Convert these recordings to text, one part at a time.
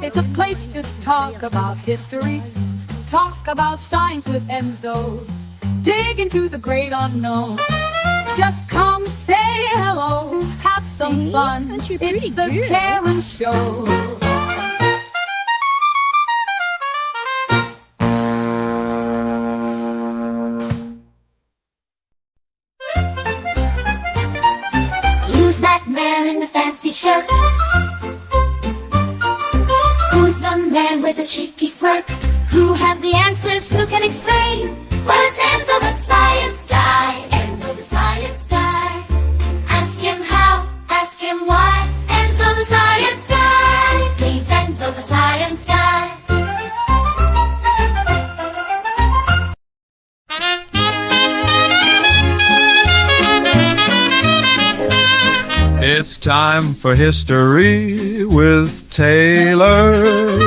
It's a place to talk about history, talk about science with Enzo, dig into the great unknown. Just come say hello, have some fun. It's the Karen Show. Who's that man in the fancy shirt? Who's the man with the cheeky smirk? Who has the answers? Who can explain? Well, it's Enzo the science guy. Enzo the science guy. Ask him how, ask him why. Enzo the science guy. Please, Enzo the science guy. It's time for history with Taylor.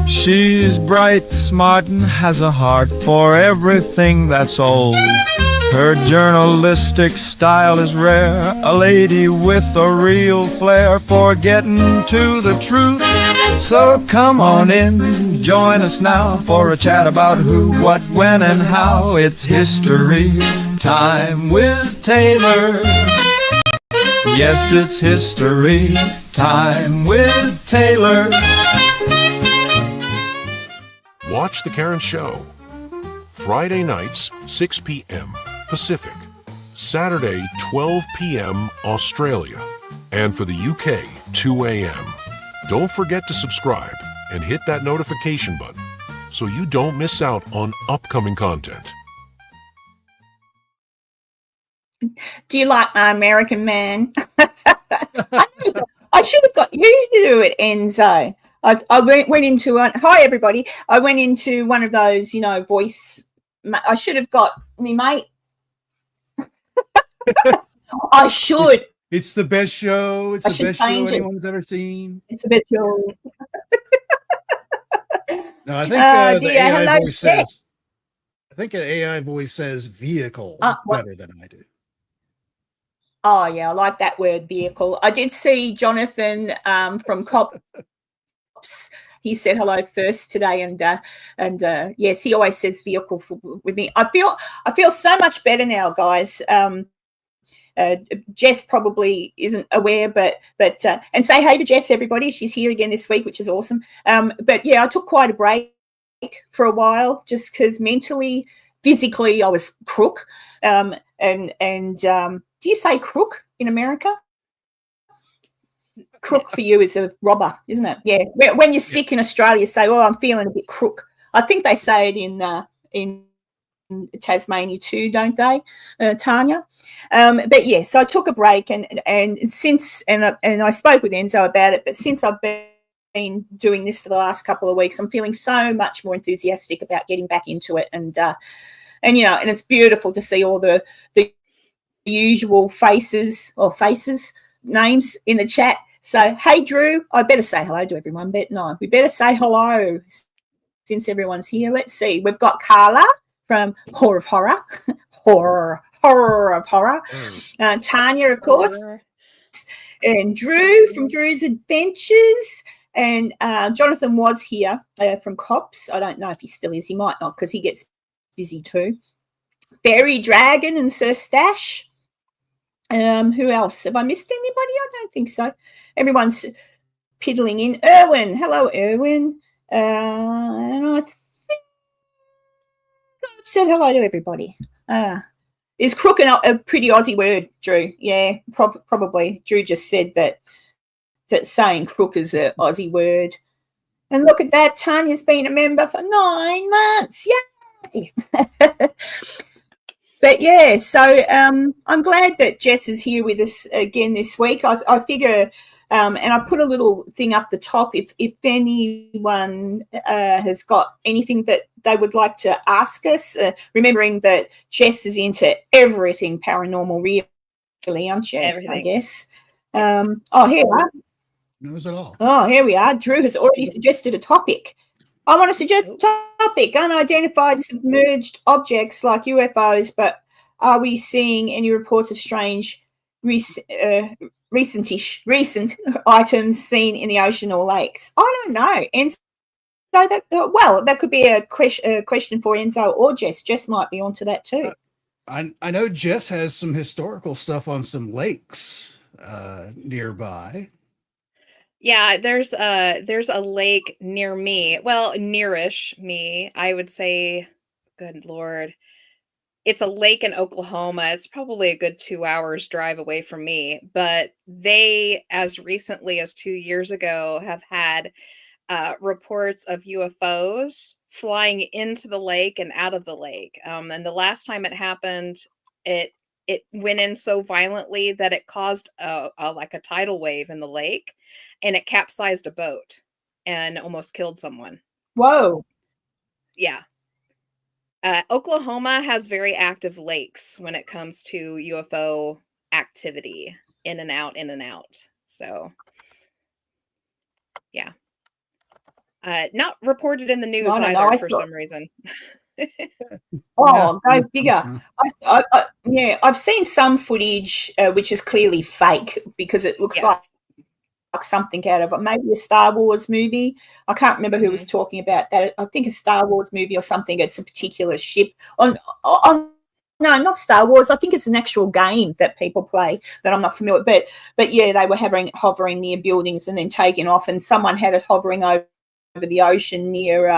She's bright, smart, and has a heart for everything that's old. Her journalistic style is rare, a lady with a real flair for getting to the truth. So come on in, join us now for a chat about who, what, when, and how. It's history time with Taylor. Yes, it's history time with Taylor. Watch The Karen Show. Friday nights, 6 p.m. Pacific. Saturday, 12 p.m. Australia. And for the UK, 2 a.m. Don't forget to subscribe and hit that notification button so you don't miss out on upcoming content. Do you like my American man? I should have got you to do it, Enzo. I went into one. Hi, everybody. I went into one of those, voice. I should have got me, mate. I should. It's the best show. It's the best show anyone's ever seen. It's the best show. No, I think the AI voice says. I think an AI voice says vehicle better than I do. Oh yeah, I like that word, vehicle. I did see Jonathan from Cops. He said hello first today, and yes, he always says vehicle with me. I feel so much better now, guys. Jess probably isn't aware, but and say hey to Jess, everybody. She's here again this week, which is awesome. But yeah, I took quite a break for a while just because mentally, physically, I was crook. Do you say crook in America? Crook for you is a robber, isn't it? Yeah. When you're sick in Australia, you say, "Oh, I'm feeling a bit crook." I think they say it in Tasmania too, don't they, Tanya? But yeah, so I took a break, and since I spoke with Enzo about it. But since I've been doing this for the last couple of weeks, I'm feeling so much more enthusiastic about getting back into it, and it's beautiful to see all the usual names in the chat. So, hey, Drew, I better say hello to everyone, but no, we better say hello since everyone's here. Let's see. We've got Carla from Horror of Horror, Horror of Horror, Tanya, of course, and Drew from Drew's Adventures, and Jonathan was here from Cops. I don't know if he still is. He might not because he gets busy too. Fairy Dragon and Sir Stash. Who else? Have I missed anybody? I don't think so. Everyone's piddling in. Erwin. Hello, Erwin. And I think I said hello to everybody. Is crook a pretty Aussie word, Drew? Yeah, probably. Drew just said that saying crook is an Aussie word. And look at that. Tanya's been a member for 9 months. Yay! But yeah, so I'm glad that Jess is here with us again this week. I figure, and I put a little thing up the top, if anyone has got anything that they would like to ask us, remembering that Jess is into everything paranormal, really, aren't you? Everything. I guess. Here we are. Knows it all. Oh, here we are. Drew has already suggested a topic. I want to suggest a topic, unidentified submerged objects like UFOs, but are we seeing any reports of strange recent items seen in the ocean or lakes? I don't know. And so that could be a question for Enzo or Jess. Jess might be onto that too. I know Jess has some historical stuff on some lakes nearby. Yeah, there's a lake near me. Well, nearish me, I would say. Good Lord. It's a lake in Oklahoma. It's probably a good 2 hours drive away from me. But they, as recently as 2 years ago, have had reports of UFOs flying into the lake and out of the lake. And the last time it happened, it went in so violently that it caused like a tidal wave in the lake, and it capsized a boat and almost killed someone. Whoa. Yeah. Oklahoma has very active lakes when it comes to UFO activity, in and out, in and out. So, yeah. Not reported in the news either for some reason. Oh, go figure. I've seen some footage which is clearly fake because it looks like something out of maybe a Star Wars movie. I can't remember who was talking about that. I think a Star Wars movie or something. It's a particular ship on no, not Star Wars. I think it's an actual game that people play that I'm not familiar with. But yeah, they were hovering near buildings and then taking off, and someone had it hovering over the ocean near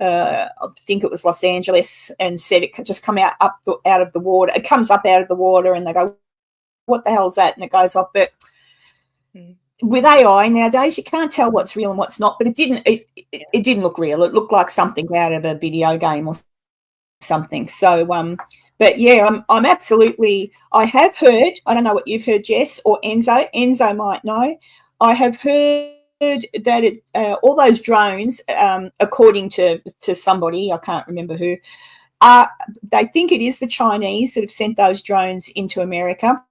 I think it was Los Angeles, and said it could just come out of the water. It comes up out of the water, and they go, "What the hell's that?" And it goes off. But with AI nowadays, you can't tell what's real and what's not. But it didn't look real. It looked like something out of a video game or something. So but yeah, I'm absolutely. I have heard. I don't know what you've heard, Jess or Enzo. Enzo might know. I have heard that all those drones, according to somebody, I can't remember who, they think it is the Chinese that have sent those drones into America,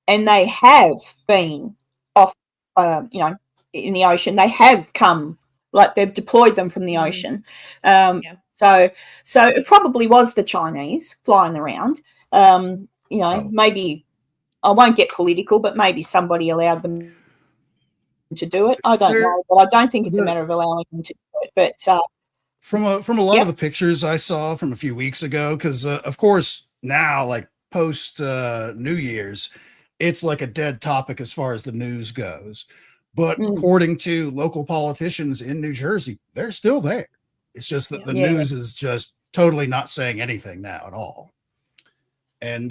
and they have been off, in the ocean. They have come, like they've deployed them from the ocean. So it probably was the Chinese flying around. Maybe I won't get political, but maybe somebody allowed them to do it. I don't know, but I don't think it's a matter of allowing them to do it. But from a lot of the pictures I saw from a few weeks ago, because of course now, like post New Year's, it's like a dead topic as far as the news goes. But according to local politicians in New Jersey, they're still there. It's just that the news is just totally not saying anything now at all. And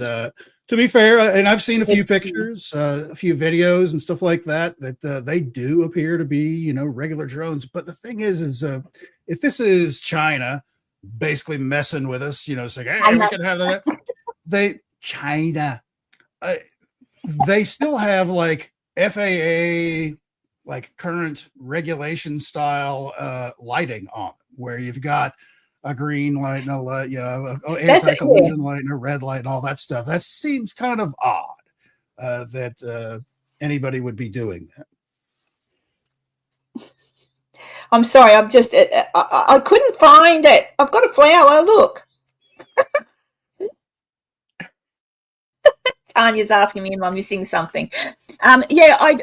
to be fair, and I've seen a few pictures, a few videos and stuff like that, they do appear to be, regular drones. But the thing is if this is China basically messing with us, saying, hey, we can have that. China, they still have like FAA, like current regulation style lighting on, where you've got a green light and a light, anti-collision light and a red light and all that stuff. That seems kind of odd that anybody would be doing that. I'm sorry, I'm just, I couldn't find it. I've got a flower, look. Tanya's asking me, am I missing something? I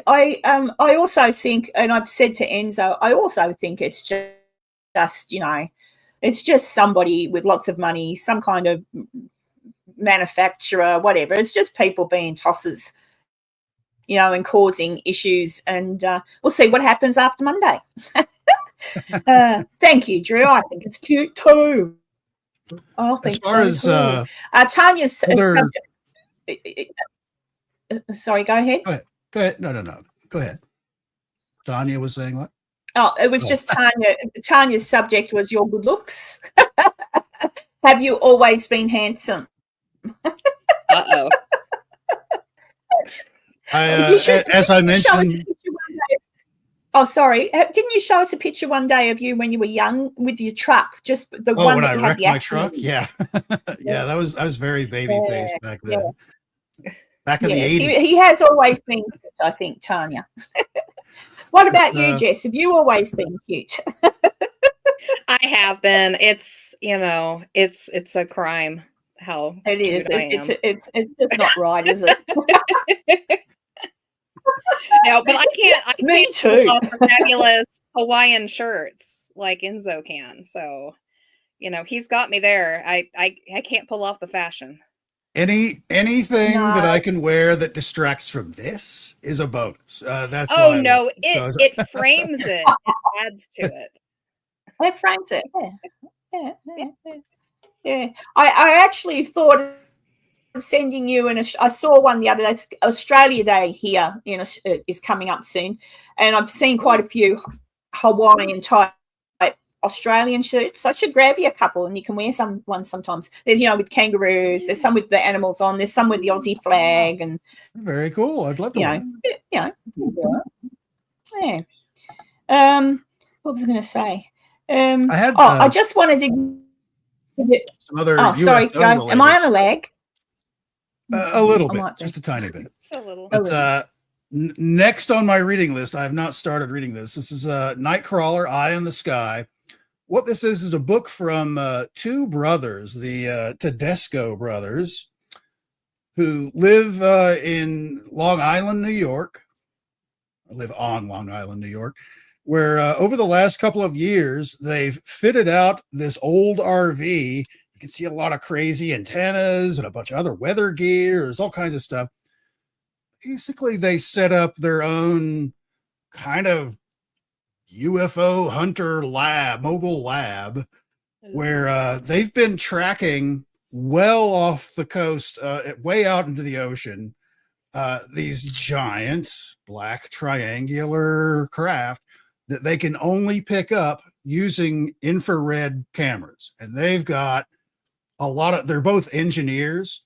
also think, and I've said to Enzo, I also think it's just it's just somebody with lots of money, some kind of manufacturer, whatever. It's just people being tossers, and causing issues. And we'll see what happens after Monday. Thank you, Drew. I think it's cute too. Oh, thanks. As far as Tanya's subject. Sorry, go ahead. Go ahead. No. Go ahead. Tanya was saying what? Oh, it was just Tanya. Tanya's subject was your good looks. Have you always been handsome? Uh-oh. As I mentioned. Oh, sorry. Didn't you show us a picture one day of you when you were young with your truck? Just the one when that I had wrecked the my accident. truck? Yeah. Yeah, I was very baby faced back then. Back in the 80s. He has always been cute, I think, Tanya. What about you, Jess? Have you always been cute? I have been. It's, it's a crime how It cute is. I am. It's just not right, is it? No, but I can't Me pull too. off the fabulous Hawaiian shirts like Enzo can. So, he's got me there. I can't pull off the fashion. Anything that No. I can wear that distracts from this is a bonus. That's Oh why I no, love it. it frames it. It adds to it. It frames it. Yeah. I actually thought of sending you I saw one the other day. Australia Day here is coming up soon, and I've seen quite a few Hawaiian type Australian shirts. So I should grab you a couple, and you can wear some ones sometimes. There's with kangaroos. There's some with the animals on. There's some with the Aussie flag, and Very cool. I'd love to wear that. yeah. What was I going to say? I had I just wanted to. some other Sorry, USO go. Am I on a lag? A little I bit, might be. just a tiny bit. Just a little. But next on my reading list, I have not started reading this. This is Nightcrawler, Eye in the Sky. What this is a book from two brothers, the Tedesco brothers, who live in Long Island, New York. Live on Long Island, New York, where over the last couple of years, they've fitted out this old RV. You can see a lot of crazy antennas and a bunch of other weather gear. There's all kinds of stuff. Basically, they set up their own kind of UFO hunter lab, mobile lab, where they've been tracking well off the coast, way out into the ocean, these giant black triangular craft that they can only pick up using infrared cameras. And they've got they're both engineers.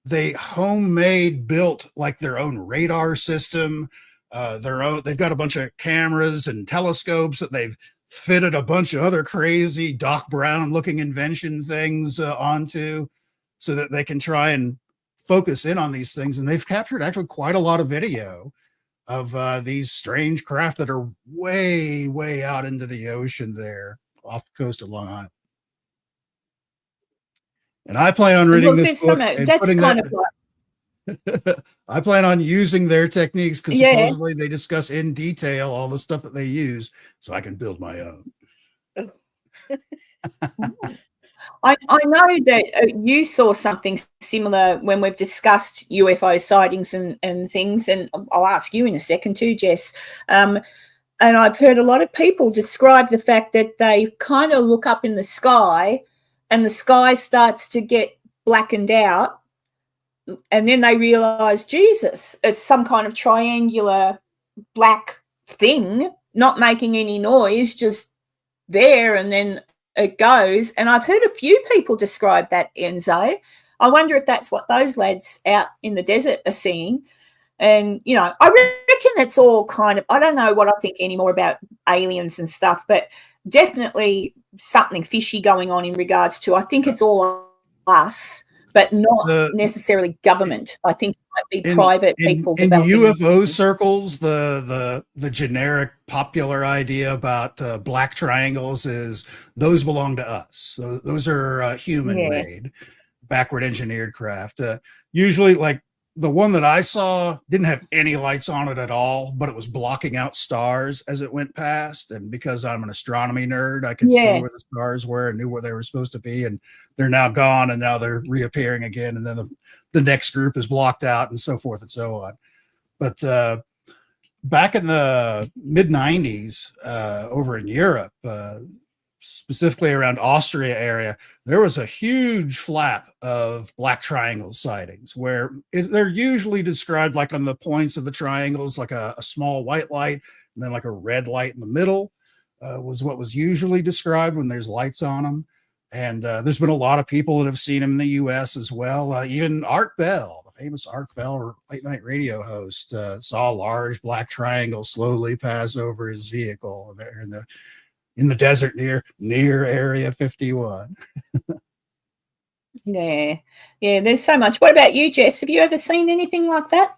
They homemade built like their own radar system, they've got a bunch of cameras and telescopes that they've fitted a bunch of other crazy Doc Brown looking invention things onto, so that they can try and focus in on these things. And they've captured actually quite a lot of video of these strange craft that are way, way out into the ocean there off the coast of Long Island. And I plan on reading this book and putting I plan on using their techniques, because supposedly they discuss in detail all the stuff that they use, so I can build my own. I know that you saw something similar when we've discussed UFO sightings and things, and I'll ask you in a second too, Jess. And I've heard a lot of people describe the fact that they kind of look up in the sky and the sky starts to get blackened out, and then they realize, Jesus, it's some kind of triangular black thing, not making any noise, just there, and then it goes. And I've heard a few people describe that, Enzo. I wonder if that's what those lads out in the desert are seeing. And, I reckon it's all kind of, I don't know what I think anymore about aliens and stuff, but definitely something fishy going on in regards to, I think it's all us, but not necessarily government. I think it might be private people. In UFO circles, the generic popular idea about black triangles is those belong to us. Those are human-made, backward engineered craft. Usually, like the one that I saw didn't have any lights on it at all, but it was blocking out stars as it went past. And because I'm an astronomy nerd, I could see where the stars were and knew where they were supposed to be. And they're now gone, and now they're reappearing again. And then the next group is blocked out, and so forth and so on. But back in the mid 90s, over in Europe, specifically around Austria area, there was a huge flap of black triangle sightings, where they're usually described like on the points of the triangles, like a small white light, and then like a red light in the middle was what was usually described when there's lights on them. And there's been a lot of people that have seen him in the U.S. as well. Even Art Bell, the famous Art Bell late night radio host, saw a large black triangle slowly pass over his vehicle there in the desert near Area 51. Yeah, there's so much. What about you, Jess? Have you ever seen anything like that?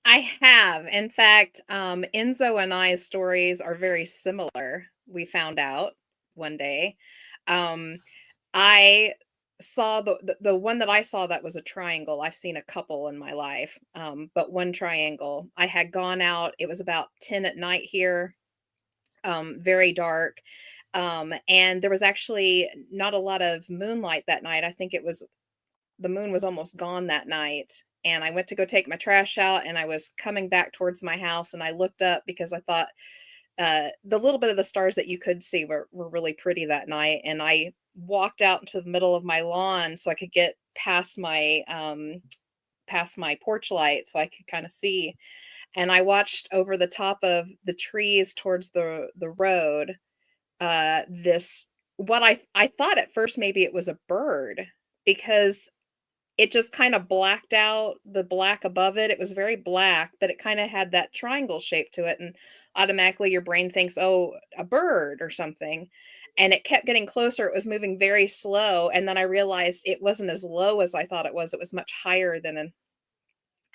I have. In fact, Enzo and I's stories are very similar. We found out one day. I saw the one that I saw that was a triangle. I've seen a couple in my life, but one triangle. I had gone out. It was about 10 at night here, very dark, and there was actually not a lot of moonlight that night. I think the moon was almost gone that night. And I went to go take my trash out, and I was coming back towards my house, and I looked up because I thought the little bit of the stars that you could see were really pretty that night. And I walked out into the middle of my lawn so I could get past my porch light so I could kind of see. And I watched over the top of the trees towards the road, this, what I thought at first maybe it was a bird, because it just kind of blacked out the black above it. It was very black, but it kind of had that triangle shape to it. And automatically your brain thinks, oh, a bird or something. And it kept getting closer. It was moving very slow. And then I realized it wasn't as low as I thought it was. It was much higher than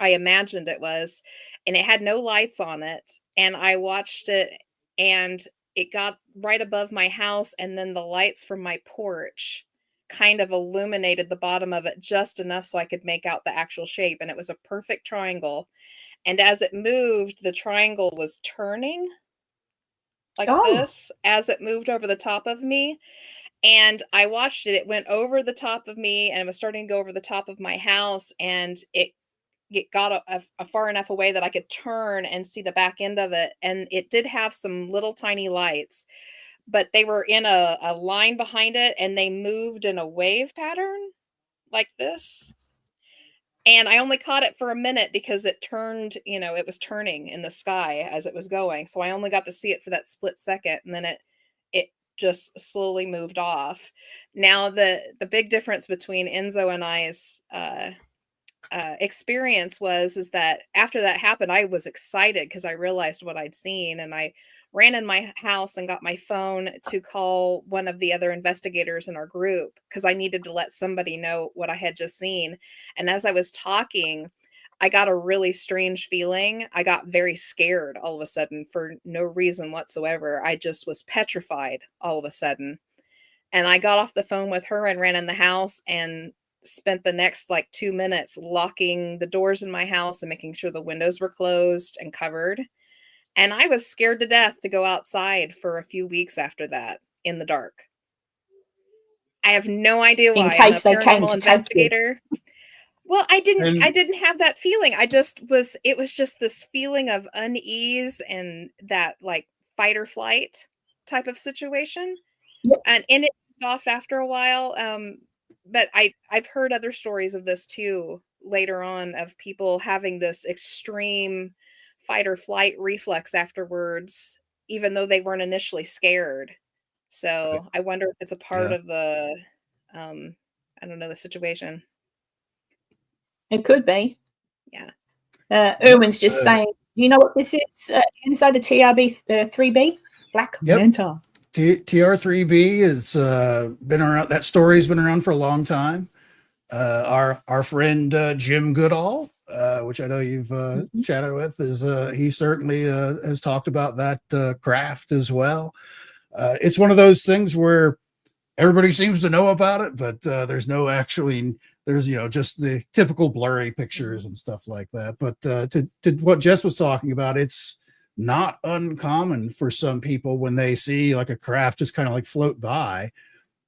I imagined it was. And it had no lights on it. And I watched it, and it got right above my house. And then the lights from my porch kind of illuminated the bottom of it just enough so I could make out the actual shape. And it was a perfect triangle. And as it moved, the triangle was turning like this as it moved over the top of me. And I watched it. It went over the top of me, and it was starting to go over the top of my house. And it got a far enough away that I could turn and see the back end of it. And it did have some little tiny lights, but they were in a line behind it, and they moved in a wave pattern like this. And I only caught it for a minute because it turned, it was turning in the sky as it was going. So I only got to see it for that split second, and then it just slowly moved off. Now the big difference between Enzo and I's experience is that after that happened, I was excited because I realized what I'd seen, and I ran in my house and got my phone to call one of the other investigators in our group because I needed to let somebody know what I had just seen. And as I was talking, I got a really strange feeling. I got very scared all of a sudden for no reason whatsoever. I just was petrified all of a sudden. And I got off the phone with her and ran in the house and spent the next 2 minutes locking the doors in my house and making sure the windows were closed and covered. And I was scared to death to go outside for a few weeks after that in the dark. I have no idea why. In case I'm a they came paranormal to investigator. Well, I didn't have that feeling. It was just this feeling of unease and that fight or flight type of situation. Yep. And it off after a while. But I've heard other stories of this too later on, of people having this extreme fight or flight reflex afterwards, even though they weren't initially scared. So I wonder if it's a part of the, I don't know, the situation. It could be. Yeah. Erwin's just saying, you know what this is? Inside the TRB 3B? Black Manta. TR3B has been around. That story's been around for a long time. Our friend Jim Goodall, which I know you've chatted with, he certainly has talked about that craft as well. It's one of those things where everybody seems to know about it, but there's just the typical blurry pictures and stuff like that. But to what Jess was talking about, it's not uncommon for some people when they see a craft just kind of float by,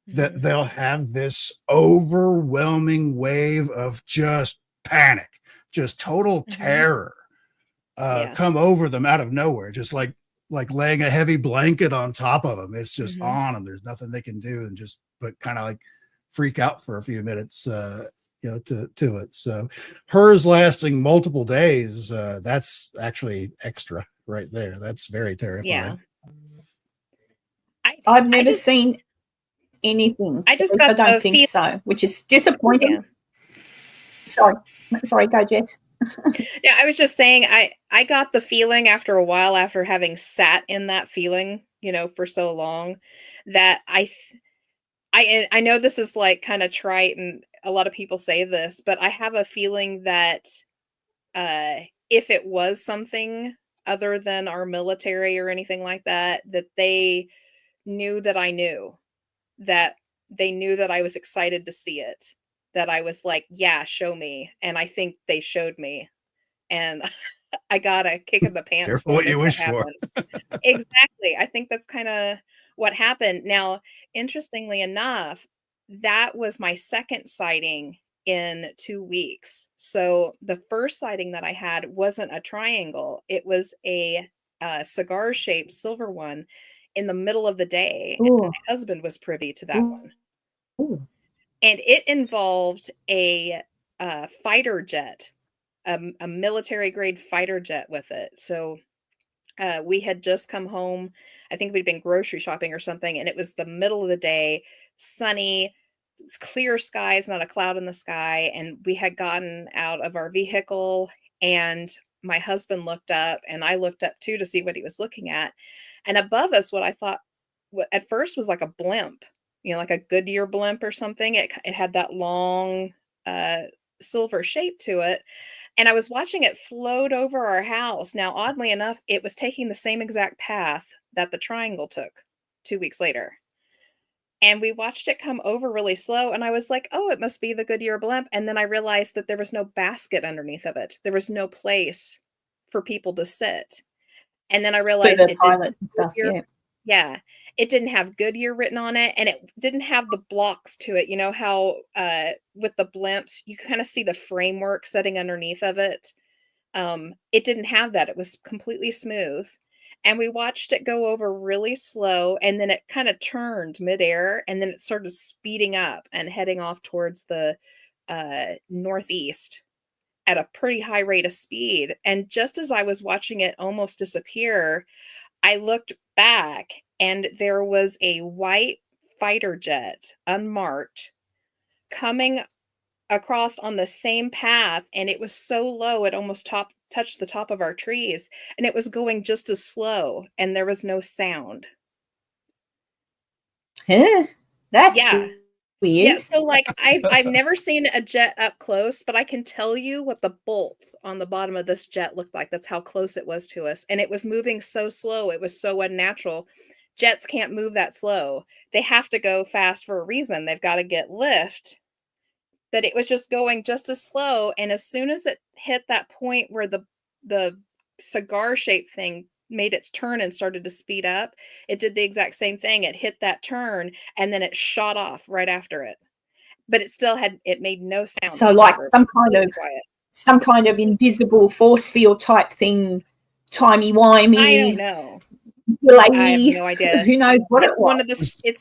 that they'll have this overwhelming wave of just panic, just total terror come over them out of nowhere, just like laying a heavy blanket on top of them. It's just on them. There's nothing they can do, and but kind of freak out for a few minutes, to it. So hers lasting multiple days, that's actually extra right there. That's very terrifying. Yeah. I've never seen anything. I just I don't think so, which is disappointing. Yeah. Sorry, go Jess. Yeah, I was just saying, I got the feeling after a while, after having sat in that feeling, for so long, that I know this is kind of trite, and a lot of people say this, but I have a feeling that if it was something other than our military or anything like that, that they knew that I knew that they knew that I was excited to see it, that I was like, yeah, show me. And I think they showed me. And I got a kick in the pants Careful for what it you as wish that for. happened. Exactly. I think that's kind of what happened. Now, interestingly enough, that was my second sighting in 2 weeks. So the first sighting that I had wasn't a triangle. It was a cigar-shaped silver one in the middle of the day. And Ooh, my husband was privy to that one. ooh. And it involved a fighter jet, a military grade fighter jet with it. So we had just come home. I think we'd been grocery shopping or something, and it was the middle of the day, sunny, it's clear skies, not a cloud in the sky. And we had gotten out of our vehicle, and my husband looked up, and I looked up too to see what he was looking at. And above us, what I thought at first was like a blimp, like a Goodyear blimp or something. It had that long silver shape to it. And I was watching it float over our house. Now, oddly enough, it was taking the same exact path that the triangle took 2 weeks later. And we watched it come over really slow. And I was like, oh, it must be the Goodyear blimp. And then I realized that there was no basket underneath of it. There was no place for people to sit. And then I For realized the it didn't pilot and have stuff, Goodyear. yeah. Yeah, it didn't have Goodyear written on it, and it didn't have the blocks to it. You know how with the blimps, you kind of see the framework setting underneath of it. It didn't have that. It was completely smooth. And we watched it go over really slow, and then it kind of turned midair, and then it started speeding up and heading off towards the northeast at a pretty high rate of speed. And just as I was watching it almost disappear, I looked back, and there was a white fighter jet, unmarked, coming across on the same path, and it was so low it almost touched the top of our trees, and it was going just as slow, and there was no sound. Huh? That's Yeah. weird. Yeah, so like I've never seen a jet up close, but I can tell you what the bolts on the bottom of this jet looked like. That's how close it was to us, and it was moving so slow. It was so unnatural. Jets can't move that slow. They have to go fast for a reason. They've got to get lift. But it was just going just as slow, and as soon as it hit that point where the cigar-shaped thing made its turn and started to speed up, it did the exact same thing. It hit that turn, and then it shot off right after it. But it made no sound So like whatsoever. some Completely quiet. kind of invisible force field type thing, I don't timey-wimey, know. I have delayy. no idea. Who knows what It's it one was? of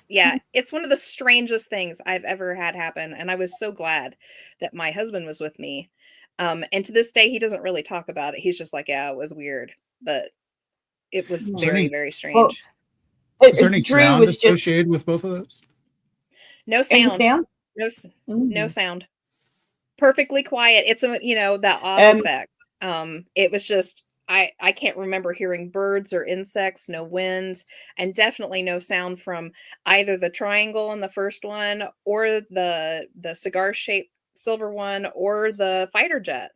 the it's one of the strangest things I've ever had happen, and I was so glad that my husband was with me. And to this day, he doesn't really talk about it. He's just like, yeah, it was weird, but it was Is there very, any- very Well, strange. Is there any Drew sound was just associated with both of those? No any sound. sound. No Mm. sound. Perfectly quiet. It's that Oz effect. It was just I can't remember hearing birds or insects, no wind, and definitely no sound from either the triangle in the first one or the cigar-shaped silver one or the fighter jet.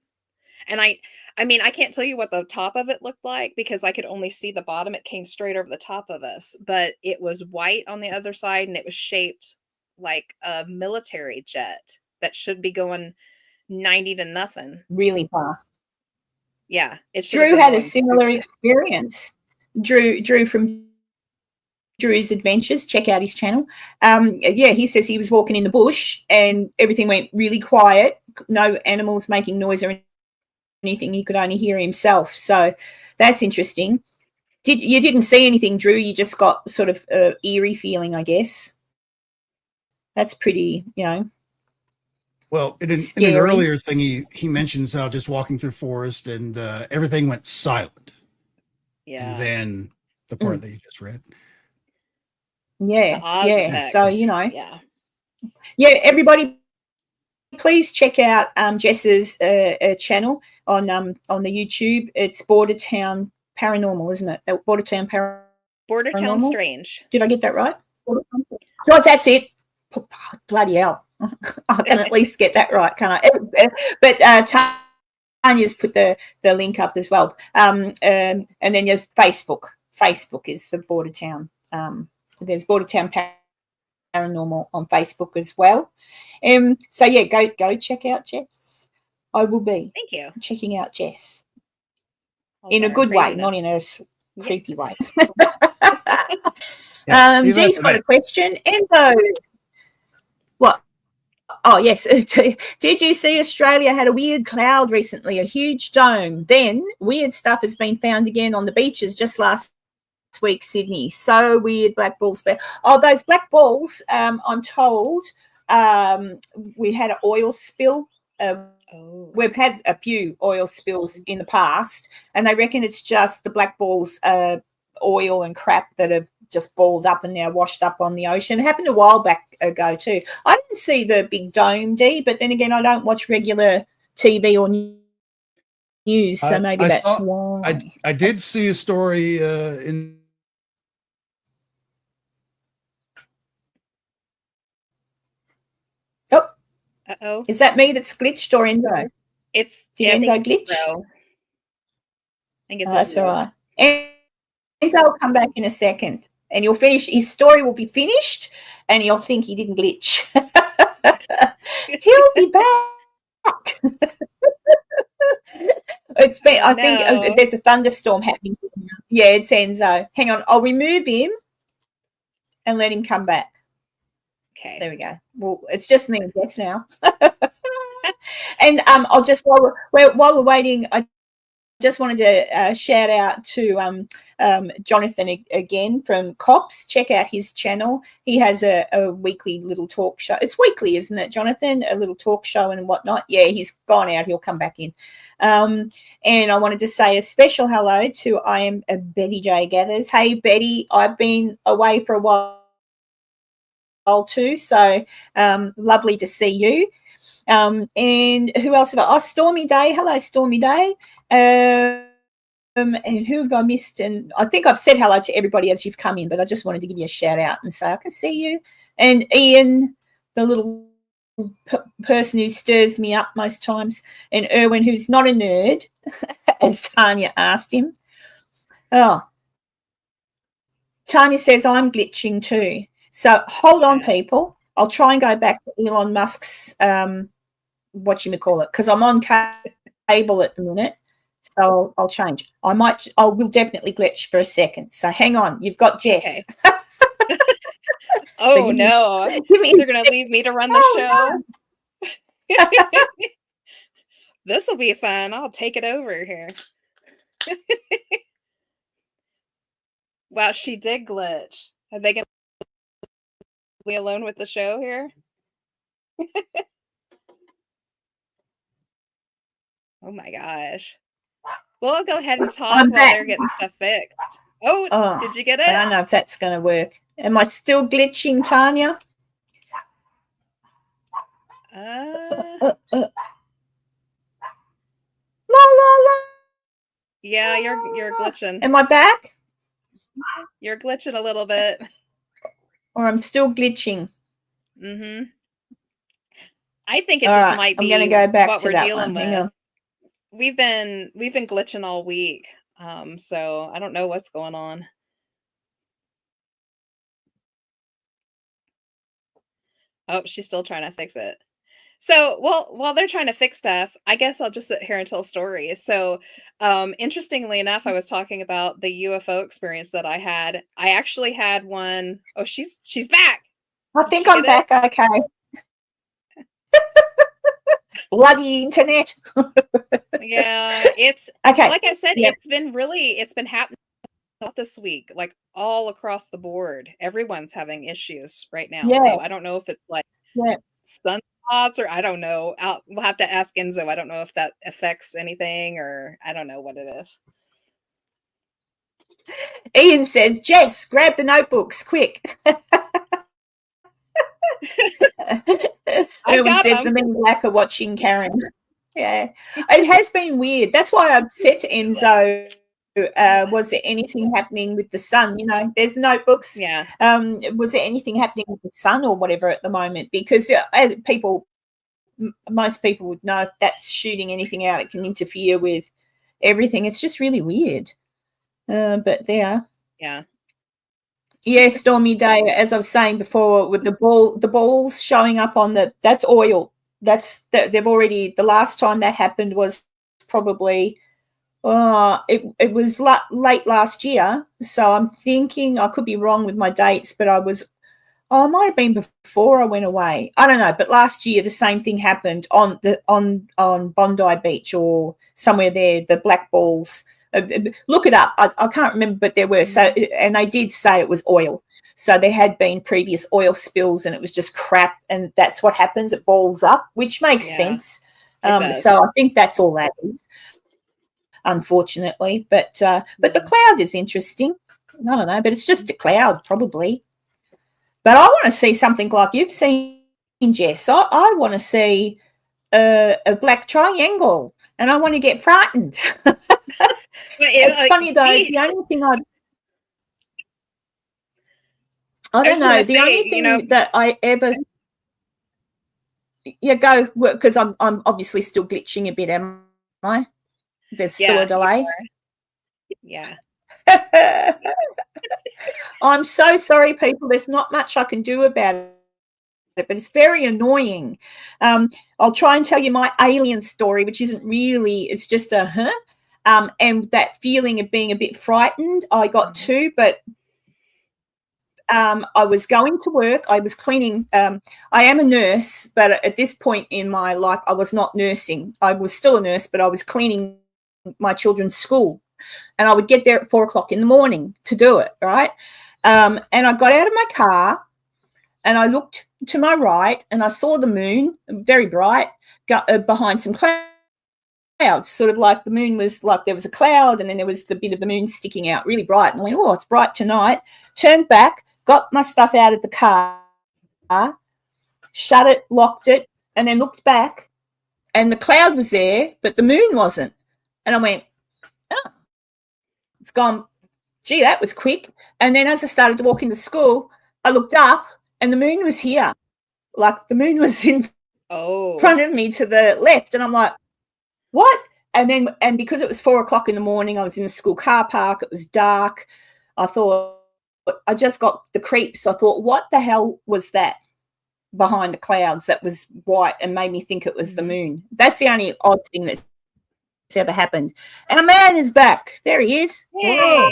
And I mean, I can't tell you what the top of it looked like because I could only see the bottom. It came straight over the top of us, but it was white on the other side, and it was shaped like a military jet that should be going 90 to nothing. Really fast. Yeah, it should have Drew been had a going similar super. experience. Drew from Drew's Adventures. Check out his channel. Yeah, he says he was walking in the bush and everything went really quiet. No animals making noise or anything. He could only hear himself. So that's interesting. You didn't see anything, Drew? You just got sort of an eerie feeling, I guess. That's pretty, Well, in an scary. earlier thing, he mentions how just walking through forest and everything went silent. Yeah. And then the part that you just read. Yeah, The Oz yeah. effect. So Yeah. Yeah. Everybody, please check out Jess's channel on the YouTube. It's Bordertown Paranormal, isn't it? Bordertown Paranormal. Bordertown Strange. Did I get that right? Oh, that's it. Bloody hell. I can at least get that right, can't I? But Tanya's put the link up as well. And then there's Facebook. Facebook is the Bordertown. There's Bordertown Paranormal on Facebook as well. So yeah, go check out Jess. I will be Thank you. checking out Jess All in a our good way, not craziness. in a creepy way. Yeah, he's G's into got that. a question. Enzo, what? Oh, yes. Did you see Australia had a weird cloud recently, a huge dome? Then weird stuff has been found again on the beaches just last week, Sydney. So weird, black balls. Oh, those black balls, I'm told we had an oil spill. We've had a few oil spills in the past, and they reckon it's just the black balls, oil and crap that have just balled up and now washed up on the ocean. It happened a while back ago too. I didn't see the big dome, Dee, but then again, I don't watch regular TV or news, so maybe that's why. I did see a story in. Oh, Uh-oh. is that me that's glitched or Enzo? Did Enzo glitch? I think it's That's Enzo. all right. Enzo will come back in a second, and you'll finish. His story will be finished, and you'll think he didn't glitch. He'll be back. It's been. I think there's a thunderstorm happening. Yeah, it's Enzo. Hang on, I'll remove him and let him come back. Okay. There we go. Well, it's just me and Jess now. And I'll just while we're waiting, I just wanted to shout out to Jonathan again from Cops. Check out his channel. He has a weekly little talk show. It's weekly, isn't it, Jonathan? A little talk show and whatnot. Yeah, he's gone out. He'll come back in. And I wanted to say a special hello to I am Betty J Gathers. Hey, Betty, I've been away for a while too, so lovely to see you. And who else have I? Oh, Stormy Day. Hello, Stormy Day. And who have I missed? And I think I've said hello to everybody as you've come in, but I just wanted to give you a shout out and say I can see you. And Ian, the little person who stirs me up most times, and Erwin, who's not a nerd, as Tanya asked him. Oh, Tanya says I'm glitching too. So hold on, people. I'll try and go back to Elon Musk's whatchamacallit, because I'm on cable at the minute. So I'll change. I will definitely glitch for a second. So hang on. You've got Jess. Okay. Oh, no. They're going to leave me to run the show. No. This will be fun. I'll take it over here. Wow, she did glitch. Are they going to leave me alone with the show here? Oh my gosh. Well, I'll go ahead and talk while they're getting stuff fixed. Oh, did you get it? I don't know if that's going to work. Am I still glitching, Tanya? La, la, la. Yeah, you're glitching. Am I back? You're glitching a little bit. Or I'm still glitching? Mm-hmm. I think it just might be I'm going to go back what to we're that dealing one. with. Hang on. We've been glitching all week. So I don't know what's going on. Oh, she's still trying to fix it. So, while they're trying to fix stuff, I guess I'll just sit here and tell stories. So, interestingly enough, I was talking about the UFO experience that I had. I actually had one. Oh, she's back. I think I'm back. Okay. Bloody internet. Yeah, it's okay. Like I said, it's been happening this week, like all across the board. Everyone's having issues right now. Yeah. So I don't know if it's like sunspots or I don't know. We'll have to ask Enzo. I don't know if that affects anything or I don't know what it is. Ian says, Jess, grab the notebooks, quick. Erwin says the men in black are watching Karen. Yeah, it has been weird. That's why I said to Enzo, was there anything happening with the sun? You know, there's notebooks. Yeah. Was there anything happening with the sun or whatever at the moment? Because most people would know if that's shooting anything out, it can interfere with everything. It's just really weird. But there. Yeah. Yeah, stormy day, as I was saying before, with the balls showing up on that's oil. They've already, the last time that happened was probably, it was late last year. So I'm thinking, I could be wrong with my dates, but it might have been before I went away. I don't know, but last year the same thing happened on Bondi Beach or somewhere there. The black balls. Look it up. I can't remember, but there were. So, and they did say it was oil. So there had been previous oil spills, and it was just crap. And that's what happens. It balls up, which makes sense. So I think that's all that is, unfortunately. But the cloud is interesting. I don't know, but it's just a cloud, probably. But I want to see something like you've seen, Jess. I want to see a black triangle, and I want to get frightened. It's funny though. The only thing I don't know. The only thing that I ever go, because I'm obviously still glitching a bit. Am I? There's still a delay. Yeah. I'm so sorry, people. There's not much I can do about it, but it's very annoying. I'll try and tell you my alien story, which isn't really. It's just and that feeling of being a bit frightened, I got too, but I was going to work. I was cleaning. I am a nurse, but at this point in my life, I was not nursing. I was still a nurse, but I was cleaning my children's school, and I would get there at 4:00 in the morning to do it, right? And I got out of my car, and I looked to my right, and I saw the moon, very bright, behind some clouds. Sort of like the moon was like there was a cloud, and then there was the bit of the moon sticking out really bright. And I went, oh, it's bright tonight. Turned back, got my stuff out of the car, shut it, locked it, and then looked back, and the cloud was there, but the moon wasn't. And I went, oh, it's gone. Gee, that was quick. And then as I started to walk into school, I looked up, and the moon was here. Like the moon was in front of me to the left. And I'm like, what? And because it was 4:00 in the morning, I was in the school car park. It was dark. I thought, I just got the creeps. I thought, what the hell was that behind the clouds that was white and made me think it was the moon? That's the only odd thing that's ever happened. And a man is back. There he is. Yay.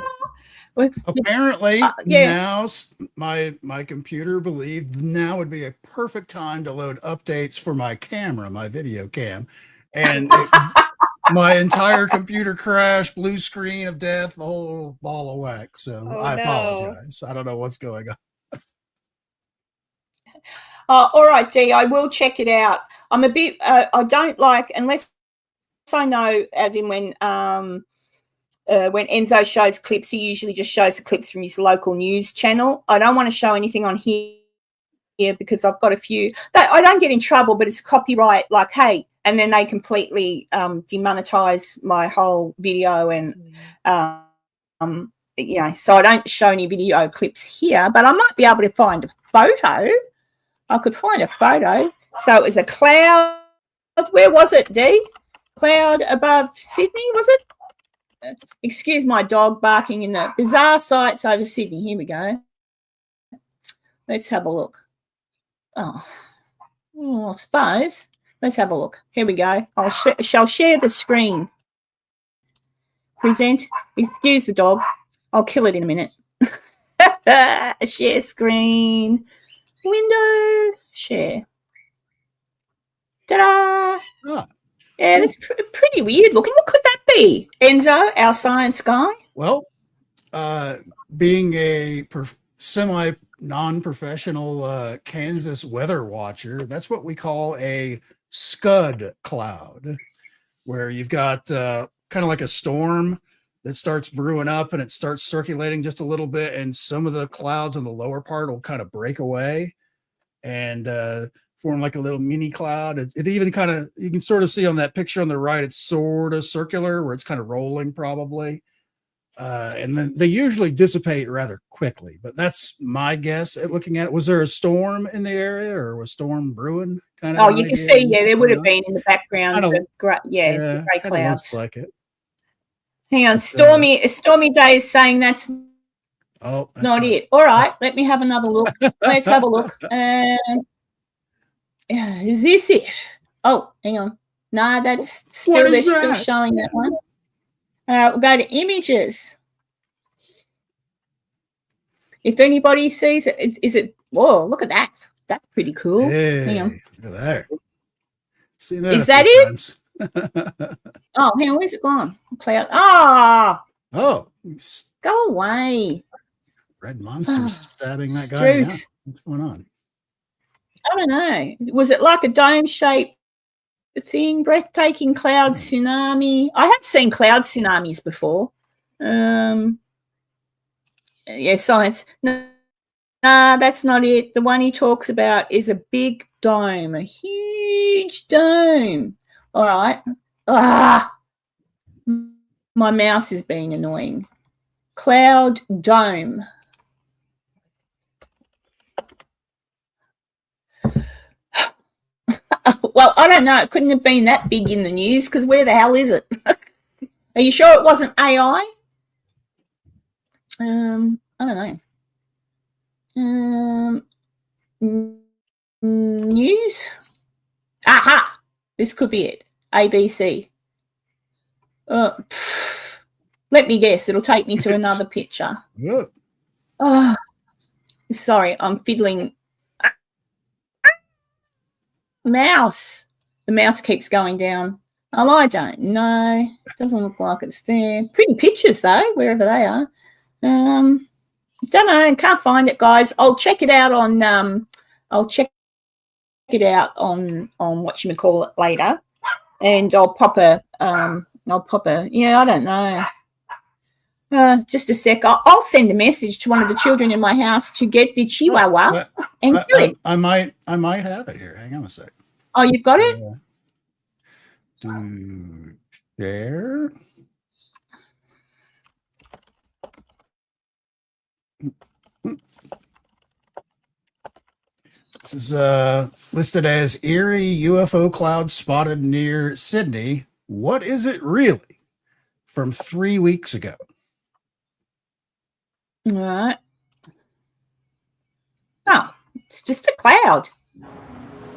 Apparently, now my computer believed now would be a perfect time to load updates for my camera, my video cam. And my entire computer crashed, blue screen of death, the whole ball of wax. So I apologize. I don't know what's going on. All right, Dee, I will check it out. I'm a bit, I don't like, unless I know, as in when Enzo shows clips, he usually just shows the clips from his local news channel. I don't want to show anything on here because I've got a few that I don't get in trouble, but it's copyright, like, hey, and then they completely demonetize my whole video. And, so I don't show any video clips here, but I might be able to find a photo. I could find a photo. So it was a cloud. Where was it, Dee? Cloud above Sydney, was it? Excuse my dog barking in the bizarre sights over Sydney. Here we go. Let's have a look. Oh, I suppose. Let's have a look. Here we go. I shall share the screen. Present. Excuse the dog. I'll kill it in a minute. Share screen. Window. Share. Ta-da! Oh. Yeah, that's pretty weird looking. What could that be? Enzo, our science guy? Well, being a semi non-professional Kansas weather watcher, that's what we call a scud cloud, where you've got kind of like a storm that starts brewing up and it starts circulating just a little bit, and some of the clouds on the lower part will kind of break away and form like a little mini cloud. It even kind of, you can sort of see on that picture on the right, it's sort of circular where it's kind of rolling probably. And then they usually dissipate rather quickly, but that's my guess at looking at it. Was there a storm in the area, or was storm brewing? Kind of. Oh, you can see, yeah, there would have been in the background. The gray clouds. Looks like it. Hang on, Stormy Day is saying that's Oh, that's Not it. All right, let me have another look. Let's have a look. All right, let me have another look. Let's have a look. Is this it? Oh, hang on. No, that's What still is they're still that? showing that one. We'll go to images. If anybody sees it, is it? Whoa, look at that. That's pretty cool. Hang on. Hey, look at that. Seen that Is a few that it? times. Oh, hang on, where's it gone? Cloud. Ah, Oh, go away. red monsters stabbing that guy in the eye. Struth. What's going on? I don't know. Was it like a dome-shaped thing? Breathtaking cloud tsunami. I have seen cloud tsunamis before. Yeah, science. No, that's not it. The one he talks about is a big dome, a huge dome. All right. My mouse is being annoying. Cloud dome. Well, I don't know. It couldn't have been that big in the news because where the hell is it? Are you sure it wasn't AI? I don't know. News? Aha! This could be it. ABC. Let me guess. It'll take me to another picture. Yeah. Oh, sorry. I'm fiddling. Mouse. The mouse keeps going down. Oh, I don't know. Doesn't look like it's there. Pretty pictures though, wherever they are. Don't know. Can't find it, guys. I'll check it out on. Whatchamacallit later, and I'll pop a. Yeah, I don't know. Just a sec. I'll send a message to one of the children in my house to get the chihuahua and do it. I might have it here. Hang on a sec. Oh, you've got it? To share. This is listed as eerie UFO cloud spotted near Sydney. What is it really? From 3 weeks ago. All right. Oh, it's just a cloud.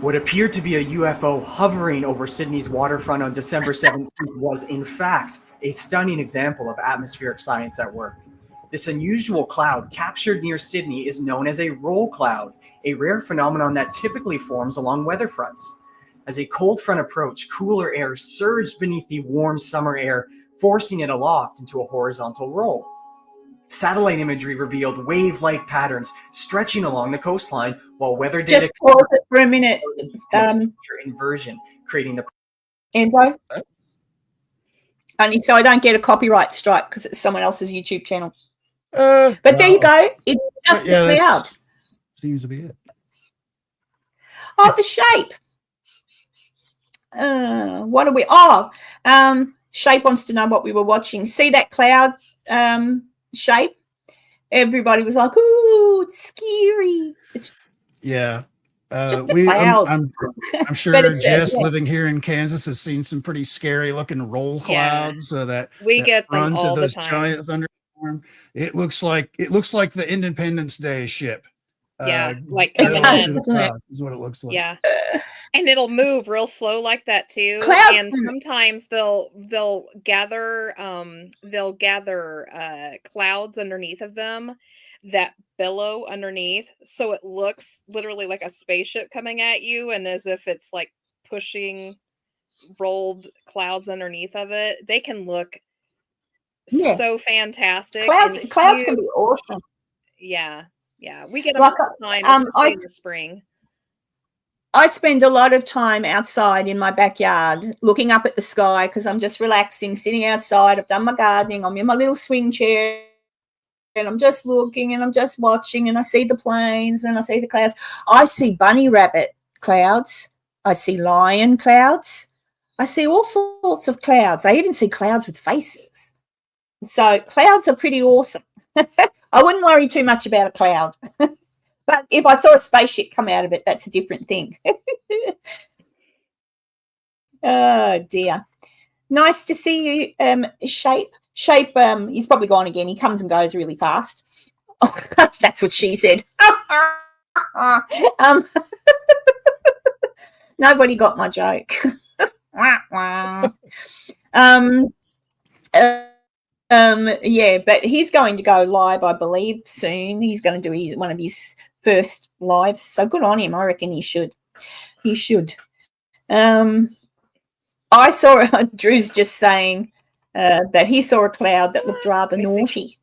What appeared to be a UFO hovering over Sydney's waterfront on December 17th was, in fact, a stunning example of atmospheric science at work. This unusual cloud captured near Sydney is known as a roll cloud, a rare phenomenon that typically forms along weather fronts. As a cold front approached, cooler air surged beneath the warm summer air, forcing it aloft into a horizontal roll. Satellite imagery revealed wave-like patterns stretching along the coastline, while weather data Just pause it for a minute. Inversion, creating the Enzo? Only so I don't get a copyright strike because it's someone else's YouTube channel. But there you go. It's just a cloud. Seems to be it. Oh, the shape. What are we? Shape wants to know what we were watching. See that cloud shape? Everybody was like, "Ooh, it's scary." It's just a cloud. I'm sure Jess, living here in Kansas, has seen some pretty scary looking roll clouds. That we get them all the time. Giant thunderstorm. It looks like the Independence Day ship. Like is what it looks like. Yeah. And it'll move real slow like that too. And sometimes they'll gather clouds underneath of them that billow underneath, so it looks literally like a spaceship coming at you, and as if it's like pushing rolled clouds underneath of it. They can look so fantastic. Clouds can be awesome. Yeah. We get them all the time, especially in the spring. I spend a lot of time outside in my backyard looking up at the sky because I'm just relaxing, sitting outside. I've done my gardening. I'm in my little swing chair and I'm just looking and I'm just watching, and I see the planes and I see the clouds. I see bunny rabbit clouds. I see lion clouds. I see all sorts of clouds. I even see clouds with faces. So clouds are pretty awesome. I wouldn't worry too much about a cloud. But if I saw a spaceship come out of it, that's a different thing. Oh, dear. Nice to see you, Shape. Shape, he's probably gone again. He comes and goes really fast. That's what she said. Nobody got my joke. Yeah, but he's going to go live, I believe, soon. He's going to do one of his first lives. So good on him. I reckon he should. He should. I saw Drew's just saying that he saw a cloud that looked rather naughty.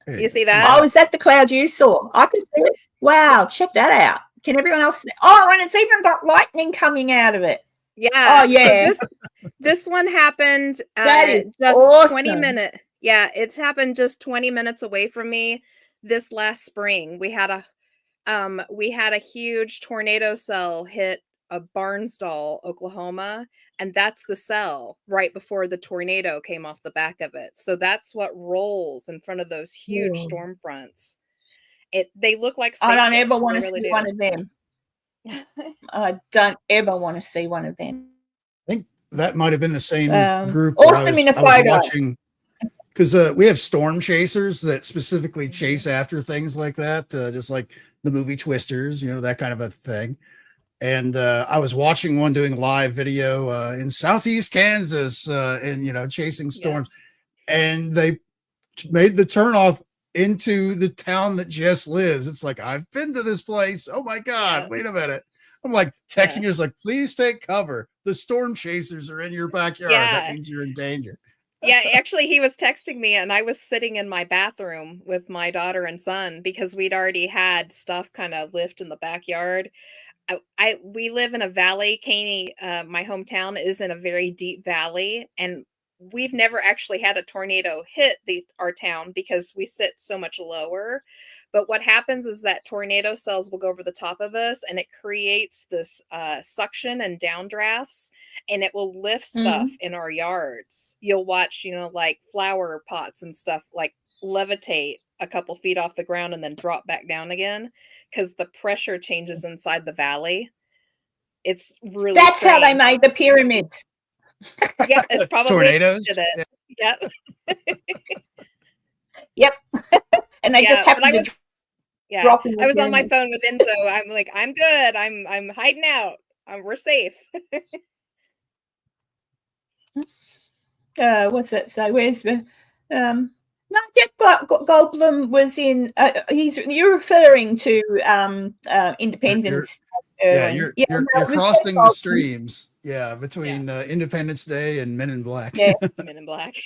You see that? Oh, is that the cloud you saw? I can see it. Wow, check that out. Can everyone else see? Oh, and it's even got lightning coming out of it. Yeah. Oh, yeah. So this one happened That is just awesome. 20 minutes. Yeah, it's happened just 20 minutes away from me this last spring. We had a huge tornado cell hit a Barnsdall, Oklahoma, and that's the cell right before the tornado came off the back of it. So that's what rolls in front of those huge storm fronts. They look like spaceships. I don't ever want to really see one of them. I don't ever want to see one of them. I think that might have been the same group. Awesome in a photo. I was watching, because we have storm chasers that specifically chase after things like that, just like the movie Twisters, that kind of a thing. And I was watching one doing live video in Southeast Kansas and, chasing storms. Yeah. And they made the turnoff into the town that Jess lives. It's like, I've been to this place. Oh, my God. Wait a minute. I'm like texting her, like, please take cover. The storm chasers are in your backyard. That means you're in danger. Yeah, actually, he was texting me, and I was sitting in my bathroom with my daughter and son because we'd already had stuff kind of lift in the backyard. We live in a valley. Caney, my hometown, is in a very deep valley, and we've never actually had a tornado hit our town because we sit so much lower. But what happens is that tornado cells will go over the top of us, and it creates this suction and downdrafts, and it will lift stuff in our yards. You'll watch, like flower pots and stuff like levitate a couple feet off the ground and then drop back down again because the pressure changes inside the valley. It's really That's how they made the pyramids. Yeah, it's probably tornadoes. Yep. Yep. And they just happened to drop in the I was on my pyramid. phone with Enzo. I'm like, I'm good. I'm hiding out. We're safe. What's that say? Where's the no, Jeff Goldblum was in. You're referring to Independence. You're crossing the streams. Yeah, between Independence Day and Men in Black. Yeah, Men in Black.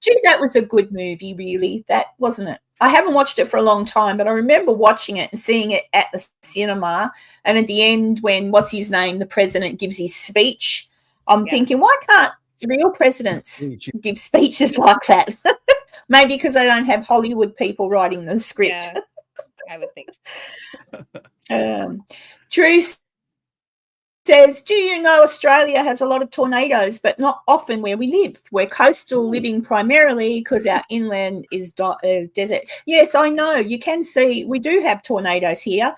Geez, that was a good movie, really. That wasn't it. I haven't watched it for a long time, but I remember watching it and seeing it at the cinema. And at the end, when what's his name, the president gives his speech, I'm thinking, why can't real presidents give speeches like that? Maybe because they don't have Hollywood people writing the script. Yeah, I would think so. Drew says, do you know Australia has a lot of tornadoes, but not often where we live? We're coastal living primarily because our inland is desert. Yes, I know. You can see we do have tornadoes here.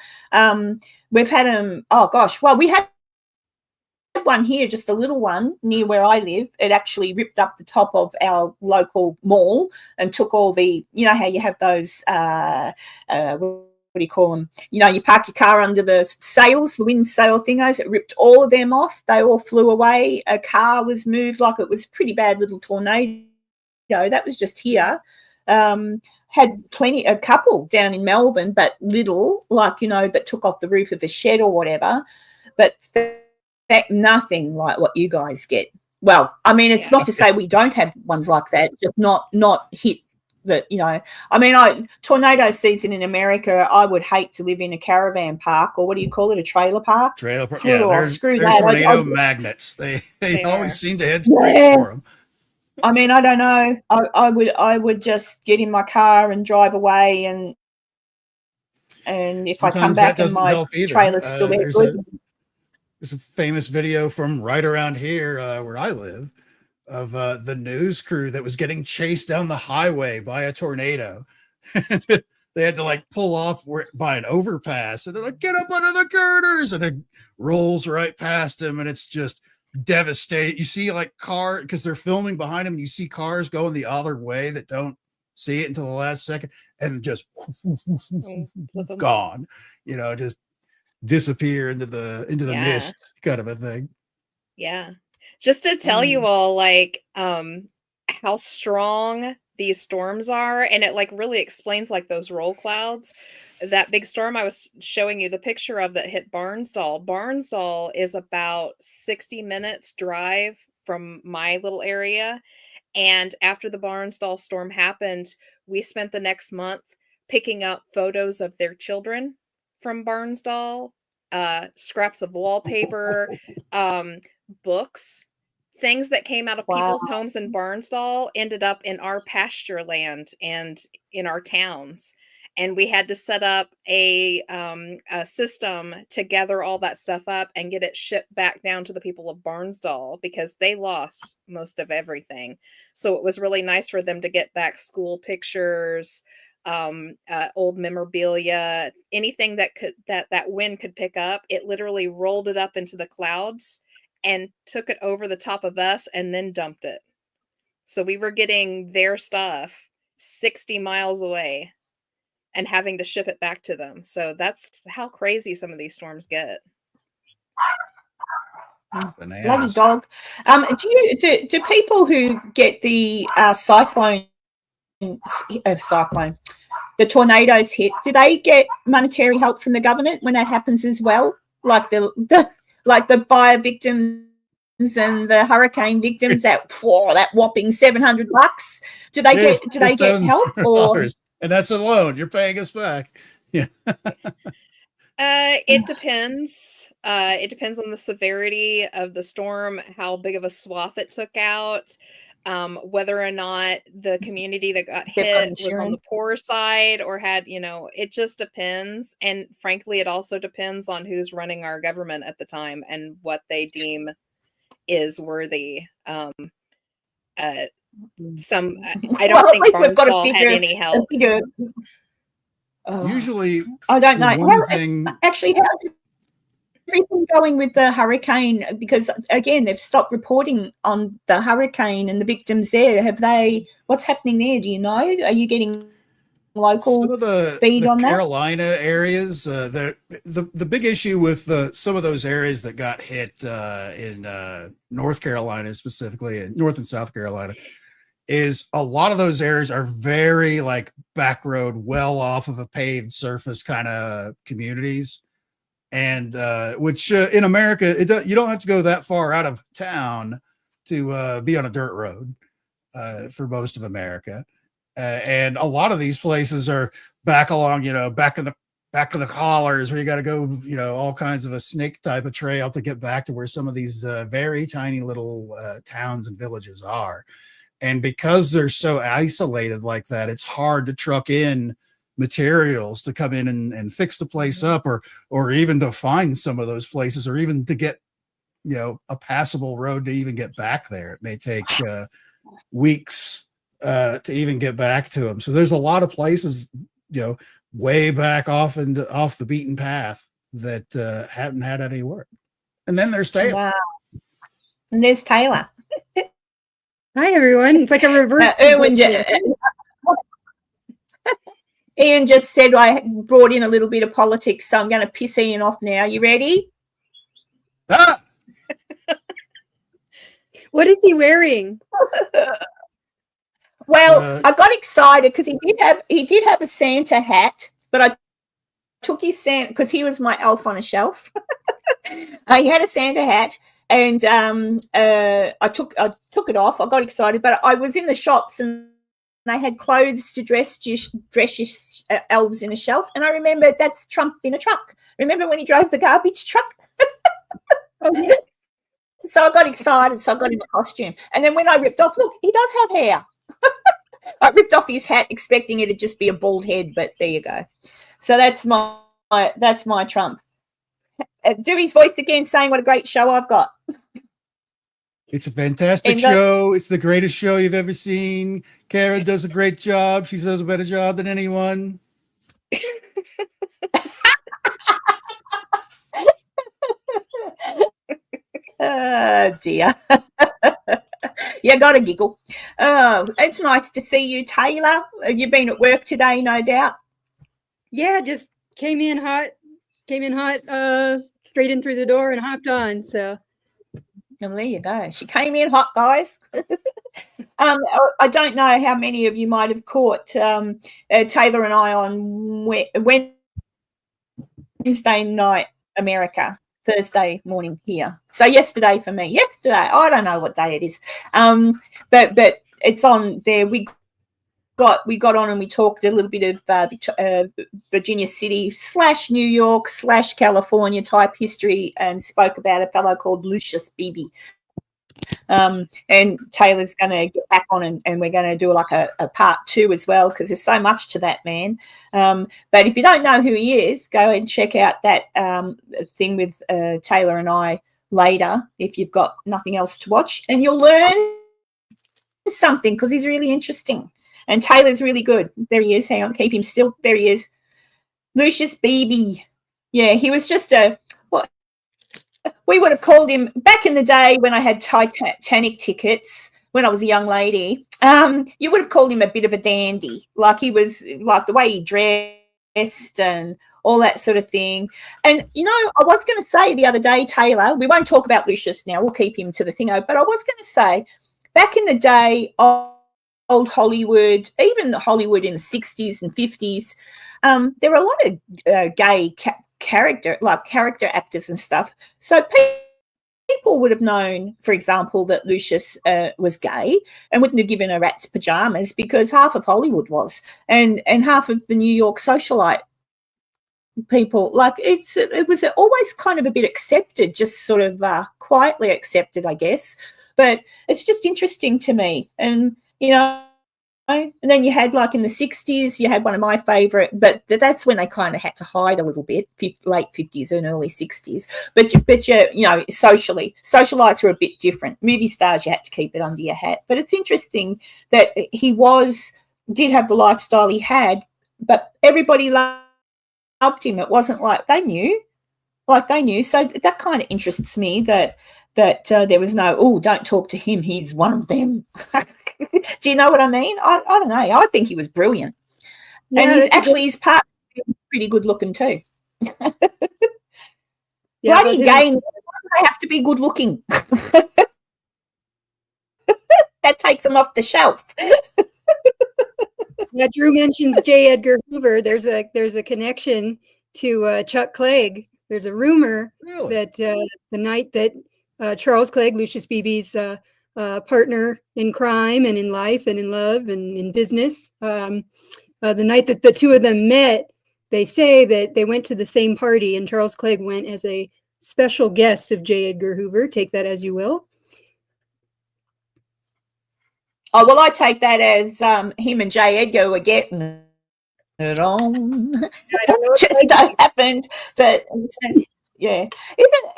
We've had them, we had one here, just a little one near where I live. It actually ripped up the top of our local mall and took all the, how you have those, what do you call them? You park your car under the sails, the wind sail thingos. It ripped all of them off. They all flew away. A car was moved like it was a pretty bad little tornado. That was just here. Had a couple down in Melbourne, but little, that took off the roof of a shed or whatever. But nothing like what you guys get. Well, I mean, it's not to say we don't have ones like that, just not hit that, tornado season in America, I would hate to live in a caravan park, or what do you call it, a trailer park? Trailer park. Yeah, they're tornado magnets. They always seem to head straight for them. I mean, I don't know. I would just get in my car and drive away, and if sometimes I come back and my trailer's still there. There's a famous video from right around here where I live of the news crew that was getting chased down the highway by a tornado. They had to pull off by an overpass, and they're like, get up under the girders, and it rolls right past them, and it's just devastating. You see car, because they're filming behind them, and you see cars going the other way that don't see it until the last second, and just Flip 'em. gone. Just disappear into the Yeah. mist, kind of a thing. Yeah. Just to tell you all, like, how strong these storms are, and it, like, really explains, like, those roll clouds. That big storm I was showing you the picture of that hit Barnsdall. Barnsdall is about 60 minutes drive from my little area, and after the Barnsdall storm happened, we spent the next month picking up photos of their children from Barnsdall, scraps of wallpaper, books, things that came out of Wow. people's homes in Barnsdall ended up in our pasture land and in our towns. And we had to set up a system to gather all that stuff up and get it shipped back down to the people of Barnsdall because they lost most of everything. So it was really nice for them to get back school pictures, old memorabilia, anything that that wind could pick up. It literally rolled it up into the clouds and took it over the top of us and then dumped it. So we were getting their stuff 60 miles away and having to ship it back to them. So that's how crazy some of these storms get. Bananas. Bloody dog. Do people who get the cyclone, the tornadoes hit, do they get monetary help from the government when that happens as well? Like the fire victims and the hurricane victims, that whopping $700. Do they get help or? And that's a loan. You're paying us back. Yeah. It depends. It depends on the severity of the storm, how big of a swath it took out, whether or not the community that got hit was on the poor side or had, it just depends. And frankly, it also depends on who's running our government at the time and what they deem is worthy. I don't think Barnsdall had any help. Usually, I don't know. How's Everything going with the hurricane? Because again, they've stopped reporting on the hurricane and the victims there. What's happening there? Do you know? Are you getting local some of the feed on Carolina areas? The big issue with some of those areas that got hit in North Carolina, specifically in North and South Carolina, is a lot of those areas are very like back road, well off of a paved surface kind of communities. And which in America, you don't have to go that far out of town to be on a dirt road for most of America. And a lot of these places are back along, back in the collars where you got to go, all kinds of a snake type of trail to get back to where some of these very tiny little towns and villages are. And because they're so isolated like that, it's hard to truck in materials to come in and fix the place up, or even to find some of those places, or even to get, a passable road to even get back there. It may take weeks to even get back to them. So there's a lot of places, way back off the beaten path that haven't had any work. And then there's Taylor. Wow. And there's Taylor. Hi, everyone. It's like a reverse. Ian just said I brought in a little bit of politics, so I'm going to piss Ian off now. You ready? Ah! What is he wearing? Well, I got excited because he did have a Santa hat, but I took his Santa because he was my elf on a shelf. He had a Santa hat, and I took it off. I got excited, but I was in the shops and they had clothes to dress elves in a shelf, and I remember that's Trump in a truck. Remember when he drove the garbage truck? So I got excited, so I got him a costume. And then when I ripped off, look, he does have hair. I ripped off his hat expecting it to just be a bald head, but there you go. So that's my Trump. Do his voice again, saying what a great show I've got. It's a fantastic show. It's the greatest show you've ever seen. Karen does a great job. She does a better job than anyone. Oh, dear. You got to giggle. It's nice to see you, Taylor. You've been at work today, no doubt. Yeah, just came in hot, straight in through the door and hopped on. So And there you go. She came in hot, guys. I don't know how many of you might have caught Taylor and I on Wednesday night, America, Thursday morning here. So yesterday for me. Yesterday, I don't know what day it is. But it's on there. We got on and we talked a little bit of Virginia City / New York / California type history, and spoke about a fellow called Lucius Beebe. And Taylor's going to get back on and we're going to do like a part 2 as well, because there's so much to that man. But if you don't know who he is, go and check out that thing with Taylor and I later if you've got nothing else to watch, and you'll learn something because he's really interesting. And Taylor's really good. There he is. Hang on, keep him still. There he is. Lucius Beebe. Yeah, he was just we would have called him back in the day when I had Titanic tickets when I was a young lady. You would have called him a bit of a dandy. Like he was, like the way he dressed and all that sort of thing. And, you know, I was going to say the other day, Taylor, we won't talk about Lucius now. We'll keep him to the thingo. But I was going to say, back in the day, old Hollywood, even Hollywood in the 60s and 50s, there were a lot of gay character actors and stuff. So people would have known, for example, that Lucius was gay and wouldn't have given a rat's pajamas, because half of Hollywood was, and half of the New York socialite people. Like it was always kind of a bit accepted, just sort of quietly accepted, I guess. But it's just interesting to me, and you know. And then you had, like in the 60s, you had one of my favourite, but that's when they kind of had to hide a little bit, late 50s and early 60s. But you know, socialites were a bit different. Movie stars, you had to keep it under your hat. But it's interesting that he did have the lifestyle he had, but everybody loved him. It wasn't like they knew. So that kind of interests me that there was no, don't talk to him, he's one of them. Do you know what I mean? I don't know. I think he was brilliant. Yeah, and his part pretty good looking too. Yeah, bloody gay men, they have to be good looking. That takes them off the shelf. Yeah, Drew mentions J. Edgar Hoover. There's a connection to Chuck Clegg. There's a rumor that the night that Charles Clegg, Lucius Beebe's partner in crime and in life and in love and in business, the night that the two of them met, they say that they went to the same party, and Charles Clegg went as a special guest of J. Edgar Hoover. Take that as you will. Oh, well, I take that as him and J. Edgar were getting it on. I don't know what that happened, but yeah.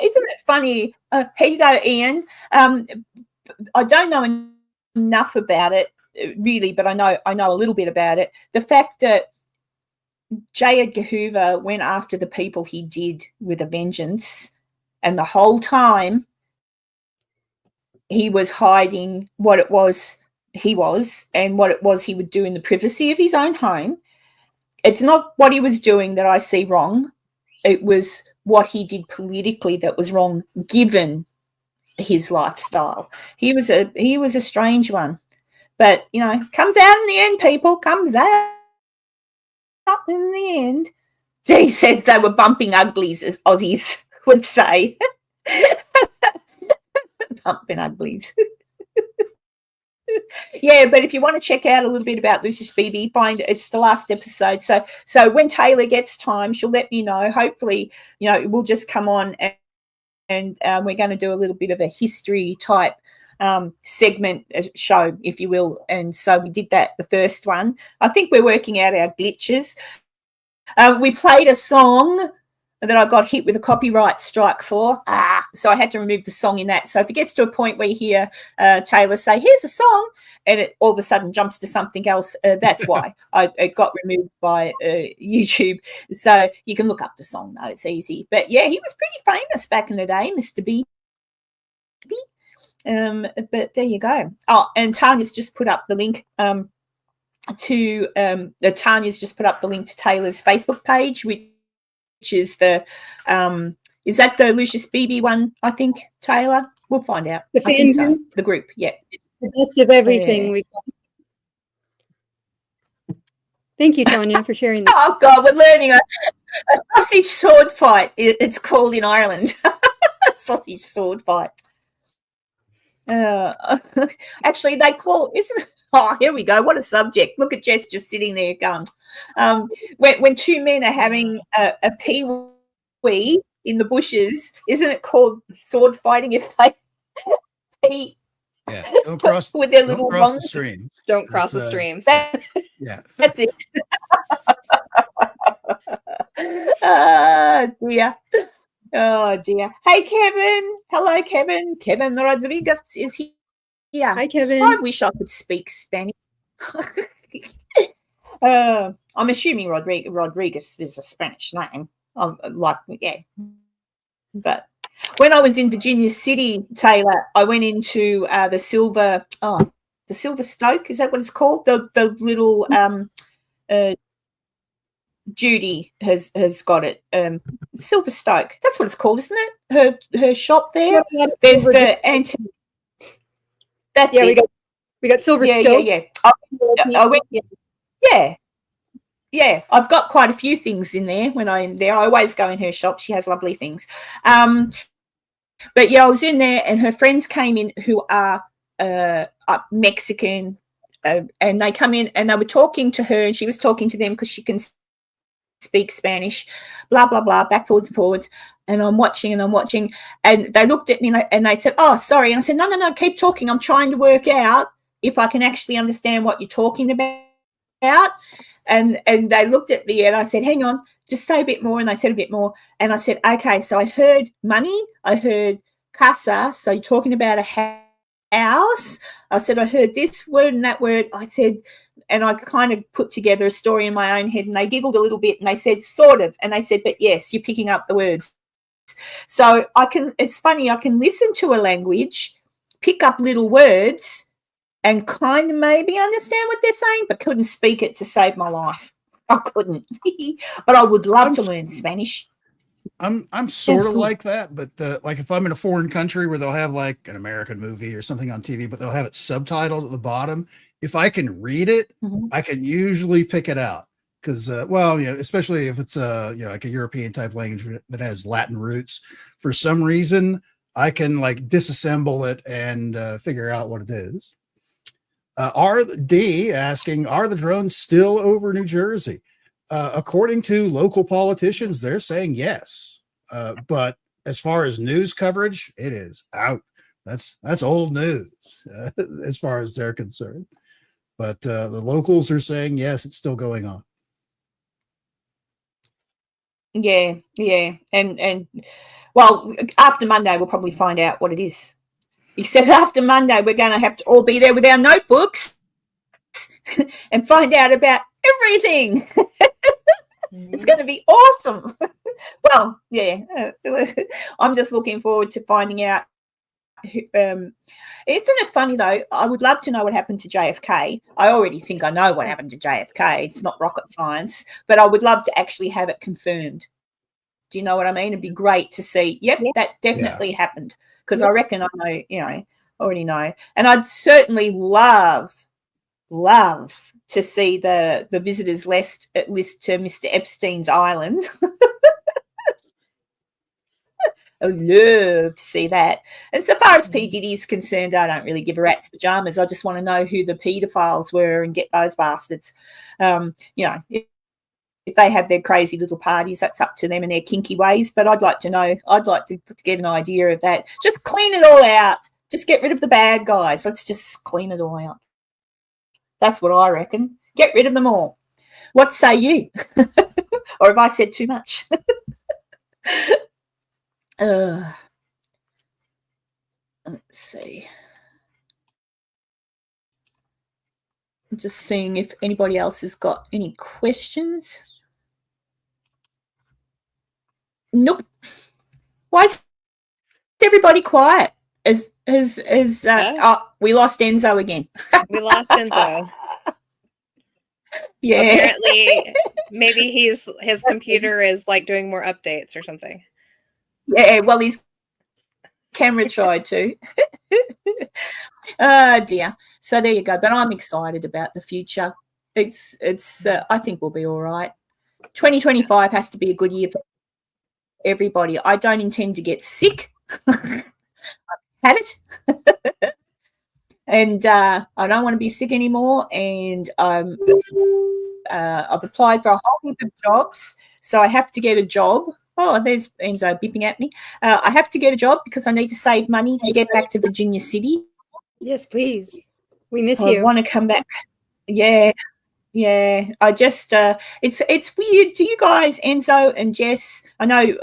Isn't it funny? Here you go, Ian. I don't know enough about it, really, but I know a little bit about it. The fact that J. Edgar Hoover went after the people he did with a vengeance, and the whole time he was hiding what it was he was and what it was he would do in the privacy of his own home. It's not what he was doing that I see wrong. It was what he did politically that was wrong, given his lifestyle. He was a strange one, but you know, comes out in the end. People comes out in the end. Dee says they were bumping uglies, as Aussies would say. Bumping uglies. Yeah, but if you want to check out a little bit about Lucius Beebe, it's the last episode. So when Taylor gets time, she'll let me know. Hopefully, you know, we'll just come on and we're going to do a little bit of a history type segment show, if you will. And so we did that, the first one. I think we're working out our glitches. We played a song that I got hit with a copyright strike for. So I had to remove the song in that. So if it gets to a point where you hear Taylor say, here's a song, and it all of a sudden jumps to something else, that's why it got removed by YouTube. So you can look up the song, though. It's easy. But, yeah, he was pretty famous back in the day, Mr. B. But there you go. Oh, and Tanya's just put up the link Tanya's just put up the link to Taylor's Facebook page, which is the is that the Lucius Beebe one? I think, Taylor. We'll find out. The fan group? The group, yeah. The best of everything we've got. Thank you, Tanya, for sharing that. Oh God, we're learning a sausage sword fight. It's called in Ireland. Sausage sword fight. Actually, they call, isn't it? Oh, here we go. What a subject. Look at Jess just sitting there going. When two men are having a pee-wee in the bushes, isn't it called sword fighting if they pee? Yeah, don't cross, with their don't little cross the longs? stream. Don't cross the streams. Yeah. That's it. Dear. Oh, dear. Hey, Kevin. Hello, Kevin. Kevin Rodriguez is here. Hi, Kevin. I wish I could speak Spanish. I'm assuming Rodriguez is a Spanish name. Yeah. But when I was in Virginia City, Taylor, I went into the Silver Stoke. Is that what it's called? The little Judy has got it. Silver Stoke. That's what it's called, isn't it? Her shop there. There's the antique. That's it. We got Silver Stoke. Yeah. I went. Yeah. I've got quite a few things in there when I'm there. I always go in her shop. She has lovely things. But yeah, I was in there, and her friends came in who are Mexican, and they come in and they were talking to her, and she was talking to them because she can speak Spanish, blah, blah, blah, backwards and forwards. And I'm watching, and they looked at me and they said, "Oh, sorry." And I said, No, keep talking. I'm trying to work out if I can actually understand what you're talking about. And they looked at me and I said, "Hang on, just say a bit more." And they said a bit more. And I said, "Okay, so I heard money. I heard casa. So you're talking about a house." I said, "I heard this word and that word." I said, and I kind of put together a story in my own head, and they giggled a little bit and they said, "Sort of." And they said, "But yes, you're picking up the words." So it's funny, I can listen to a language, pick up little words, and kind of maybe understand what they're saying, but couldn't speak it to save my life. I couldn't. But I would love to learn Spanish. I'm sort of like that, but like if I'm in a foreign country where they'll have like an American movie or something on TV, but they'll have it subtitled at the bottom. If I can read it, I can usually pick it out. Because, especially if it's like a European type language that has Latin roots, for some reason, I can like disassemble it and figure out what it is. RD asking, are the drones still over New Jersey? According to local politicians, they're saying yes. But as far as news coverage, it is out. That's old news as far as they're concerned. But the locals are saying yes, it's still going on. Yeah. And well, after Monday, we'll probably find out what it is. Except after Monday, we're going to have to all be there with our notebooks and find out about everything. It's going to be awesome. Well, yeah, I'm just looking forward to finding out. Isn't it funny, though? I would love to know what happened to JFK. I already think I know what happened to JFK. It's not rocket science, but I would love to actually have it confirmed. Do you know what I mean? It'd be great to see. Yep, that definitely happened, because I reckon I know, already know. And I'd certainly love to see the visitors list to Mr. Epstein's island. I would love to see that. And so far as P. Diddy is concerned, I don't really give a rat's pajamas. I just want to know who the paedophiles were and get those bastards. If they have their crazy little parties, that's up to them and their kinky ways. But I'd like to know. I'd like to get an idea of that. Just clean it all out. Just get rid of the bad guys. Let's just clean it all out. That's what I reckon. Get rid of them all. What say you? Or have I said too much? Let's see. I'm just seeing if anybody else has got any questions. Nope. Why is everybody quiet? We lost Enzo again. We lost Enzo. Yeah. Apparently, maybe his computer is like doing more updates or something. Yeah, well, his camera tried to. Oh dear. So there you go. But I'm excited about the future. It's. I think we'll be all right. 2025 has to be a good year for everybody. I don't intend to get sick. I've had it. And I don't want to be sick anymore. And I've applied for a whole heap of jobs. So I have to get a job. Oh, there's Enzo beeping at me. I have to get a job because I need to save money to get back to Virginia City. Yes, please. We miss I you. want to come back. Yeah. I just it's weird. Do you guys, Enzo and Jess? I know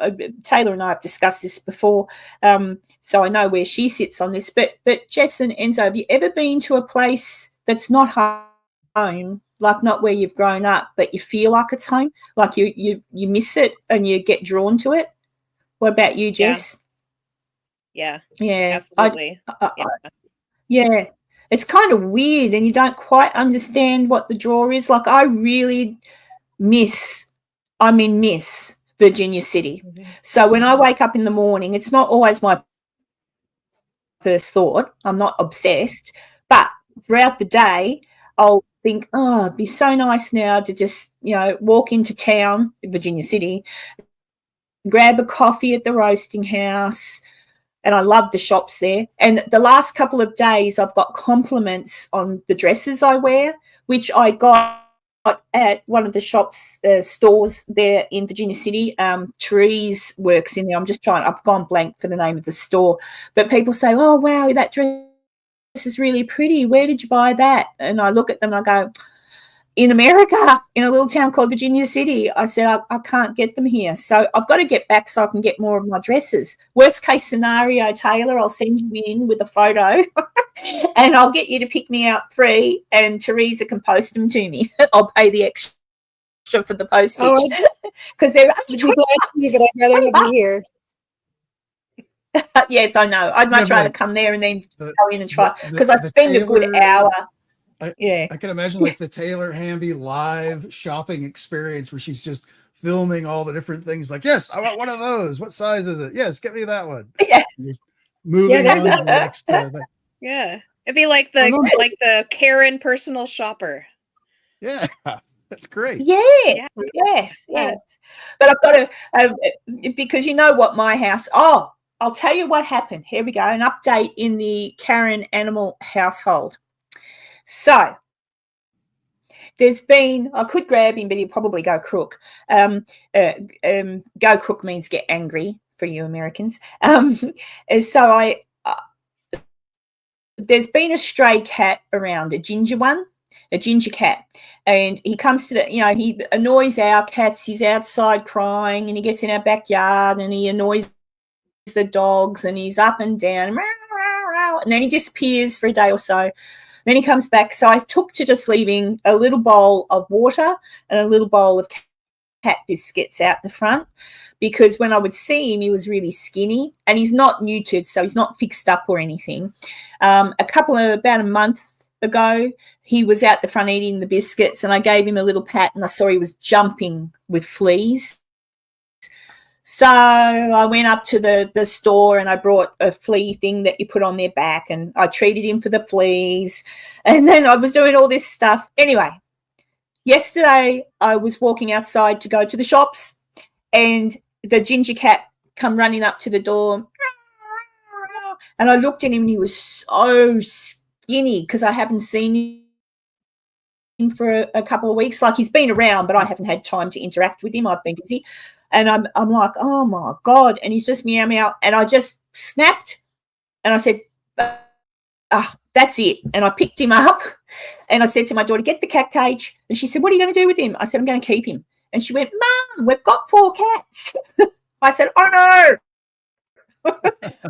Taylor and I have discussed this before, so I know where she sits on this. But Jess and Enzo, have you ever been to a place that's not home, like not where you've grown up, but you feel like it's home, like you miss it and you get drawn to it? What about you, Jess? Yeah, absolutely. Yeah. Yeah. It's kind of weird and you don't quite understand what the draw is. Like I really miss Virginia City. Mm-hmm. So when I wake up in the morning, it's not always my first thought. I'm not obsessed. But throughout the day, I'll think, oh, it'd be so nice now to just, walk into town, Virginia City, grab a coffee at the roasting house. And I love the shops there. And the last couple of days, I've got compliments on the dresses I wear, which I got at one of the shops, stores there in Virginia City. Therese works in there. I've gone blank for the name of the store. But people say, oh, wow, that dress is really pretty. Where did you buy that? And I look at them and I go, in America, in a little town called Virginia City. I said, I can't get them here. So I've got to get back so I can get more of my dresses. Worst case scenario, Taylor, I'll send you in with a photo and I'll get you to pick me out 3 and Teresa can post them to me. I'll pay the extra for the postage because they're only I'd I'd rather have you here. Yes, I know. I'd much rather come there and then go in and try because I spend a good hour. I can imagine like the Taylor Hamby live shopping experience where she's just filming all the different things. Like, yes, I want one of those. What size is it? Yes, get me that one. Yeah, just moving on to the next. Yeah, it'd be like the Karen personal shopper. Yeah, that's great. Yes. But I've got to because you know what my house. Oh, I'll tell you what happened. Here we go. An update in the Karen animal household. So there's been, I could grab him, but he'd probably go crook. Go crook means get angry for you Americans. So there's been a stray cat around, a ginger cat. And he comes to he annoys our cats. He's outside crying and he gets in our backyard and he annoys the dogs and he's up and down. And then he disappears for a day or so. Then he comes back. So I took to just leaving a little bowl of water and a little bowl of cat biscuits out the front because when I would see him, he was really skinny and he's not neutered, so he's not fixed up or anything. About a month ago, he was out the front eating the biscuits and I gave him a little pat and I saw he was jumping with fleas. So I went up to the store and I brought a flea thing that you put on their back and I treated him for the fleas. And then I was doing all this stuff. Anyway, yesterday I was walking outside to go to the shops and the ginger cat come running up to the door. And I looked at him and he was so skinny because I haven't seen him for a couple of weeks. Like he's been around, but I haven't had time to interact with him. I've been busy. And I'm like, oh, my God. And he's just meow, meow. And I just snapped and I said, that's it. And I picked him up and I said to my daughter, get the cat cage. And she said, what are you going to do with him? I said, I'm going to keep him. And she went, Mum, we've got 4 cats. I said, oh, no.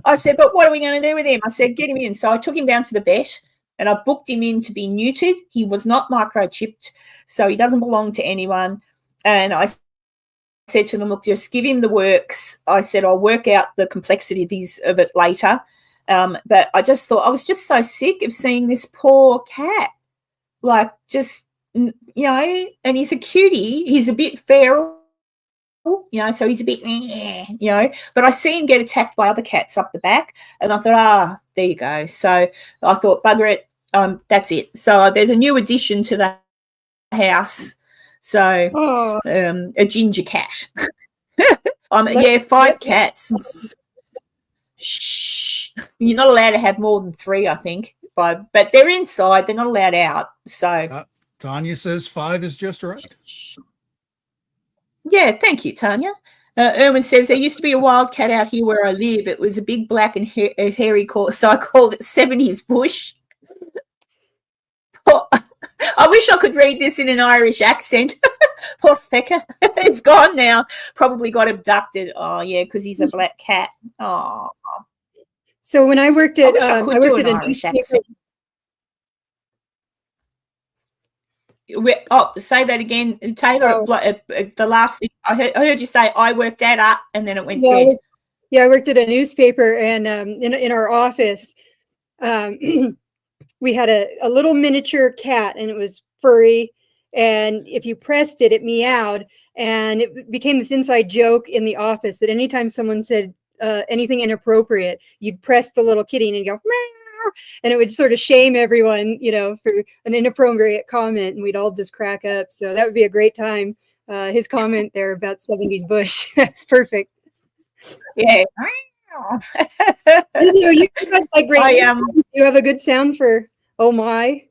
I said, but what are we going to do with him? I said, get him in. So I took him down to the vet and I booked him in to be neutered. He was not microchipped, so he doesn't belong to anyone. And I said to them, look, just give him the works. I said, I'll work out the complexity of it later. But I just thought I was just so sick of seeing this poor cat, like just, you know, and he's a cutie. He's a bit feral, you know, so he's a bit, you know, but I see him get attacked by other cats up the back, and I thought, there you go. So I thought, bugger it, that's it. So there's a new addition to the house. So a ginger cat. Yeah, 5 cats. Shh. You're not allowed to have more than 3, I think. But they're inside. They're not allowed out. So Tanya says 5 is just right. Yeah, thank you, Tanya. Erwin says, there used to be a wild cat out here where I live. It was a big black and hairy cat, so I called it 70s bush. I wish I could read this in an Irish accent. Poor fecker. It's gone now. Probably got abducted. Oh, yeah, because he's a black cat. Oh. So when I worked at, I worked at an Irish accent. Say that again, Taylor. The last thing I heard you say, I worked at and then it went dead. Yeah, I worked at a newspaper, and in our office, we had a little miniature cat, and it was furry. And if you pressed it, it meowed, and it became this inside joke in the office that anytime someone said anything inappropriate, you'd press the little kitty and it'd go meow, and it would sort of shame everyone, you know, for an inappropriate comment, and we'd all just crack up. So that would be a great time. His comment there about 70s bush, that's perfect. Yeah. So you have like great. You have a good sound for oh my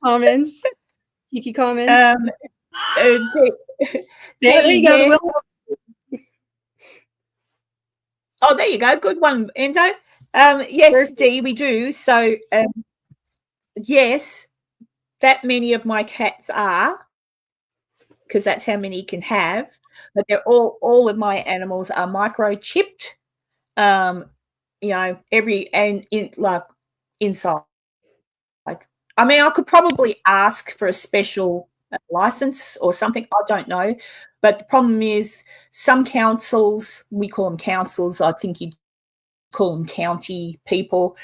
comments, cheeky comments. There you go. Oh, there you go. Good one, Enzo. Yes, Dee, we do. So, yes, that many of my cats are, because that's how many you can have. But they're all of my animals are microchipped. You know, inside. I mean, I could probably ask for a special license or something. I don't know. But the problem is some councils, we call them councils, I think you'd call them county people,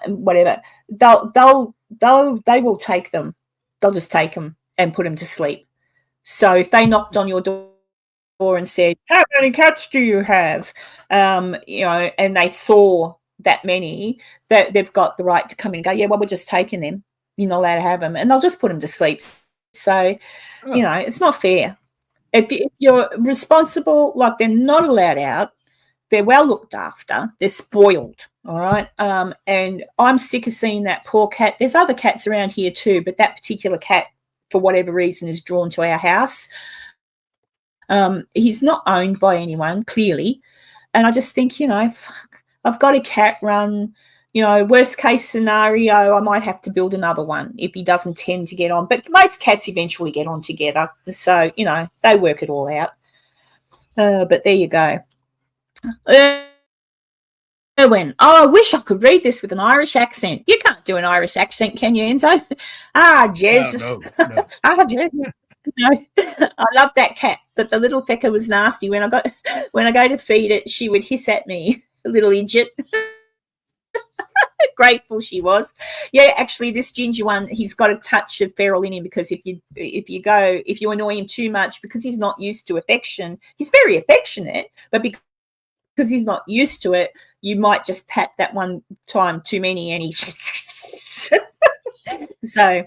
whatever. They will take them. They'll just take them and put them to sleep. So if they knocked on your door and said, how many cats do you have? You know, and they saw that many, that they've got the right to come in and go, yeah, well, we're just taking them. You're not allowed to have them. And they'll just put them to sleep. So, you know, it's not fair. If you're responsible, like they're not allowed out, they're well looked after, they're spoiled, all right? And I'm sick of seeing that poor cat. There's other cats around here too, but that particular cat, for whatever reason, is drawn to our house. He's not owned by anyone, clearly. And I just think, you know, I've got a cat run, you know, worst case scenario, I might have to build another one if he doesn't tend to get on. But most cats eventually get on together. So, you know, they work it all out. But there you go. Erwin, I wish I could read this with an Irish accent. You can't do an Irish accent, can you, Enzo? Jesus. No. Jesus. No, I love that cat, but the little fecker was nasty. When I go to feed it, she would hiss at me, a little idiot. Grateful she was. Yeah, actually, this ginger one, he's got a touch of feral in him, because if you annoy him too much, because he's not used to affection, he's very affectionate, but because he's not used to it, you might just pat that one time too many, and he. So,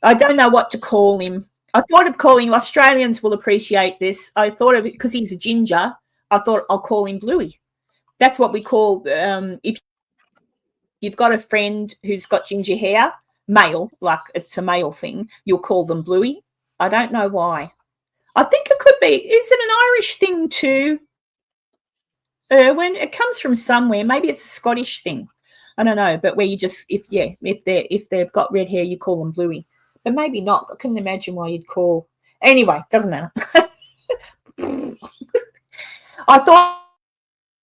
I don't know what to call him. I thought of calling him, Australians will appreciate this. I thought of it because he's a ginger. I thought I'll call him Bluey. That's what we call, if you've got a friend who's got ginger hair, male, like it's a male thing, you'll call them Bluey. I don't know why. I think it could be. Is it an Irish thing too? When it comes from somewhere, maybe it's a Scottish thing. I don't know, but where you just, if they've got red hair, you call them Bluey. But maybe not. I couldn't imagine why you'd call. Anyway, doesn't matter. I thought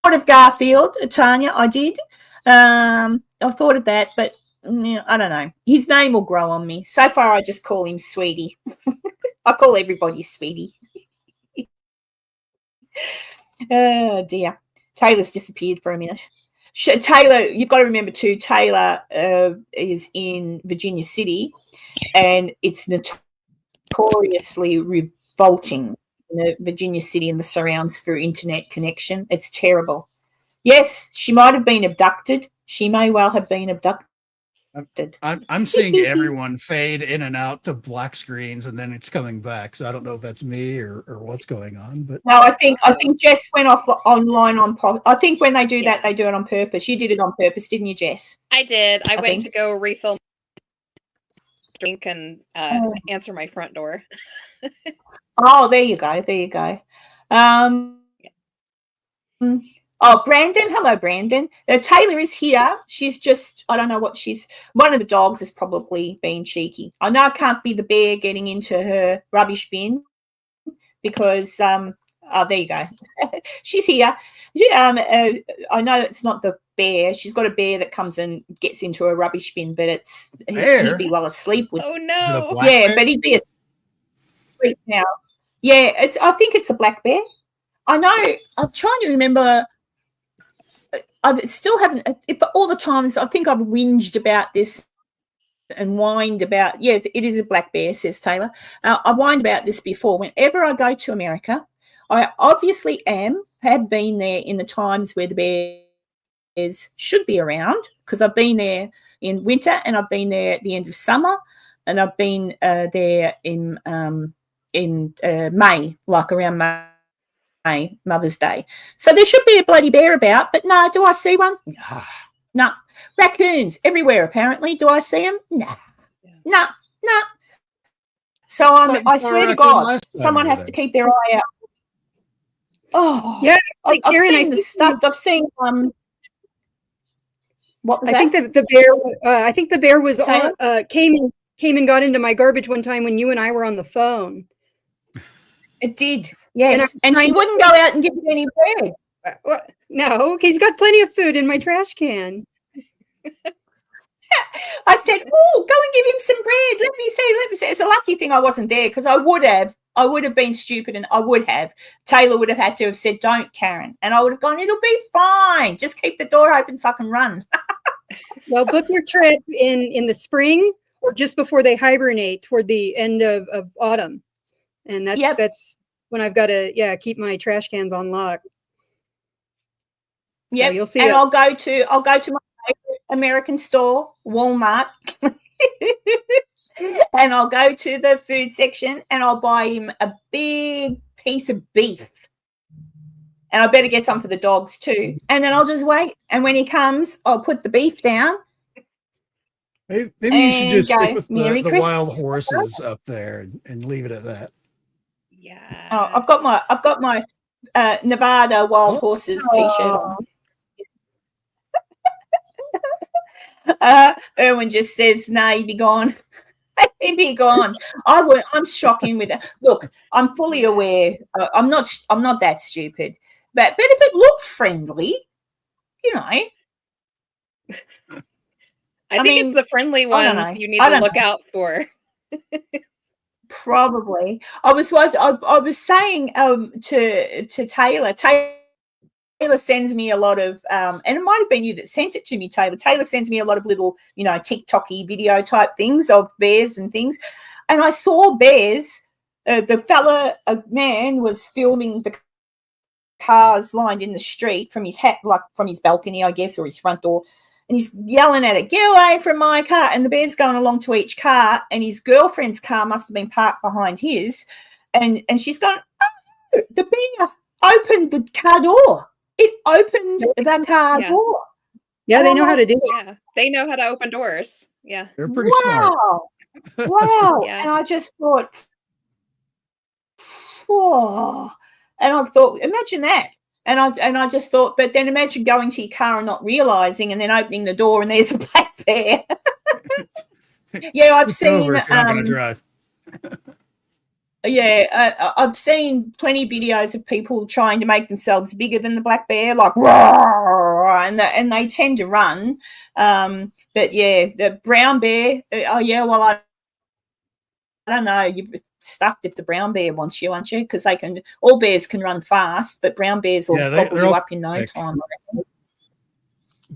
of Garfield, Tanya. I did. I thought of that, but I don't know. His name will grow on me. So far, I just call him Sweetie. I call everybody Sweetie. Oh, dear. Taylor's disappeared for a minute. Taylor, you've got to remember too, Taylor is in Virginia City, and it's notoriously revolting in Virginia City and the surrounds for internet connection. It's terrible. Yes, she might have been abducted. She may well have been abducted. I'm seeing everyone fade in and out to black screens, and then it's coming back. So I don't know if that's me or what's going on. But no, I think Jess went off online I think when they do that, they do it on purpose. You did it on purpose, didn't you, Jess? I did. I went to go refill my drink and answer my front door. Oh, there you go. There you go. Oh, Brandon. Hello, Brandon. Taylor is here. She's just, I don't know what one of the dogs has probably been cheeky. I know it can't be the bear getting into her rubbish bin because, there you go. She's here. I know it's not the bear. She's got a bear that comes and gets into a rubbish bin, but he'd be well asleep. Oh, no. Yeah, but he'd be asleep now. Yeah, I think it's a black bear. I know. I'm trying to remember. I still haven't. All the times I think I've whinged about this and whined about. Yeah, it is a black bear, says Taylor. I whined about this before. Whenever I go to America, I obviously have been there in the times where the bears should be around, because I've been there in winter and I've been there at the end of summer, and I've been there in May, like around May. Mother's Day. So there should be a bloody bear about, but no, do I see one? No. Raccoons everywhere, apparently. Do I see them? No. No. So I swear to God, someone has to keep their eye out. Oh, yeah. I've seen the stuff. I've seen what was that? I think the bear. I think the bear was came and got into my garbage one time when you and I were on the phone. It did. Yes, and she wouldn't go out and give it any bread. No, he's got plenty of food in my trash can. I said, "Oh, go and give him some bread. Let me see. It's a lucky thing I wasn't there, because I would have been stupid, and Taylor would have had to have said, "Don't, Karen," and I would have gone, "It'll be fine. Just keep the door open so I can run." Well, book your trip in the spring or just before they hibernate toward the end of autumn, and that's when I've got to keep my trash cans on lock. So yeah, you'll see. And I'll go to my favorite American store, Walmart, and I'll go to the food section and I'll buy him a big piece of beef, and I better get some for the dogs too. And then I'll just wait, and when he comes, I'll put the beef down. Maybe you should just stick with the wild horses up there and leave it at that. Yeah. Oh, I've got my Nevada wild horses T-shirt on. Erwin just says, "No, he'd be gone. He'd be gone." I'm shocking with it. Look, I'm fully aware. I'm not that stupid. But if it looked friendly, I think it's the friendly ones you need to look out for. Probably. I was saying to Taylor. Taylor sends me a lot of, and it might have been you that sent it to me, Taylor. Taylor sends me a lot of little, TikTok-y video type things of bears and things. And I saw bears. A man was filming the cars lined in the street from his from his balcony, I guess, or his front door. And he's yelling at it, "Get away from my car." And the bear's going along to each car, and his girlfriend's car must have been parked behind his. And she's going, "Oh, the bear opened the car door. It opened the car door." Yeah, they know how to do it. Yeah, they know how to open doors. Yeah. They're pretty smart. Wow. Yeah. And I just thought, whoa. And I thought, imagine that. And I just thought, but then imagine going to your car and not realizing, and then opening the door and there's a black bear. Yeah, I've seen. Drive. Yeah, I've seen plenty of videos of people trying to make themselves bigger than the black bear, like roar, and they tend to run. But yeah, the brown bear. Oh yeah, well I don't know. You're stuffed if the brown bear wants you, aren't you? Because all bears can run fast, but brown bears will gobble you up in no time.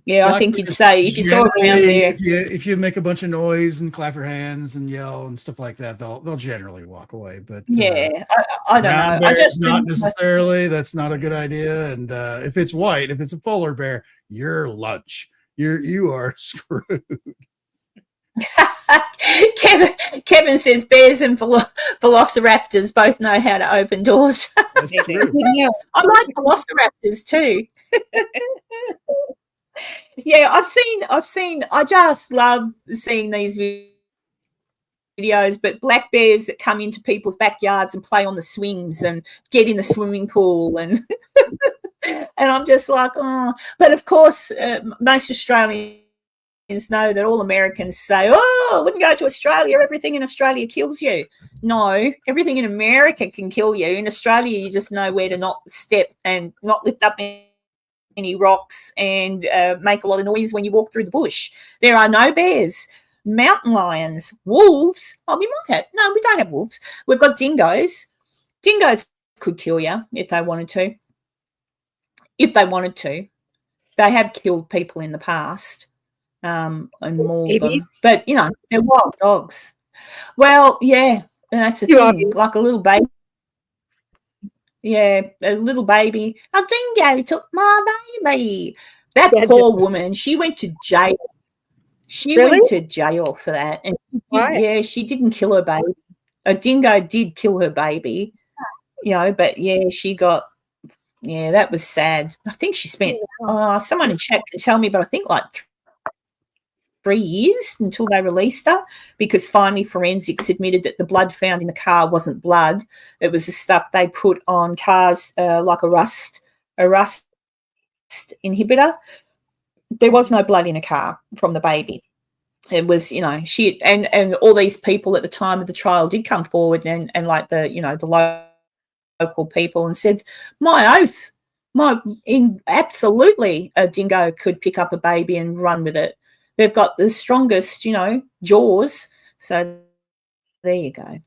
Yeah, I think you'd say if you saw it around there. If you make a bunch of noise and clap your hands and yell and stuff like that, they'll generally walk away. But yeah, I don't know. Bears, I just not necessarily. That's not a good idea. And if it's white, if it's a polar bear, you're lunch. You are screwed. Kevin says bears and velociraptors both know how to open doors. That's true. Yeah, I like velociraptors too. Yeah, I've seen. I just love seeing these videos, but black bears that come into people's backyards and play on the swings and get in the swimming pool and and I'm just like, oh. But of course, most Australians know that all Americans say, oh, I wouldn't go to Australia. Everything in Australia kills you. No, everything in America can kill you. In Australia, you just know where to not step and not lift up any rocks and make a lot of noise when you walk through the bush. There are no bears, mountain lions, wolves. Oh, we might have. No, we don't have wolves. We've got dingoes. Dingoes could kill you if they wanted to. If they wanted to. They have killed people in the past. And mauled them. But, you know, they're wild dogs. Well, yeah, that's the thing. Like a little baby. Yeah, a little baby. A dingo took my baby. That poor woman, she went to jail. She went to jail for that. And she didn't kill her baby. A dingo did kill her baby, you know, but yeah, she got, that was sad. I think she spent, someone in chat can tell me, but I think like 3 years until they released her, because finally forensics admitted that the blood found in the car wasn't blood. It was the stuff they put on cars, like a rust inhibitor. There was no blood in a car from the baby. It was, you know, she and all these people at the time of the trial did come forward and like the, you know, the local people and said, my oath, absolutely a dingo could pick up a baby and run with it. They've got the strongest, you know, jaws. So there you go.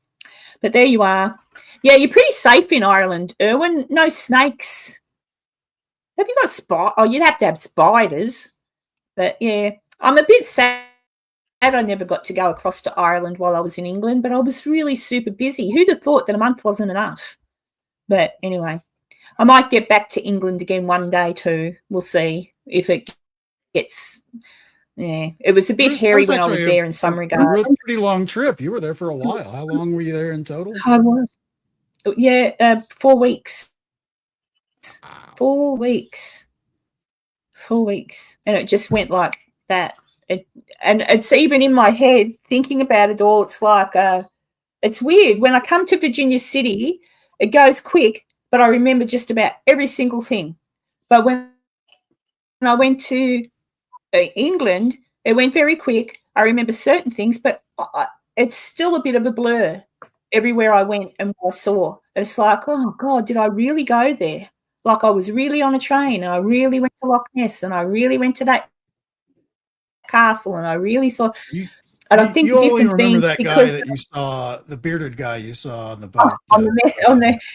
But there you are. Yeah, you're pretty safe in Ireland, Erwin. No snakes. Have you got Oh, you'd have to have spiders. But yeah, I'm a bit sad I never got to go across to Ireland while I was in England, but I was really super busy. Who'd have thought that a month wasn't enough? But anyway, I might get back to England again one day too. We'll see if it gets... Yeah, it was a bit hairy when I was there in some regards. It was a pretty long trip. You were there for a while. How long were you there in total? I was. Yeah, 4 weeks. 4 weeks. 4 weeks. And it just went like that. And it's even in my head, thinking about it all, it's like, it's weird. When I come to Virginia City, it goes quick, but I remember just about every single thing. But when I went to England, it went very quick. I remember certain things, but it's still a bit of a blur everywhere I went and what I saw. It's like, oh, God, did I really go there? Like I was really on a train and I really went to Loch Ness and I really went to that castle and I really saw... And I think you the difference being that because guy that you saw, the bearded guy you saw on the boat.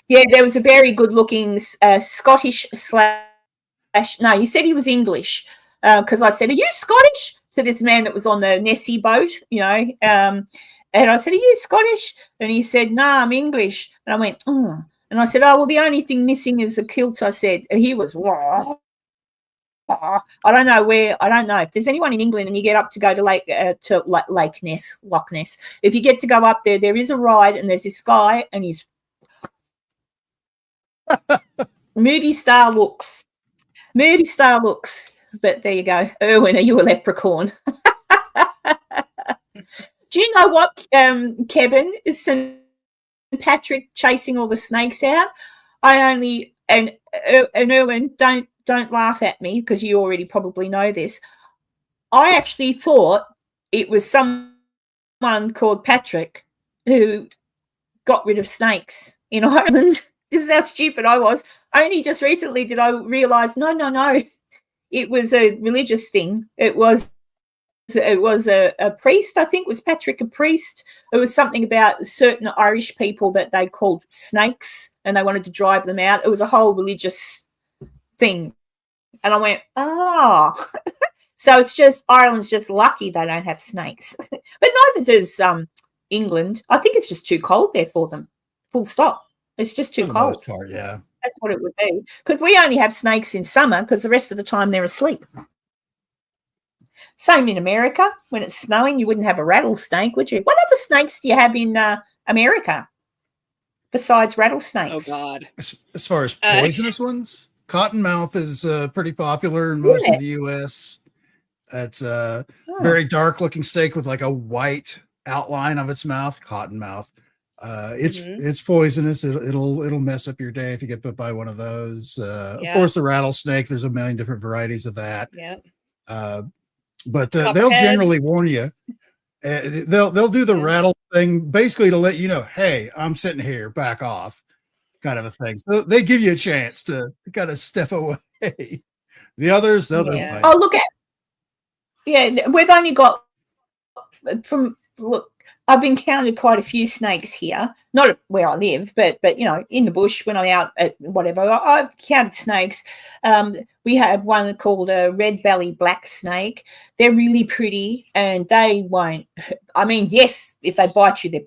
There was a very good-looking Scottish / no, he said he was English. Because I said, are you Scottish? To this man that was on the Nessie boat, you know. And I said, are you Scottish? And he said, no, I'm English. And I went, oh. And I said, oh, well, the only thing missing is a kilt, I said. And he was, whoa. I don't know if there's anyone in England and you get up to go to Loch Ness. If you get to go up there, there is a ride and there's this guy and he's movie star looks. But there you go. Erwin, are you a leprechaun? Do you know what, Kevin? Is St. Patrick chasing all the snakes out? And Erwin, don't laugh at me because you already probably know this. I actually thought it was someone called Patrick who got rid of snakes in Ireland. This is how stupid I was. Only just recently did I realise, no. It was a religious thing. It was a priest, I think. Was Patrick a priest? It was something about certain Irish people that they called snakes and they wanted to drive them out. It was a whole religious thing. And I went, So it's just Ireland's just lucky they don't have snakes, but neither does England. I think it's just too cold there for them. Full stop. It's just too For the cold. most part, yeah. That's what it would be. Because we only have snakes in summer because the rest of the time they're asleep. Same in America. When it's snowing, you wouldn't have a rattlesnake, would you? What other snakes do you have in America besides rattlesnakes? Oh, God. As far as poisonous ones, cottonmouth is pretty popular in most of the U.S. It's a very dark-looking snake with like a white outline of its mouth, cottonmouth. It's poisonous. It'll mess up your day if you get bit by one of those. Of course, the rattlesnake. There's a million different varieties of that. Yeah. But they'll generally warn you. They'll do the rattle thing basically to let you know, hey, I'm sitting here, back off, kind of a thing. So they give you a chance to kind of step away. The others, they'll just bite. Oh, we've only got I've encountered quite a few snakes here, not where I live, but in the bush when I'm out at whatever. I've encountered snakes. We have one called a red belly black snake. They're really pretty, and they won't. I mean, yes, if they bite you, they're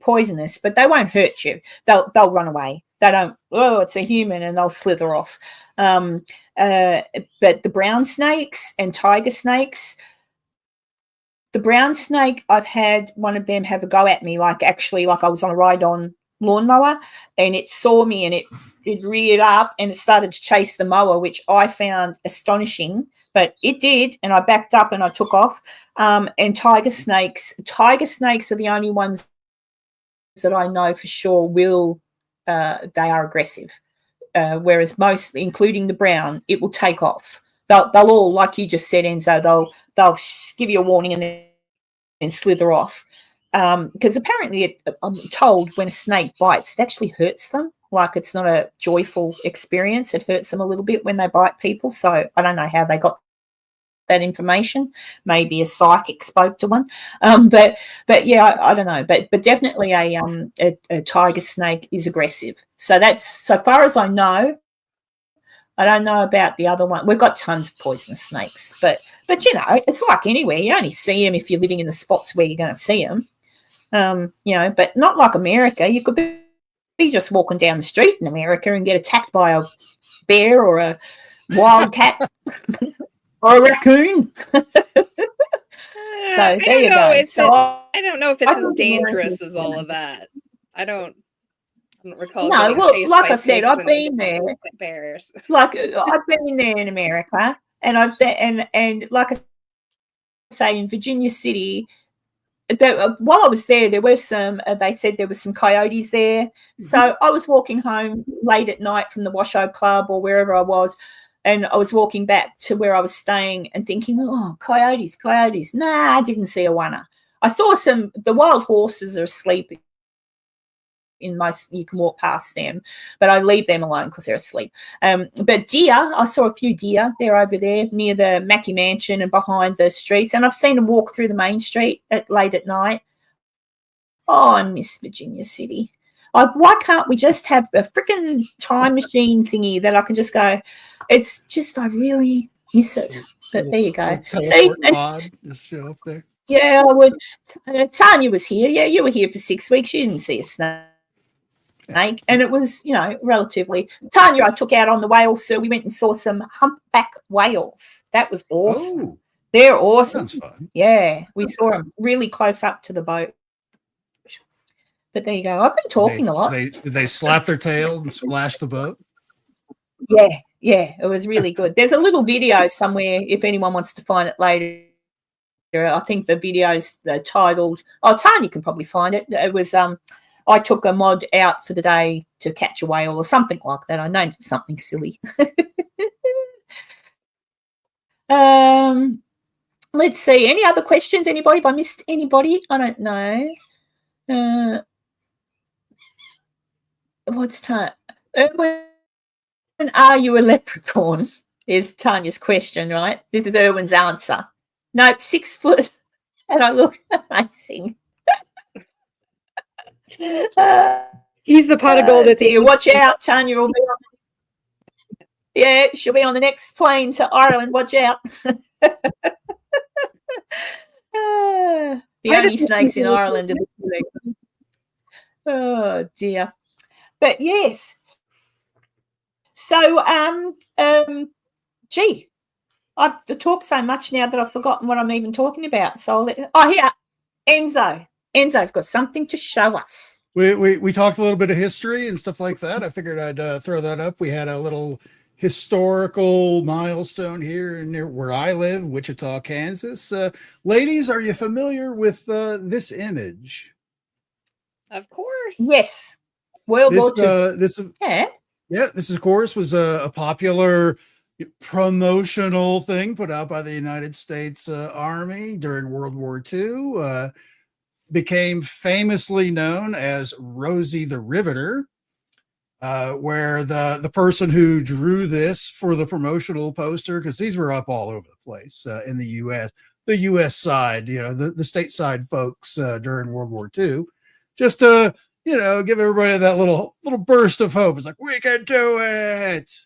poisonous, but they won't hurt you. They'll run away. They don't. Oh, it's a human, and they'll slither off. But the brown snakes and tiger snakes. The brown snake, I've had one of them have a go at me, like I was on a ride-on lawnmower, and it saw me and it reared up and it started to chase the mower, which I found astonishing, but it did, and I backed up and I took off. And tiger snakes are the only ones that I know for sure they are aggressive, whereas most, including the brown, it will take off. They'll all, like you just said, Enzo, they'll give you a warning and then slither off. Because apparently, I'm told when a snake bites, it actually hurts them. Like, it's not a joyful experience. It hurts them a little bit when they bite people. So I don't know how they got that information. Maybe a psychic spoke to one. But yeah, I don't know. But definitely a tiger snake is aggressive. So that's, so far as I know. I don't know about the other one. We've got tons of poisonous snakes, but it's like anywhere. You only see them if you're living in the spots where you're going to see them. But not like America. You could be just walking down the street in America and get attacked by a bear or a wild cat or a raccoon. So there you go. I don't know if it's as dangerous as all of that. I don't recall. No, well, like I said, I've been there. Bears. Like I've been there in America, and and like I say, in Virginia City, while I was there were some. They said there were some coyotes there. So I was walking home late at night from the Washoe Club or wherever I was, and I was walking back to where I was staying and thinking, oh, coyotes. Nah, I didn't see a one. I saw some. The wild horses are asleep. In most, you can walk past them, but I leave them alone because they're asleep. But deer, I saw a few deer. They're over there near the Mackey Mansion and behind the streets, and I've seen them walk through the main street late at night. Oh, I miss Virginia City. Why can't we just have a freaking time machine thingy that I can just go? It's just, I really miss it. But there you go. See, just show up there. Yeah, I would. Tanya was here. Yeah, you were here for 6 weeks. You didn't see a snake. And it was, relatively. Tanya, I took out on the whales, so we went and saw some humpback whales. That was awesome. Oh, they're awesome. sounds fun. Yeah, we saw them really close up to the boat. But there you go. I've been talking a lot. Did they slap their tails and splash the boat? Yeah, it was really good. There's a little video somewhere if anyone wants to find it later. I think the video's titled. Oh, Tanya can probably find it. It was I took a mod out for the day to catch a whale or something like that. I named it something silly. Let's see. Any other questions? Anybody? Have I missed anybody? I don't know. What's time? When are you a leprechaun? Is Tanya's question, right? This is Erwin's answer. Nope, 6 foot. And I look amazing. He's the pot of gold at the watch out, Tanya will be on. Yeah, she'll be on the next plane to Ireland. Watch out. The only snakes in Ireland are the Twi'lek. Oh dear. But yes. So gee, I've talked so much now that I've forgotten what I'm even talking about. So here, Enzo. Enzo's got something to show us. We talked a little bit of history and stuff like that. I figured I'd throw that up. We had a little historical milestone here near where I live, Wichita, Kansas. Ladies, are you familiar with this image? Of course. Yes. World War II. This of course was a popular promotional thing put out by the United States Army during World War II. Became famously known as Rosie the Riveter, where the person who drew this for the promotional poster, because these were up all over the place in the U.S. side, the stateside folks during World War II, just to give everybody that little burst of hope. It's like, we can do it.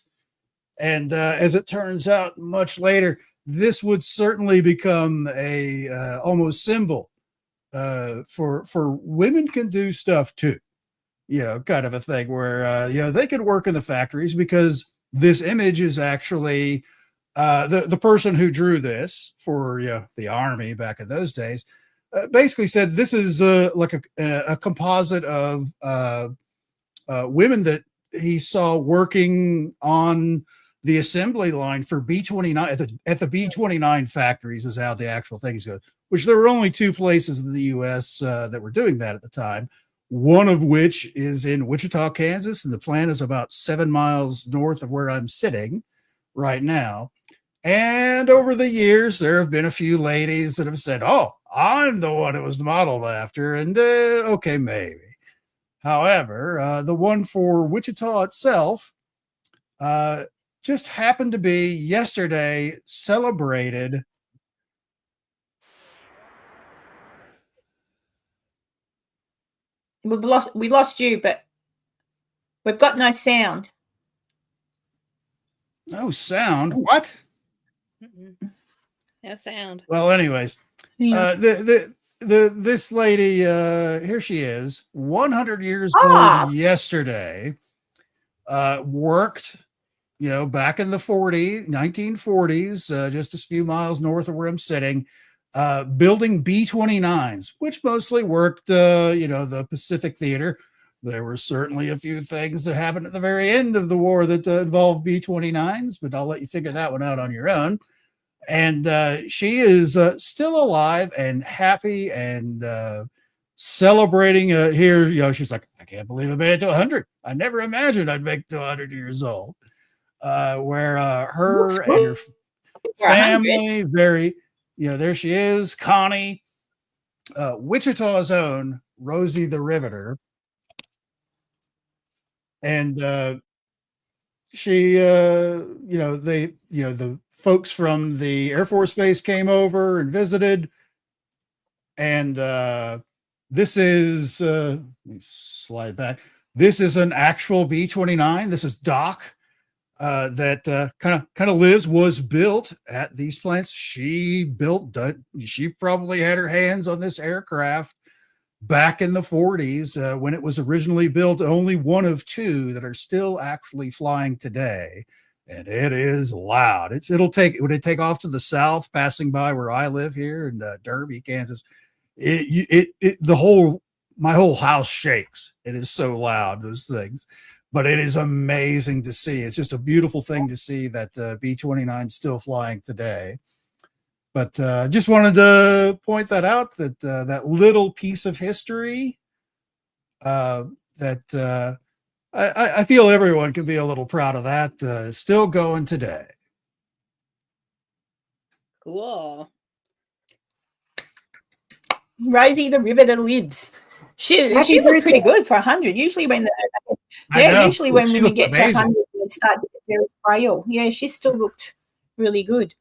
And as it turns out, much later, this would certainly become a almost symbol for women can do stuff too, kind of a thing where they could work in the factories, because this image is actually the person who drew this for the Army back in those days basically said this is like a composite of women that he saw working on the assembly line for B-29 at the B-29 factories, is how the actual things go, which there were only two places in the U.S. That were doing that at the time, one of which is in Wichita, Kansas, and the plant is about 7 miles north of where I'm sitting right now. And over the years, there have been a few ladies that have said, oh, I'm the one it was modeled after, and okay, maybe. However, the one for Wichita itself just happened to be yesterday celebrated. We lost you, but we've got no sound. No sound? What? No sound. Well, anyways, this lady, here she is, 100 years old yesterday, worked, back in the 1940s, just a few miles north of where I'm sitting, building B-29s, which mostly worked, the Pacific Theater. There were certainly a few things that happened at the very end of the war that involved B-29s, but I'll let you figure that one out on your own. And she is still alive and happy and celebrating here. She's like, I can't believe I made it to 100. I never imagined I'd make it to 100 years old. Where her and her family, very, there she is, Connie, Wichita's own Rosie the Riveter. And she, the folks from the Air Force Base came over and visited. And this is, let me slide back. This is an actual B-29. This is Doc. That kind of Liz was built at these plants. She probably had her hands on this aircraft back in the 40s when it was originally built. Only one of two that are still actually flying today, and it is loud. When it take off to the south, passing by where I live here in Derby, Kansas, my whole house shakes. It is so loud, those things. But it is amazing to see. It's just a beautiful thing to see that B-29 is still flying today. But just wanted to point that out, that that little piece of history that I feel everyone can be a little proud of that, still going today. Cool. Rosie the Riveter lives. She looked pretty good for 100. Usually when women get to 100, they start to get very frail. Yeah, she still looked really good.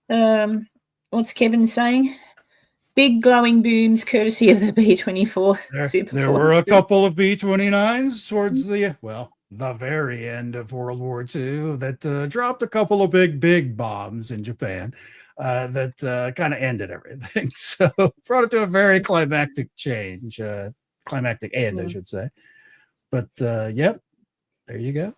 What's Kevin saying? Big glowing booms, courtesy of the B-24. There were a couple of B-29s towards the, the very end of World War II that dropped a couple of big bombs in Japan that kind of ended everything. So brought it to a very climactic change, climactic end, I should say. But yep, there you go.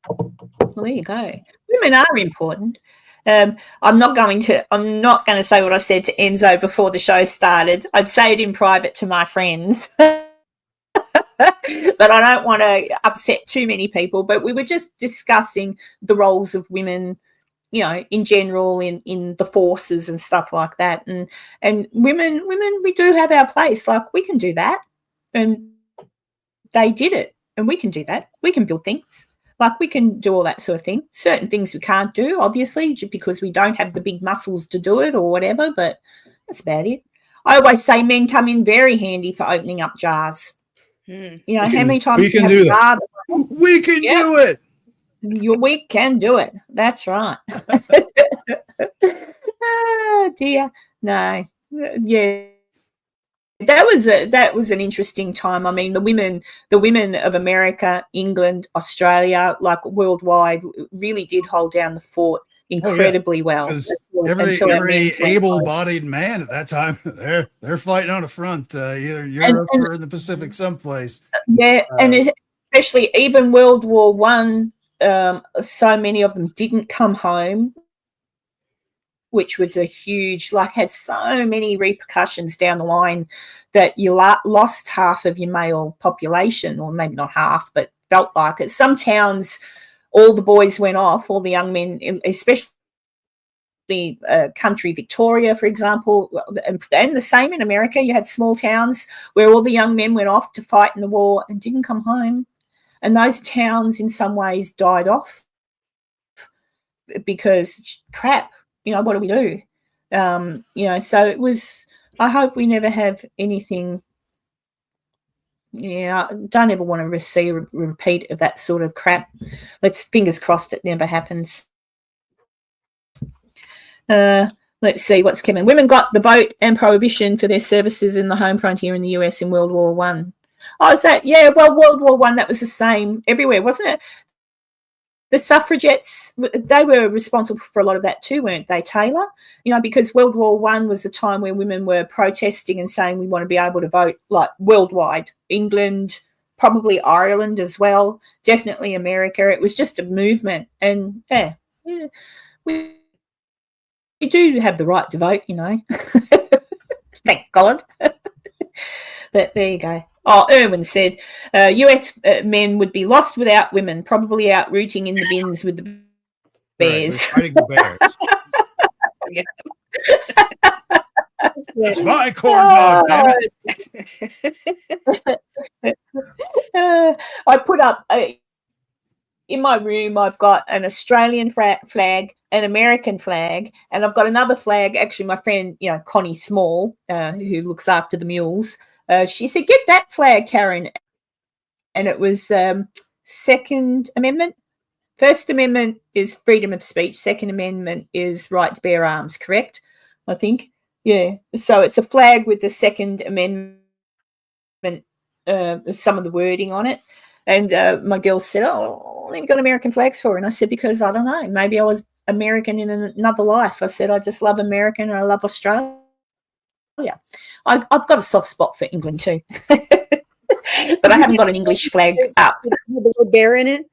Well, there you go. Women are important. I'm not going to say what I said to Enzo before the show started. I'd say it in private to my friends. But I don't want to upset too many people. But we were just discussing the roles of women, you know, in general in the forces and stuff like that. And women, we do have our place. Like, we can do that. And they did it. And we can do that. We can build things. Like, we can do all that sort of thing. Certain things we can't do, obviously, just because we don't have the big muscles to do it or whatever. But that's about it. I always say men come in very handy for opening up jars. You know, how many times we can do that? We can do it. We can do it. That's right. Oh, dear. No. Yeah. That was an interesting time. I mean, the women of America, England, Australia, like worldwide, really did hold down the fort incredibly well. Every able-bodied man at that time, they're fighting on the front, either Europe or in the Pacific someplace. Yeah, and especially even World War One, so many of them didn't come home, which was a huge, had so many repercussions down the line that you lost half of your male population, or maybe not half, but felt like it. Some towns, all the boys went off, all the young men, especially the country Victoria, for example, and the same in America. You had small towns where all the young men went off to fight in the war and didn't come home. And those towns in some ways died off because, crap, you know, what do we do? You know, so it was, I hope we never have anything. Yeah, I don't ever want to see a repeat of that sort of crap. Let's fingers crossed it never happens. Let's see what's coming. Women got the vote and prohibition for their services in the home frontier in the US in World War One. Oh, is that? Yeah, well, World War One, that was the same everywhere, wasn't it? The suffragettes, they were responsible for a lot of that too, weren't they, Taylor? You know, because World War One was the time when women were protesting and saying we want to be able to vote, like, worldwide. England, probably Ireland as well, definitely America. It was just a movement. And, yeah we do have the right to vote, you know. Thank God. But there you go. Oh, Erwin said, US men would be lost without women, probably out rooting in the bins with the bears. Right, fighting the bears. That's my corn dog, damn it. I put up, in my room, I've got an Australian flag, an American flag, and I've got another flag. Actually, my friend, you know, Connie Small, who looks after the mules, she said, get that flag, Karen. And it was Second Amendment. First Amendment is freedom of speech. Second Amendment is right to bear arms, correct? I think. Yeah. So it's a flag with the Second Amendment, some of the wording on it. And my girl said, oh, what have you got American flags for? And I said, because I don't know. Maybe I was American in another life. I said, I just love American and I love Australia. I've got a soft spot for England too. But I haven't got an English flag up. With the word bear in it?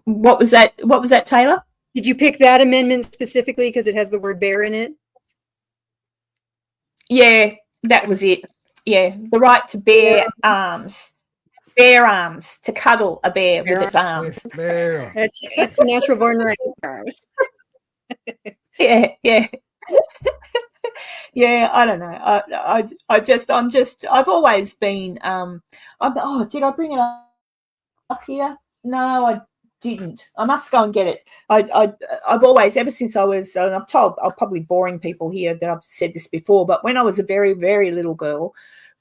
What was that? What was that, Taylor? Did you pick that amendment specifically because it has the word bear in it? Yeah, that was it. Yeah, the right to bear arms. Bear arms, to cuddle a bear with its arms. Bear. That's for natural born right arms. Yeah. Yeah, I don't know. I've always been. Did I bring it up here? No, I didn't. I must go and get it. I've always, ever since I was, and I'm told I'm probably boring people here that I've said this before, but when I was a very, very little girl,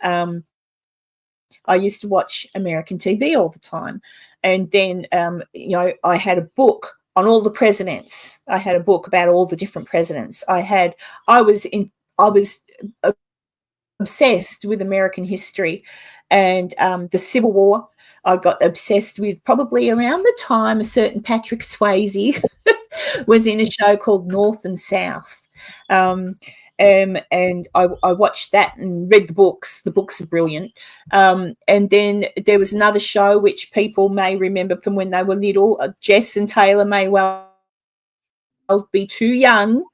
I used to watch American TV all the time, and then I had a book on all the presidents. I had a book about all the different presidents. I was obsessed with American history, the Civil War. I got obsessed with probably around the time a certain Patrick Swayze was in a show called North and South. And I watched that and read the books. The books are brilliant. And then there was another show which people may remember from when they were little. Jess and Taylor may well be too young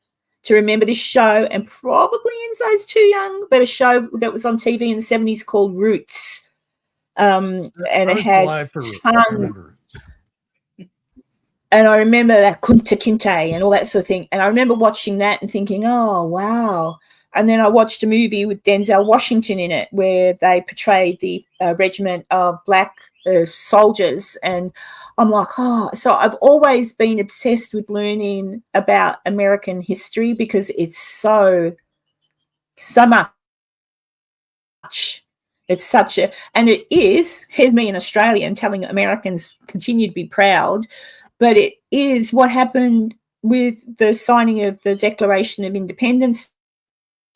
to remember this show, and probably Enzo's too young, but a show that was on TV in the 70s called Roots. And it had tons. And I remember that Kunta Kinte and all that sort of thing. And I remember watching that and thinking, oh, wow. And then I watched a movie with Denzel Washington in it where they portrayed the regiment of black soldiers. And I'm like, oh. So I've always been obsessed with learning about American history because it's so much. It's such a, and it is, here's me an Australian telling Americans continue to be proud, but it is what happened with the signing of the Declaration of Independence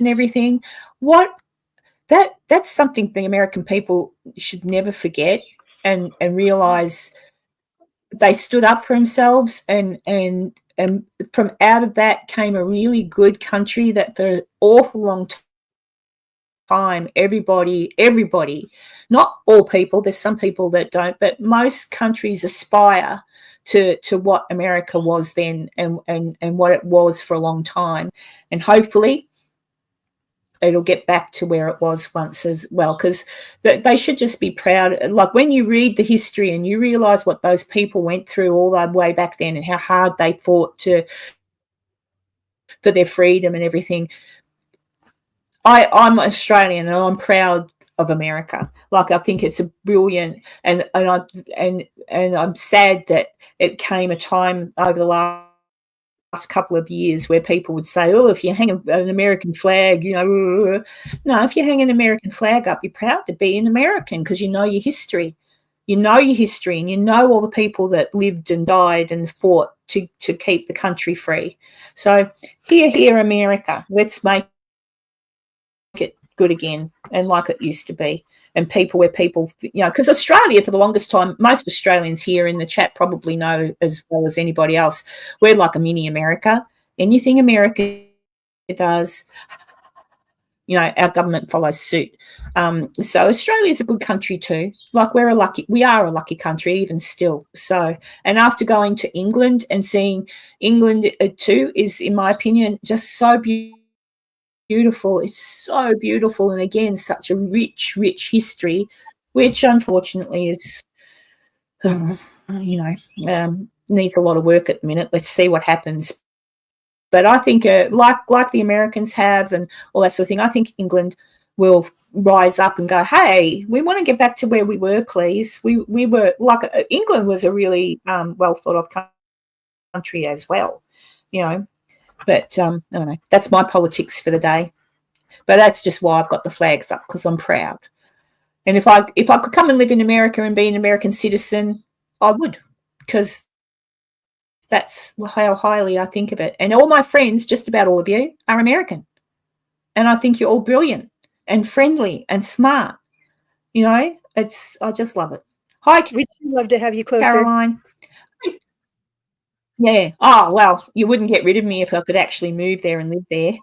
and everything. That's something the American people should never forget and realize they stood up for themselves, and from out of that came a really good country that for an awful long time, everybody, not all people, there's some people that don't, but most countries aspire to what America was then and what it was for a long time. And hopefully it'll get back to where it was once as well, because they should just be proud. Like when you read the history and you realize what those people went through all the way back then and how hard they fought for their freedom and everything. I'm Australian and I'm proud of America. Like I think it's a brilliant, and I'm sad that it came a time over the last couple of years where people would say, oh, if you hang an American flag, no, if you hang an American flag up, you're proud to be an American because you know your history. You know your history and you know all the people that lived and died and fought to keep the country free. So here, America, let's make it good again and like it used to be. And because Australia, for the longest time, most Australians here in the chat probably know as well as anybody else, we're like a mini America. Anything America does, our government follows suit. So Australia is a good country too. Like we are a lucky country even still. So, and after going to England and seeing England too is, in my opinion, just so beautiful. It's so beautiful, and again, such a rich history, which unfortunately is, needs a lot of work at the minute. Let's see what happens. But I think, like the Americans have, and all that sort of thing, I think England will rise up and go, hey, we want to get back to where we were, please. We were like England was a really well thought of country as well, But I don't know. That's my politics for the day. But that's just why I've got the flags up, because I'm proud. And if I could come and live in America and be an American citizen, I would, because that's how highly I think of it. And all my friends, just about all of you, are American. And I think you're all brilliant and friendly and smart. I just love it. Hi, We'd love to have you closer, Caroline. Yeah. Oh, well, you wouldn't get rid of me if I could actually move there and live there.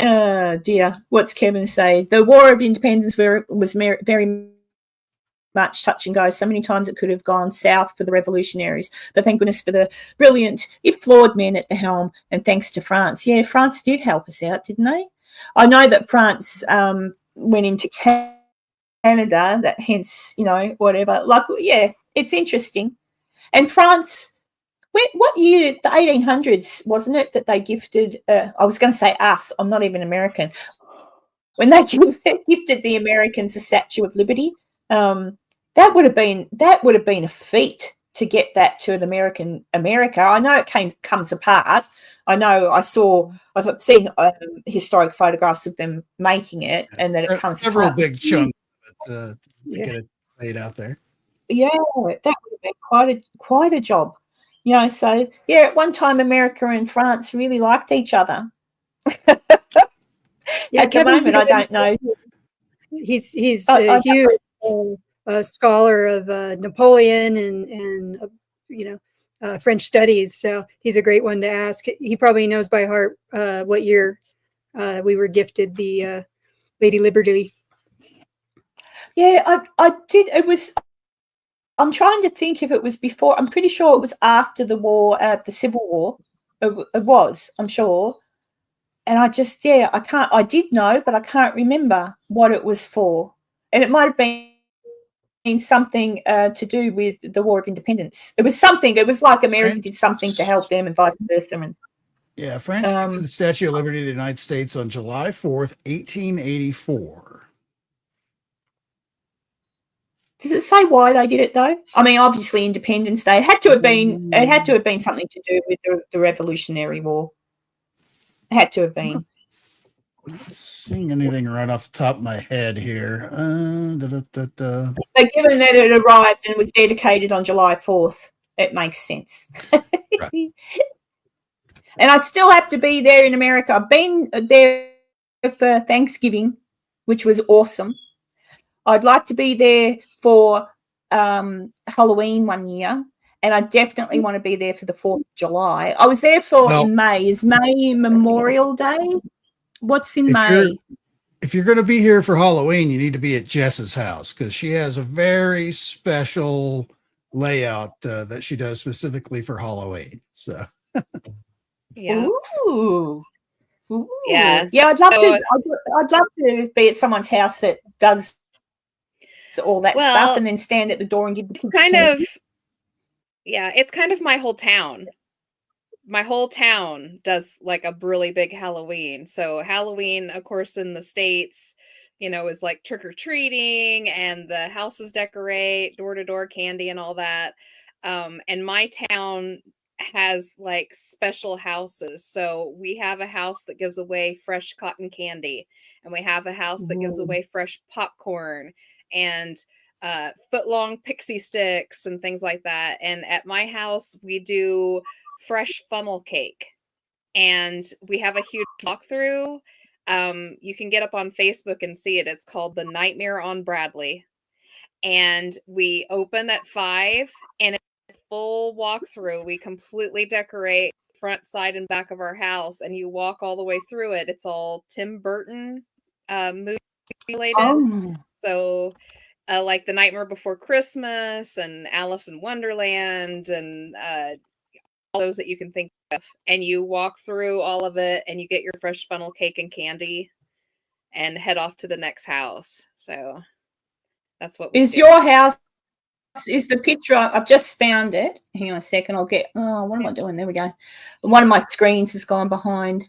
Oh, dear. What's Kevin say? The War of Independence was very much touch and go. So many times it could have gone south for the revolutionaries. But thank goodness for the brilliant, if flawed men at the helm, and thanks to France. Yeah, France did help us out, didn't they? I know that France went into Canada, that hence, whatever. Like, yeah. It's interesting. And France, what year, the 1800s, wasn't it, that they gifted, I was going to say us, I'm not even American, when they gifted the Americans a Statue of Liberty, that would have been a feat to get that to an America. I know it comes apart. I know I've seen historic photographs of them making it, and that it comes several apart. Big chunks to get it laid out there. Yeah, that would have been quite a job. So yeah, at one time America and France really liked each other. Yeah, At the moment, I don't know. He's I a huge scholar of Napoleon and French studies. So he's a great one to ask. He probably knows by heart what year we were gifted the Lady Liberty. Yeah, I did. It was. I'm trying to think if it was before. I'm pretty sure it was after the war, the Civil War. It was. I'm sure. And I can't. I did know, but I can't remember what it was for. And it might have been something to do with the War of Independence. It was something. It was like America did something to help them, and vice versa. And yeah, France gifted the Statue of Liberty to the United States on July 4th, 1884. Does it say why they did it though? I mean, obviously Independence Day. It had to have been. It had to have been something to do with the Revolutionary War. It had to have been. I'm not seeing anything right off the top of my head here. But given that it arrived and was dedicated on July 4th, it makes sense. Right. And I still have to be there in America. I've been there for Thanksgiving, which was awesome. I'd like to be there for Halloween one year, and I definitely want to be there for the 4th of July. I was there in May. Is May Memorial Day? What's in May? If you're going to be here for Halloween, you need to be at Jess's house because she has a very special layout that she does specifically for Halloween. So, yeah. Ooh. Yeah. Yeah, I'd love to. I'd love to be at someone's house that does all that stuff, and then stand at the door and give the kids candy. It's kind of my whole town. My whole town does like a really big Halloween. So Halloween, of course, in the States, is like trick-or-treating and the houses decorate, door-to-door candy and all that. And my town has like special houses. So we have a house that gives away fresh cotton candy, and we have a house that gives away fresh popcorn and foot-long pixie sticks and things like that. And at my house, we do fresh funnel cake, and we have a huge walkthrough. You can get up on Facebook and see it. It's called The Nightmare on Bradley, and we open at 5, and it's full walkthrough. We completely decorate front, side, and back of our house, and you walk all the way through it. It's all Tim Burton movie related. So like The Nightmare Before Christmas and Alice in Wonderland and all those that you can think of. And you walk through all of it, and you get your fresh funnel cake and candy and head off to the next house. So that's what we do. Your house, is the picture, I've just found it. Hang on a second. What am I doing? There we go. One of my screens has gone behind.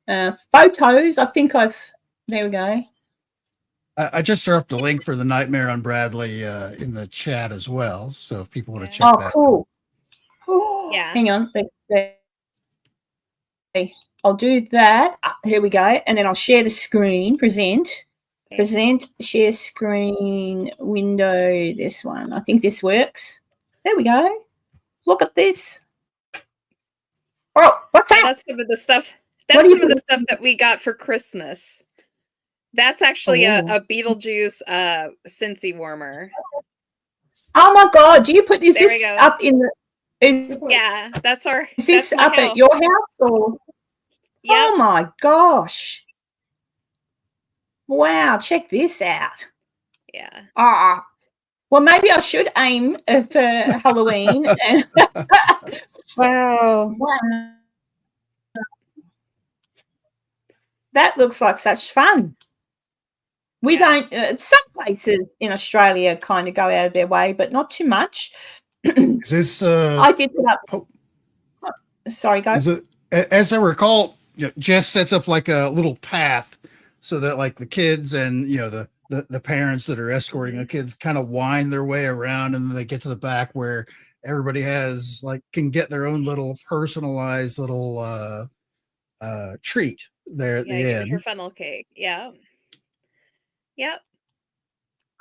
Photos, there we go. I just dropped a link for The Nightmare on Bradley in the chat as well. So if people want to check that. Oh, cool. Yeah. Hang on. I'll do that. Here we go. And then I'll share the screen. Present, share screen, window, this one. I think this works. There we go. Look at this. Oh, what's that? That's some of the stuff. That's some of the stuff that we got for Christmas. That's actually a Beetlejuice Scentsy warmer. Oh my God! Do you put this up in the? Yeah, that's our. Is this up at your house or? Yep. Oh my gosh! Wow! Check this out. Yeah. Well, maybe I should aim for Halloween. Wow. That looks like such fun. We don't, some places in Australia kind of go out of their way, but not too much. Is this, I did put up, sorry, go. As I recall, Jess sets up like a little path so that like the kids and, the parents that are escorting the kids kind of wind their way around, and then they get to the back where everybody can get their own little personalized little treat there at the end. Your funnel cake. Yeah. Yep.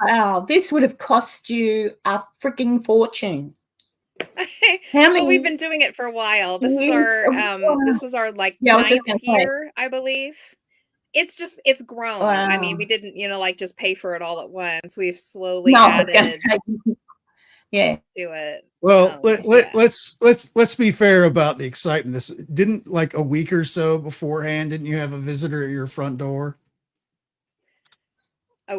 Wow, this would have cost you a freaking fortune. Well, we've been doing it for a while. This is our this was our like 9th year, I believe. it's grown. I mean, Wow. we didn't, like just pay for it all at once. We've slowly No, I was going to added say, yeah. to it. Well, Yeah. let's be fair about the excitement. This didn't, like, a week or so beforehand, didn't you have a visitor at your front door? A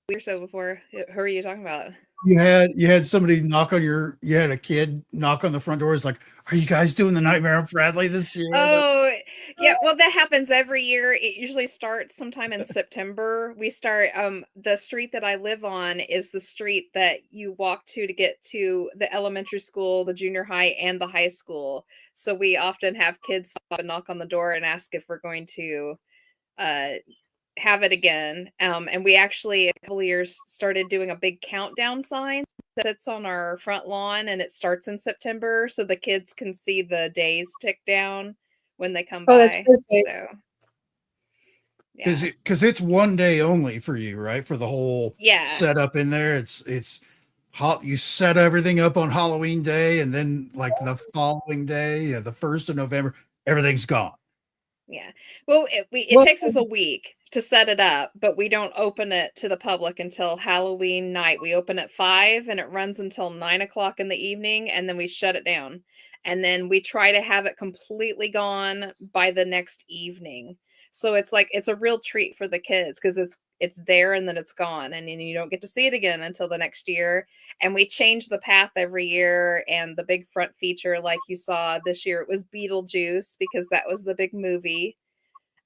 week or so before. Who are you talking about? You had somebody you had a kid knock on the front door. It's like, are you guys doing the Nightmare on Bradley this year? Oh, yeah. Well, that happens every year. It usually starts sometime in September. We start, the street that I live on is the street that you walk to get to the elementary school, the junior high, and the high school. So we often have kids stop and knock on the door and ask if we're going to, uh, have it again. And we actually a couple of years started doing a big countdown sign that sits on our front lawn, and it starts in September, so the kids can see the days tick down when they come Oh, that's by. perfect. So, yeah, Because it's one day only for you, right? For the whole yeah, setup in there. It's hot. You set everything up on Halloween Day, and then, like, the following day, the 1st of November, everything's gone. yeah. Well, it takes us a week to set it up, but we don't open it to the public until Halloween night. We open at 5 and it runs until 9 o'clock in the evening, and then we shut it down. And then we try to have it completely gone by the next evening. So it's like it's a real treat for the kids because it's there and then it's gone, and then you don't get to see it again until the next year. And we change the path every year. And the big front feature, like you saw this year, it was Beetlejuice because that was the big movie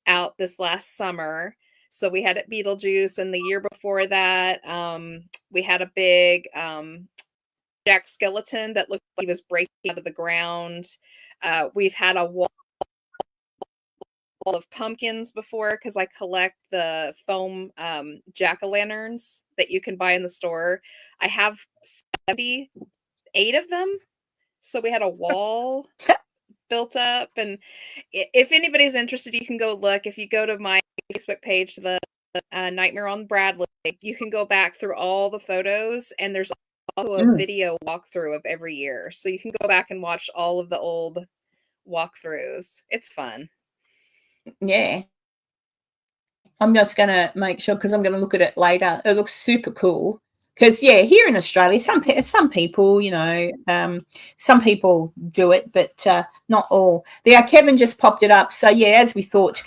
out this last summer. So we had it Beetlejuice, and the year before that, we had a big Jack Skeleton that looked like he was breaking out of the ground. We've had a wall of pumpkins before because I collect the foam jack-o'-lanterns that you can buy in the store. I have 78 of them. So we had a wall built up, and if anybody's interested, you can go look. If you go to my Facebook page, the Nightmare on Bradley, you can go back through all the photos, and there's also a video walkthrough of every year, so you can go back and watch all of the old walkthroughs. It's fun. Yeah. I'm just going to make sure, because I'm going to look at it later. It looks super cool. Because, yeah, here in Australia, some people, some people do it, but not all. There, Kevin just popped it up. So, yeah, as we thought, to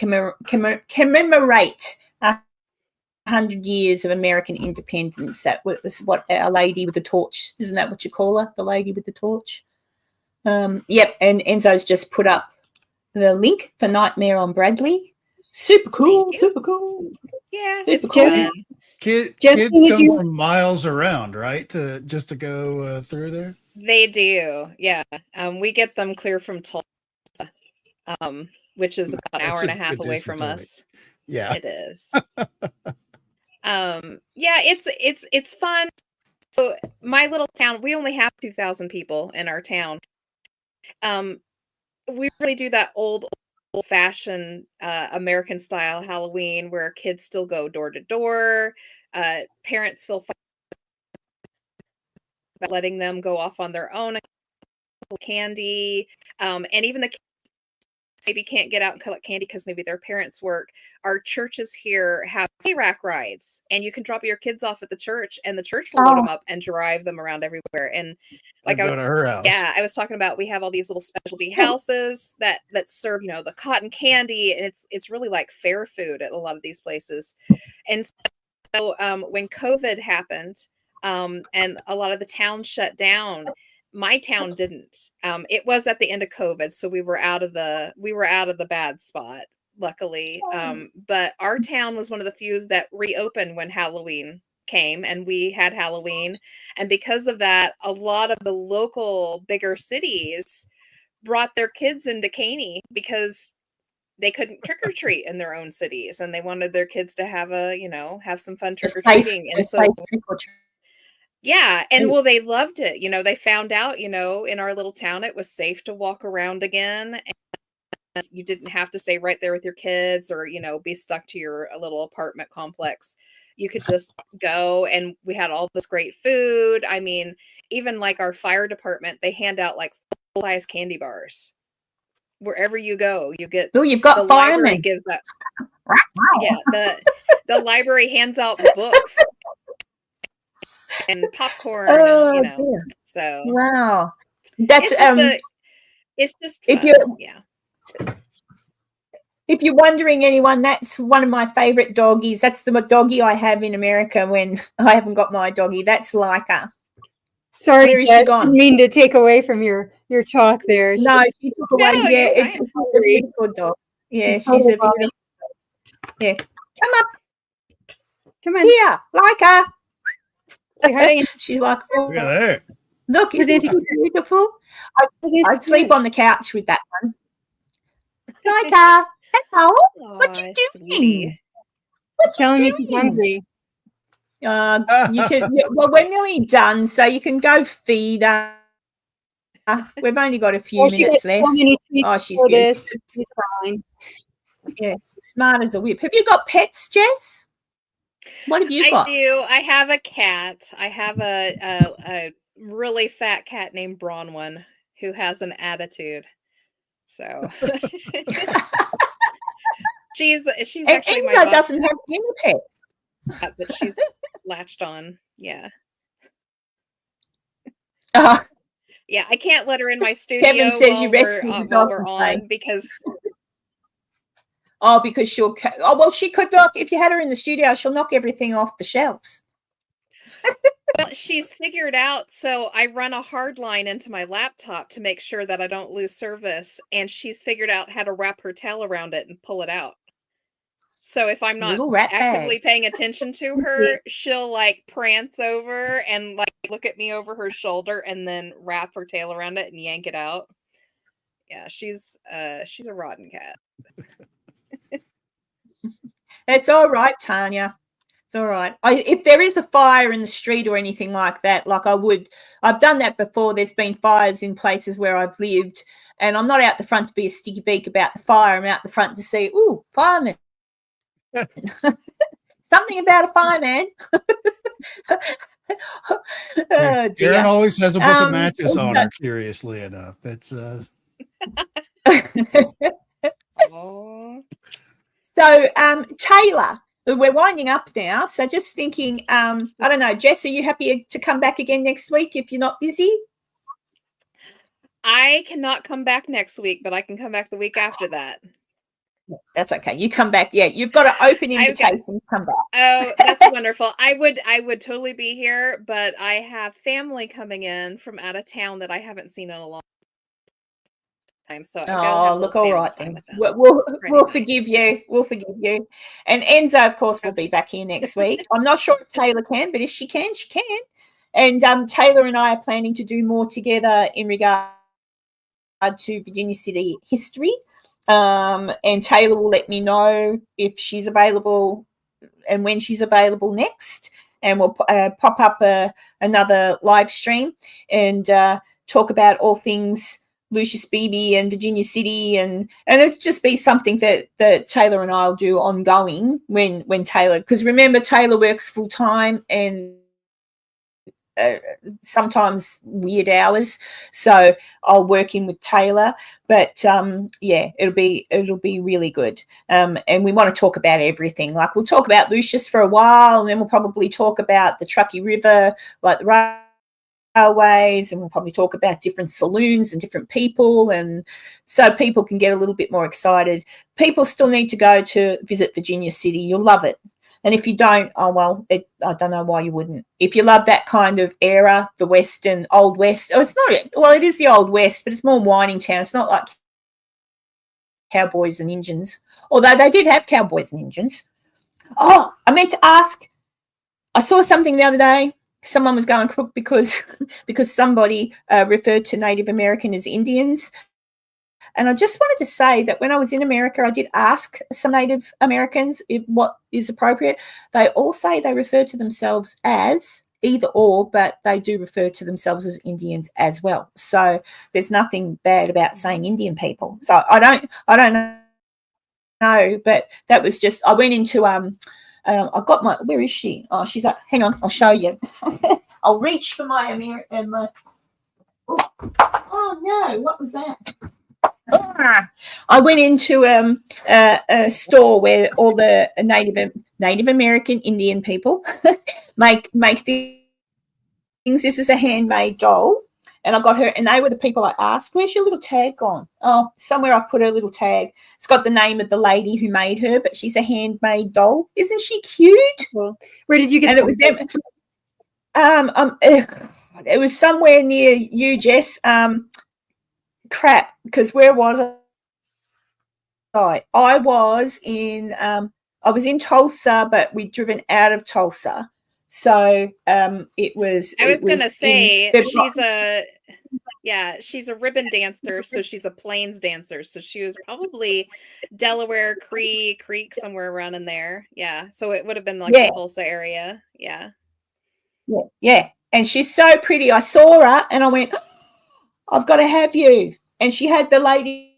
commemorate 100 years of American independence. That was what our lady with the torch, isn't that what you call her, the lady with the torch? Yep, and Enzo's just put up the link for Nightmare on Bradley. Super cool, super cool. Yeah, super it's cool. fun. Kids come from miles around, right? To go through there. They do, yeah. We get them clear from Tulsa, which is about an hour and a half away from us. Yeah, it is. Yeah, it's fun. So my little town, we only have 2,000 people in our town. We really do that old-fashioned American style Halloween where kids still go door to door. Parents feel fine about letting them go off on their own, candy, and even the kids maybe can't get out and collect candy because maybe their parents work. Our churches here have hay rack rides, and you can drop your kids off at the church, and the church will load them up and drive them around everywhere. And like go to her house. Yeah, I was talking about, we have all these little specialty houses that serve, the cotton candy, and it's really like fair food at a lot of these places. And so when COVID happened, and a lot of the towns shut down, my town didn't. It was at the end of COVID, so we were out of the bad spot, luckily. But our town was one of the few that reopened when Halloween came, and we had Halloween. And because of that, a lot of the local bigger cities brought their kids into Caney because they couldn't trick or treat in their own cities, and they wanted their kids to have have some fun trick or treating. And so yeah, and well, they loved it. They found out, in our little town, it was safe to walk around again, and you didn't have to stay right there with your kids or, be stuck to your little apartment complex. You could just go, and we had all this great food. I mean, even like our fire department, they hand out like full-size candy bars. Wherever you go, you get. Oh, you've got the library firemen. gives that. Yeah, the library hands out books and popcorn, Oh, and dear. so Wow. That's it's just if fun. you're Yeah. if you're wondering, anyone, that's one of my favorite doggies. That's the doggie I have in America when I haven't got my doggie. That's Leica. Sorry, Where is Jess, she gone? didn't mean to take away from your talk there. No, she took away. No, Yeah, you're it's fine. a beautiful dog. Yeah, she's totally a beautiful. Yeah, come up Come on. here, Leica. Say hi. She's like, Look at that. look, isn't she beautiful? I'd sleep on the couch with that one. Leica, hello. What you Aw, doing? sweetie. She's telling me she's hungry. You can. Well, we're nearly done, so you can go feed her. We've only got a few Oh, she minutes got left. so many treats Oh, she's for beautiful. this. She's fine. Yeah, smart as a whip. Have you got pets, Jess? What have you I got? do. I have a cat. I have a really fat cat named Bronwyn who has an attitude. So she's And actually my Enzo dog doesn't have any pets. cat that she's latched on. Yeah. Yeah, I can't let her in my studio Kevin says while you rescued the while dog we're today. on because Oh, because she'll. Oh, well, she could knock. If you had her in the studio, she'll knock everything off the shelves. well, she's figured out. So I run a hard line into my laptop to make sure that I don't lose service, and she's figured out how to wrap her tail around it and pull it out. So if I'm not Little rat actively bag. paying attention to her, she'll like prance over and like look at me over her shoulder and then wrap her tail around it and yank it out. Yeah, she's a rotten cat. It's all right, Tanya. It's all right. If there is a fire in the street or anything like that, I've done that before. There's been fires in places where I've lived, and I'm not out the front to be a sticky beak about the fire. I'm out the front to see, ooh, fireman. Something about a fireman. Oh, dear. Karen always has a book of matches on her, curiously enough. It's Oh. So, Taylor, we're winding up now. So just thinking, I don't know, Jess, are you happy to come back again next week if you're not busy? I cannot come back next week, but I can come back the week after that. That's okay. You come back. Yeah, you've got an open invitation to come back. Oh, that's wonderful. I would totally be here, but I have family coming in from out of town that I haven't seen in a long time. So I gotta have a Look, little all family right time then. with them. We'll Pretty forgive you. We'll forgive you. And Enzo, of course, will be back here next week. I'm not sure if Taylor can, but if she can, she can. And Taylor and I are planning to do more together in regard to Virginia City history. And Taylor will let me know if she's available and when she's available next. And we'll pop up another live stream and talk about all things Lucius Beebe and Virginia City, and it'll just be something that Taylor and I'll do ongoing when Taylor, because remember, Taylor works full time and sometimes weird hours, so I'll work in with Taylor. But yeah, it'll be really good. And we want to talk about everything. Like, we'll talk about Lucius for a while, and then we'll probably talk about the Truckee River, like the railways, and we'll probably talk about different saloons and different people, and so people can get a little bit more excited. People still need to go to visit Virginia City. You'll love it. And if you don't, oh, well, I don't know why you wouldn't. If you love that kind of era, the Western, Old West, it's not, well, it is the Old West, but it's more whining town. It's not like cowboys and Indians, although they did have cowboys and Indians. Oh, I meant to ask, I saw something the other day. Someone was going crook because somebody referred to Native American as Indians. And I just wanted to say that when I was in America, I did ask some Native Americans what is appropriate. They all say they refer to themselves as either or, but they do refer to themselves as Indians as well. So there's nothing bad about saying Indian people. So I don't know, but that was just, I went into I got my, where is she? Oh, she's like, hang on, I'll show you. I'll reach for my American. Oh no, what was that? I went into a store where all the Native American Indian people make things. This is a handmade doll, and I got her, and they were the people I asked, "Where's your little tag gone?" Oh, somewhere I put her little tag. It's got the name of the lady who made her, but she's a handmade doll. Isn't she cute? Well, where did you get? And it was them. It was somewhere near you, Jess. Crap, because where was I? I was in Tulsa, but we'd driven out of Tulsa. So it was. I was gonna say she's she's a ribbon dancer, so she's a plains dancer. So she was probably Delaware Creek, somewhere around in there. Yeah. So it would have been like the Tulsa area. Yeah. Yeah. And she's so pretty. I saw her and I went, I've got to have you. And she had the lady.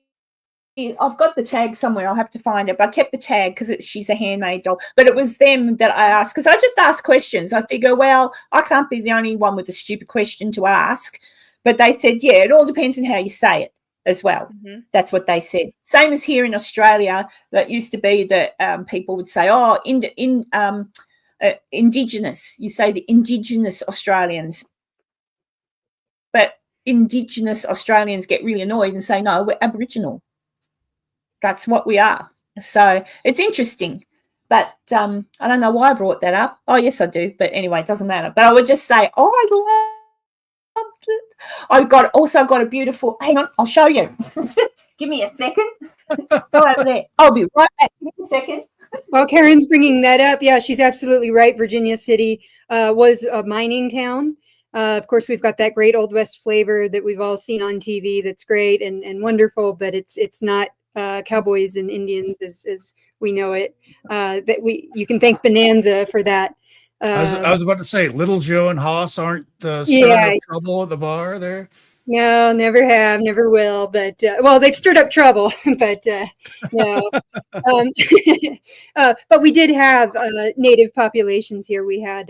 I've got the tag somewhere. I'll have to find it. But I kept the tag because she's a handmade doll. But it was them that I asked, because I just asked questions. I figure, well, I can't be the only one with a stupid question to ask. But they said, yeah, it all depends on how you say it as well. Mm-hmm. That's what they said. Same as here in Australia. That used to be that people would say, oh, Indigenous. You say the Indigenous Australians. But Indigenous Australians get really annoyed and say, no, we're Aboriginal. That's what we are. So it's interesting. But I don't know why I brought that up. Oh, yes, I do. But anyway, it doesn't matter. But I would just say, oh, I loved it. I also got a beautiful, hang on, I'll show you. Give me a second. Go over there. I'll be right back. Give me a second. Well, Karen's bringing that up. Yeah, she's absolutely right. Virginia City was a mining town. Of course, we've got that great Old West flavor that we've all seen on TV. That's great and wonderful, but it's not cowboys and Indians as we know it. You can thank Bonanza for that. I was about to say, Little Joe and Hoss aren't stirring up trouble at the bar there. No, never have, never will. But well, they've stirred up trouble, but no. But we did have native populations here. We had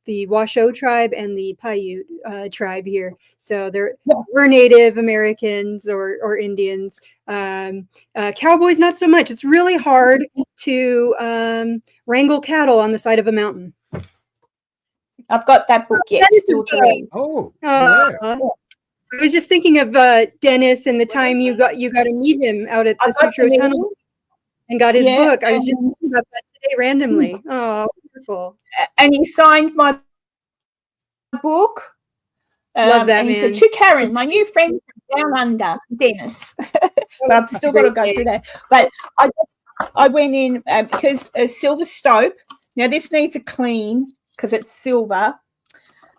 the Washoe tribe and the Paiute tribe here. So we're Native Americans or Indians. Cowboys, not so much. It's really hard to wrangle cattle on the side of a mountain. I've got that book yet still to read. Oh, yeah. I was just thinking of Dennis and the time you got to meet him out at the Sutro Tunnel and got his book. I was just thinking about that today randomly. Oh, wonderful. And he signed my book. Love that, and man. he said, to Karen, my new friend from down under, Dennis. But I've still got to go through that. But I went in because a silver stope. Now, this needs a clean because it's silver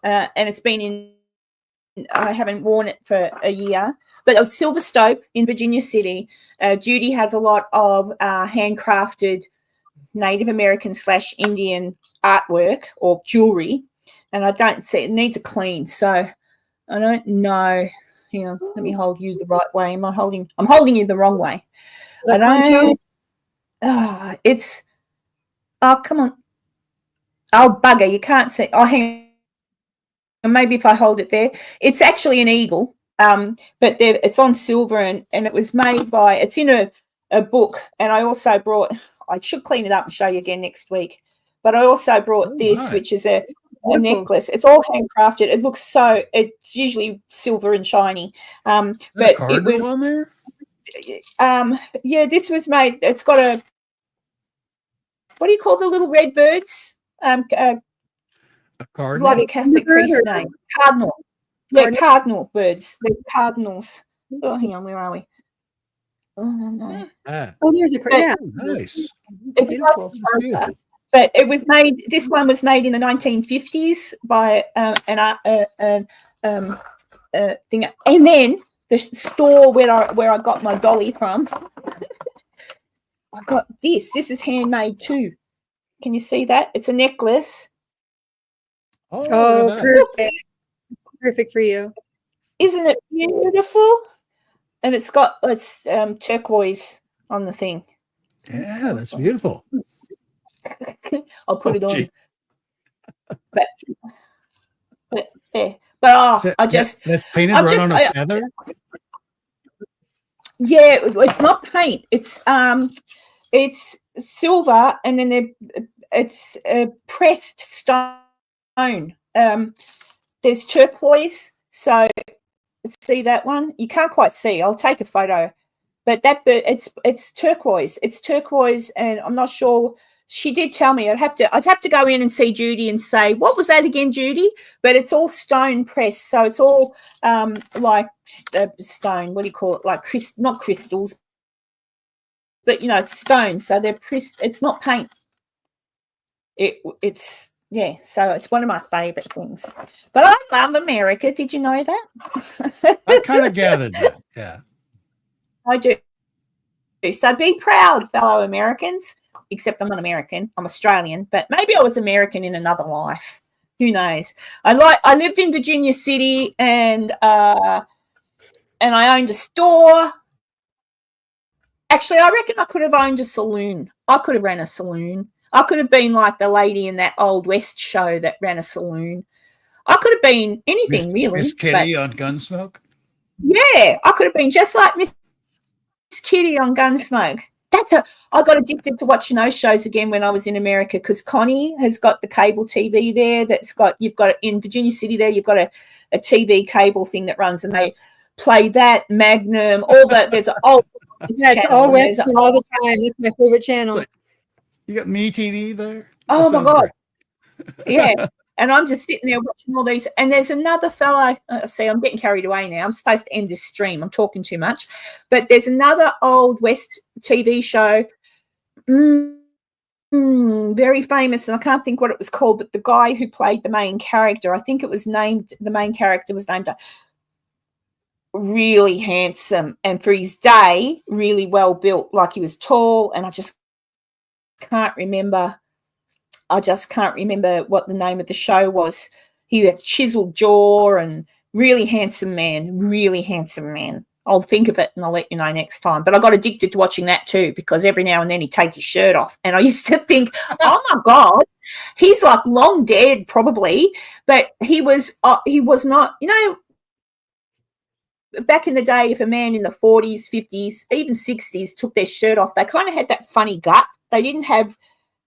and it's been in. I haven't worn it for a year, but a silver stope in Virginia City. Judy has a lot of handcrafted Native American / Indian artwork or jewelry, and I don't see it needs a clean. So I don't know. Hang on, let me hold you the right way. I'm holding you the wrong way. I don't. Oh, it's. Oh, come on. Oh, bugger! You can't see. Oh, hang on. Maybe if I hold it there, it's actually an eagle, but it's on silver and it was made by. It's in a book, and I also brought. I should clean it up and show you again next week. But I also brought this, which is a necklace. It's all handcrafted. It looks so. It's usually silver and shiny. But it was on there. Yeah, this was made. It's got a. What do you call the little red birds? A cardinal? Like a Catholic priest name. Cardinal. Yeah, cardinal birds. They're cardinals. Oh, hang on, where are we? Oh, no. Oh, there's a nice. It's beautiful. But it was made. This one was made in the 1950s by an thing. And then the store where I got my dolly from, I got this. This is handmade too. Can you see that? It's a necklace. Oh, perfect. Perfect for you. Isn't it beautiful? And it's got turquoise on the thing. Yeah, that's beautiful. I'll put it on. But yeah. But that's painted on a feather? Yeah, it's not paint. It's silver, and then it's pressed stone. There's turquoise. So see that one? You can't quite see. I'll take a photo. But it's turquoise. It's turquoise, and I'm not sure. She did tell me I'd have to go in and see Judy and say, what was that again, Judy? But it's all stone pressed, so it's all like stone. What do you call it? Like not crystals, but it's stone. So they're pressed. It's not paint. It's yeah. So it's one of my favorite things. But I love America. Did you know that? I kind of gathered that. Yeah, I do. So be proud, fellow Americans. Except I'm not American. I'm Australian, but maybe I was American in another life. Who knows? I lived in Virginia City, and I owned a store. Actually, I reckon I could have owned a saloon. I could have ran a saloon. I could have been like the lady in that Old West show that ran a saloon. I could have been anything, really. Miss Kitty on Gunsmoke? Yeah, I could have been just like Miss Kitty on Gunsmoke. I got addicted to watching those shows again when I was in America, because Connie has got the cable TV there. You've got in Virginia City there. You've got a TV cable thing that runs, and they play that Magnum. All that. There's an old. That's all Western all the time. That's my favorite channel. You got Me TV there? Oh my God! Yeah, and I'm just sitting there watching all these. And there's another fella. See, I'm getting carried away now. I'm supposed to end this stream. I'm talking too much. But there's another Old West TV show, very famous, and I can't think what it was called. But the guy who played the main character, I think the main character was named really handsome, and for his day, really well built. Like he was tall, and I just can't remember what the name of the show was. He had chiseled jaw and really handsome man. I'll think of it and I'll let you know next time. But I got addicted to watching that too, because every now and then he'd take his shirt off. And I used to think, oh my God, he's like long dead probably. But he was not, back in the day, if a man in the 40s, 50s, even 60s took their shirt off, they kind of had that funny gut. They didn't have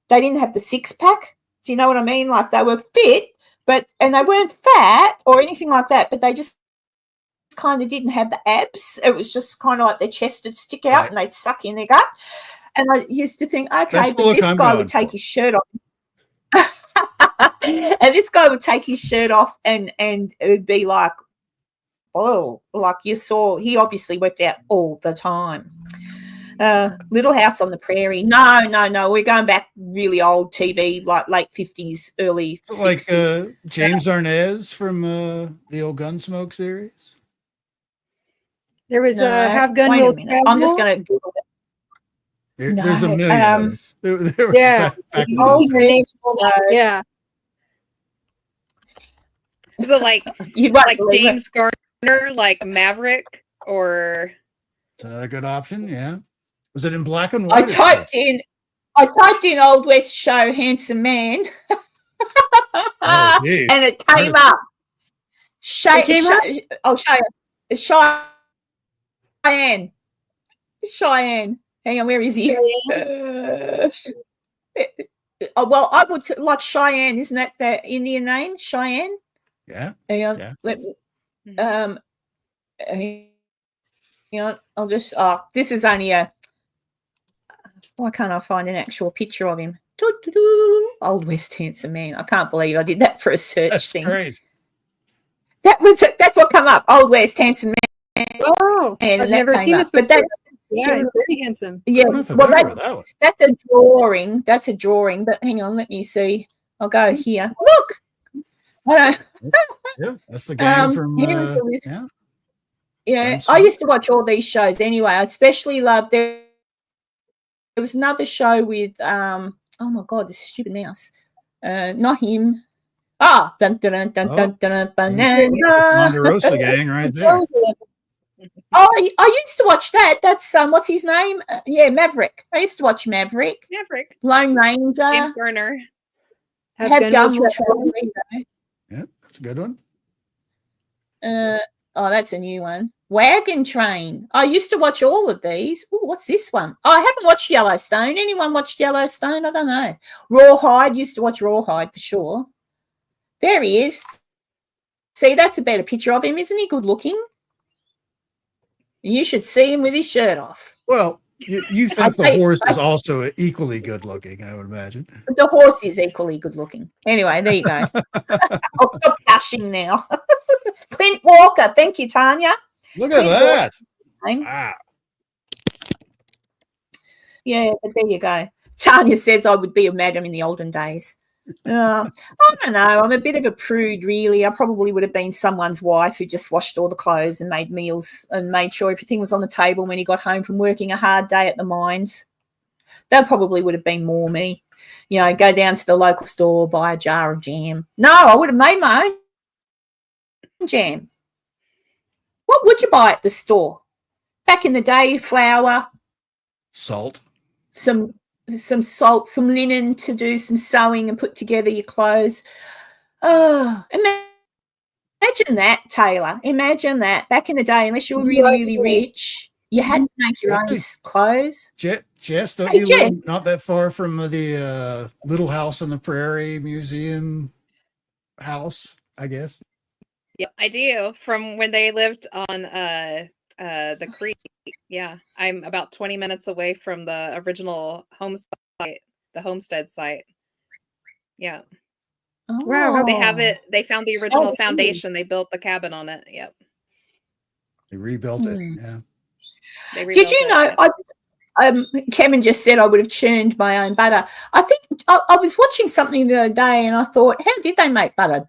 the six pack. Do you know what I mean? Like they were fit, and they weren't fat or anything like that, but they just kind of didn't have the abs. It was just kind of like their chest would stick out, right, and they'd suck in their gut. And I used to think, okay, but this guy would take his shirt off. And this guy would take his shirt off and it would be like, oh, like you saw, he obviously worked out all the time. Little House on the Prairie. No. We're going back really old TV, like late 50s, early 60s. Like James Arnaz from the old Gunsmoke series? There was a Have Gun Will Travel. I'm just going to Google it. There's a million. There yeah. Yeah. Is it like James Garner, like Maverick, or? It's another good option. Yeah. Was it in black and white? I typed in Old West show handsome man, and it came up. I'll show you. Cheyenne. Hang on, where is he? Well, I would like Cheyenne. Isn't that the Indian name? Cheyenne. Yeah. Hang on. Yeah. Let me. I'll just. This is only a. Why can't I find an actual picture of him? Old West handsome man. I can't believe I did that for a search thing. Crazy. That's what come up. Old West handsome man. Oh, and I've never seen this before. Yeah, very handsome. Yeah, well, that's a drawing. That's a drawing. But hang on, let me see. I'll go here. Look. Yeah, that's the game from. Yeah, I used to watch all these shows anyway. I especially loved there was another show with oh my God, this stupid mouse. Not him. Dun dun dun dun dun dun Bonanza. Ponderosa gang right there. Oh, I used to watch that. That's what's his name? Maverick. I used to watch Maverick. Lone Ranger. James Garner. Have Gun Will Yeah, that's a good one. Oh, that's a new one. Wagon Train. I used to watch all of these. Oh, what's this one? Oh, I haven't watched Yellowstone. Anyone watched Yellowstone? I don't know. Rawhide. Used to watch Rawhide for sure. There he is. See, that's a better picture of him. Isn't he good looking? You should see him with his shirt off. Well, you think the horse is also equally good looking, I would imagine. The horse is equally good looking. Anyway, there you go. I'll stop gushing now. Clint Walker. Thank you, Tanya. Look at that. Wow. Yeah, but there you go. Tanya says I would be a madam in the olden days. I don't know. I'm a bit of a prude, really. I probably would have been someone's wife who just washed all the clothes and made meals and made sure everything was on the table when he got home from working a hard day at the mines. That probably would have been more me. You know, go down to the local store, buy a jar of jam. No, I would have made my own jam. What would you buy at the store? Back in the day, flour. Salt. Some salt, some linen to do some sewing and put together your clothes. Oh, imagine that, Taylor. Imagine that. Back in the day, unless you were really, really rich, you had to make your own clothes. Jess, don't you live not that far from the Little House on the Prairie Museum house, I guess? Yep, I do. From when they lived on the creek. Yeah, I'm about 20 minutes away from the original home site, the homestead site. Yeah. Oh, Wow. They have it. They found the original foundation. They built the cabin on it. Yep. They rebuilt it. Yeah. Did you know? Kevin just said I would have churned my own butter. I think I was watching something the other day and I thought, how did they make butter?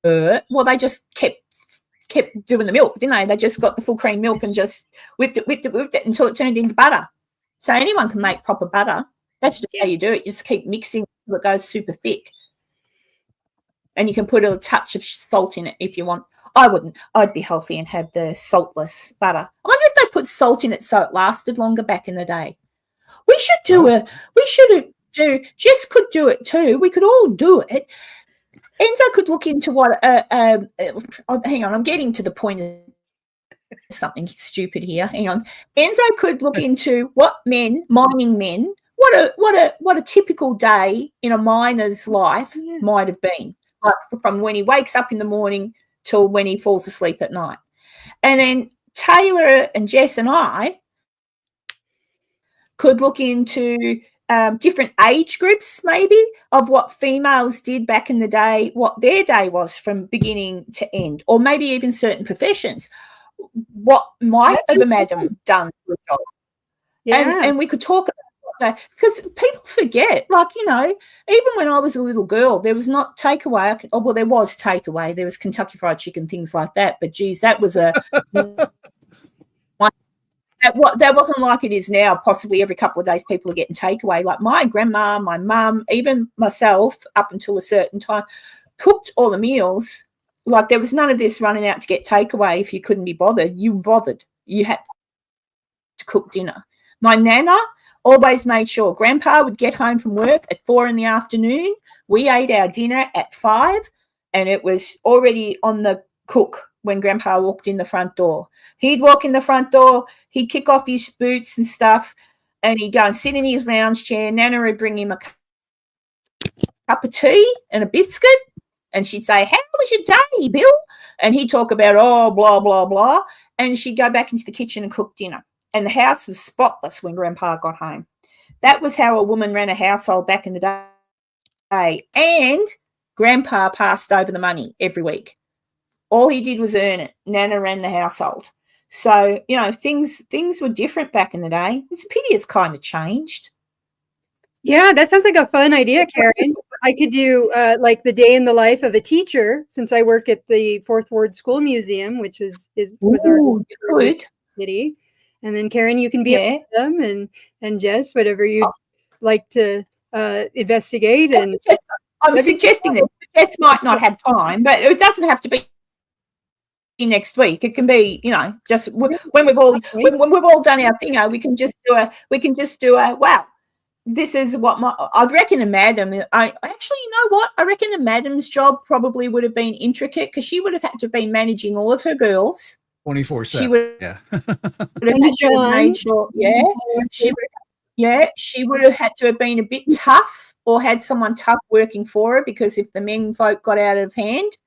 Well, they just kept doing the milk, didn't they? They just got the full cream milk and just whipped it until it turned into butter. So anyone can make proper butter. That's just how you do it. You just keep mixing until it goes super thick. And you can put a touch of salt in it if you want. I wouldn't. I'd be healthy and have the saltless butter. I wonder if they put salt in it so it lasted longer back in the day. We should Jess could do it too. We could all do it. Enzo could look into what hang on, I'm getting to the point of something stupid here. Hang on. Enzo could look into what mining men, what a typical day in a miner's life might have been. Like from when he wakes up in the morning till when he falls asleep at night. And then Taylor and Jess and I could look into different age groups maybe of what females did back in the day, what their day was from beginning to end, or maybe even certain professions. What might have a madam done for a job? Yeah. And we could talk about that because people forget, like, you know, even when I was a little girl, there was not takeaway. There was takeaway. There was Kentucky Fried Chicken, things like that. But, geez, that was that wasn't like it is now. Possibly every couple of days people are getting takeaway. Like my grandma, my mum, even myself up until a certain time cooked all the meals. Like there was none of this running out to get takeaway if you couldn't be bothered. You were bothered. You had to cook dinner. My nana always made sure Grandpa would get home from work at 4 p.m. We ate our dinner at 5 and it was already on the cook when Grandpa walked in the front door. He'd walk in the front door, he'd kick off his boots and stuff, and he'd go and sit in his lounge chair. Nana would bring him a cup of tea and a biscuit, and she'd say, "How was your day, Bill?" And he'd talk about, oh, blah, blah, blah, and she'd go back into the kitchen and cook dinner. And the house was spotless when Grandpa got home. That was how a woman ran a household back in the day. And Grandpa passed over the money every week. All he did was earn it. Nana ran the household. So, you know, things were different back in the day. It's a pity it's kind of changed. Yeah, that sounds like a fun idea, Karen. I could do like the day in the life of a teacher, since I work at the Fourth Ward School Museum, which was our city. And then Karen, you can be up with them, and Jess, whatever you'd like to investigate. And I'm suggesting that Jess might not have time, but it doesn't have to be next week. It can be, you know, just when we've all done our thing. We can just do a wow. this is what I reckon a madam. I actually, you know what? I reckon a madam's job probably would have been intricate because she would have had to have been managing all of her girls 24/7. She would Yeah. have had to have made sure, she would have had to have been a bit tough or had someone tough working for her because if the men folk got out of hand,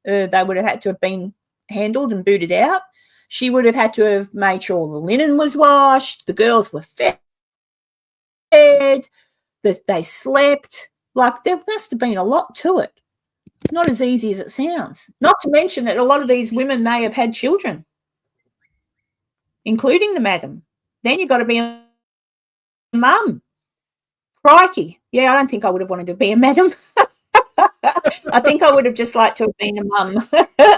they would have had to have been handled and booted out. She would have had to have made sure the linen was washed, the girls were fed, that they slept. Like, there must have been a lot to it. Not as easy as it sounds. Not to mention that a lot of these women may have had children, including the madam. Then you've got to be a mum. Crikey. Yeah, I don't think I would have wanted to be a madam. I think I would have just liked to have been a mum.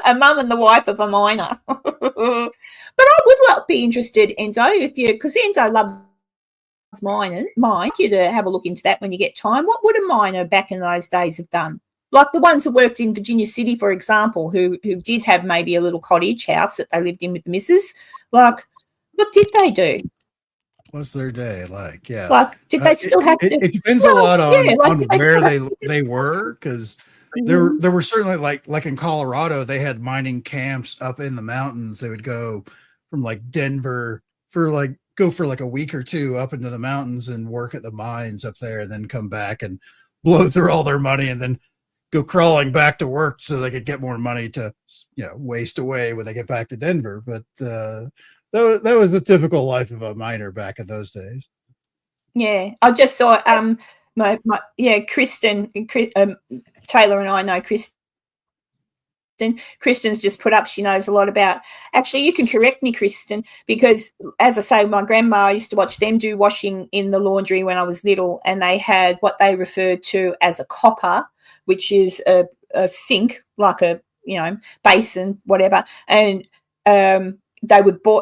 A mum and the wife of a miner. But I would be interested, Enzo, because Enzo loves mine, you to have a look into that when you get time. What would a miner back in those days have done? Like the ones that worked in Virginia City, for example, who did have maybe a little cottage house that they lived in with the missus. Like, what did they do? What's their day like? Yeah. Like, did they still have to? It depends a lot on where they were, because there were certainly like in Colorado, they had mining camps up in the mountains. They would go from like Denver for a week or two up into the mountains and work at the mines up there, and then come back and blow through all their money and then go crawling back to work so they could get more money to, waste away when they get back to Denver. But that was the typical life of a miner back in those days. Yeah, I just saw Kristen, Taylor and I know Kristen. Kristen's just put up, she knows a lot about, actually you can correct me, Kristen, because as I say, my grandma, I used to watch them do washing in the laundry when I was little, and they had what they referred to as a copper, which is a sink, like a basin, whatever, and they would boil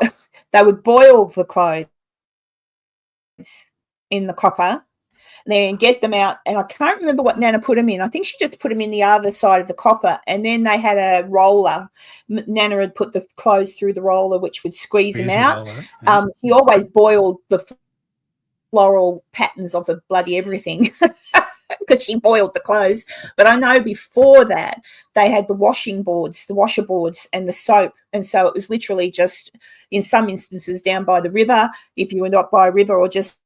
the clothes in the copper, then get them out, and I can't remember what Nana put them in. I think she just put them in the other side of the copper, and then they had a roller. Nana had put the clothes through the roller, which would squeeze them out. He always boiled the floral patterns of the bloody everything because she boiled the clothes. But I know before that they had the washer boards and the soap, and so it was literally just, in some instances, down by the river, if you were not by a river, or just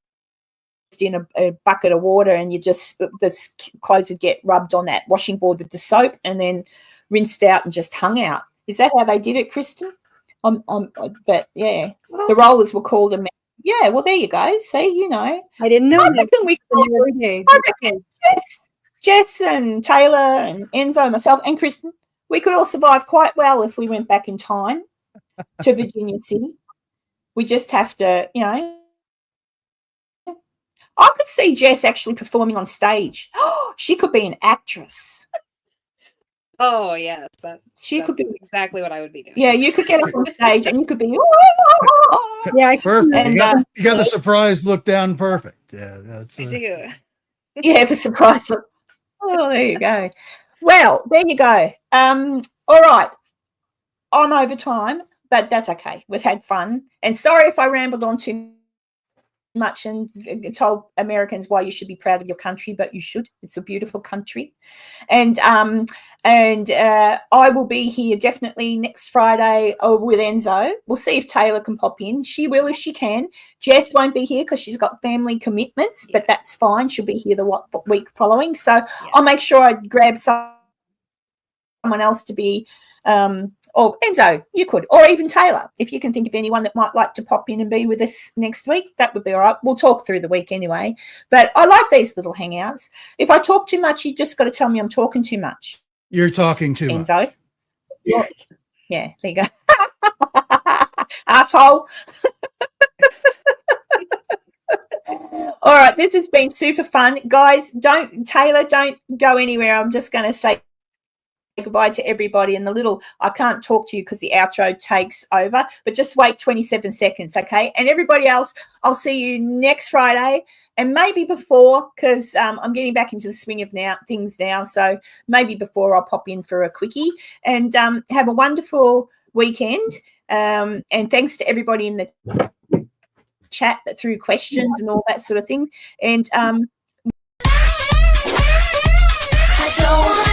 in a bucket of water, and the clothes would get rubbed on that washing board with the soap and then rinsed out and just hung out. Is that how they did it, Kristen? But yeah, the rollers were called a. Yeah, well, there you go. See, I didn't know. I reckon Jess and Taylor and Enzo, myself and Kristen, we could all survive quite well if we went back in time to Virginia City. We just have to, I could see Jess actually performing on stage. She could be an actress. Oh, yes. She could be exactly what I would be doing. Yeah, you could get up on stage and you could be. Yeah, perfect. And, you got the surprise look down perfect. Yeah, that's. I do. Yeah, the surprise look. Oh, there you go. Well, there you go. All right. I'm over time, but that's okay. We've had fun. And sorry if I rambled on too much and told Americans why you should be proud of your country, but you should. It's a beautiful country. And I will be here definitely next Friday with Enzo. We'll see if Taylor can pop in. She will if she can. Jess won't be here because she's got family commitments, but that's fine. She'll be here the week following. So I'll make sure I grab someone else to be or Enzo, you could, or even Taylor, if you can think of anyone that might like to pop in and be with us next week, that would be all right. We'll talk through the week anyway. But I like these little hangouts. If I talk too much, you just got to tell me I'm talking too much. You're talking too much. Enzo. Yeah, there you go. Asshole. All right, this has been super fun. Guys, Taylor, don't go anywhere. I'm just going to say goodbye to everybody, and I can't talk to you because the outro takes over, but just wait 27 seconds, okay? And everybody else, I'll see you next Friday, and maybe before, because I'm getting back into the swing of things now, so maybe before I'll pop in for a quickie. And have a wonderful weekend, and thanks to everybody in the chat through questions and all that sort of thing. And I don't wanna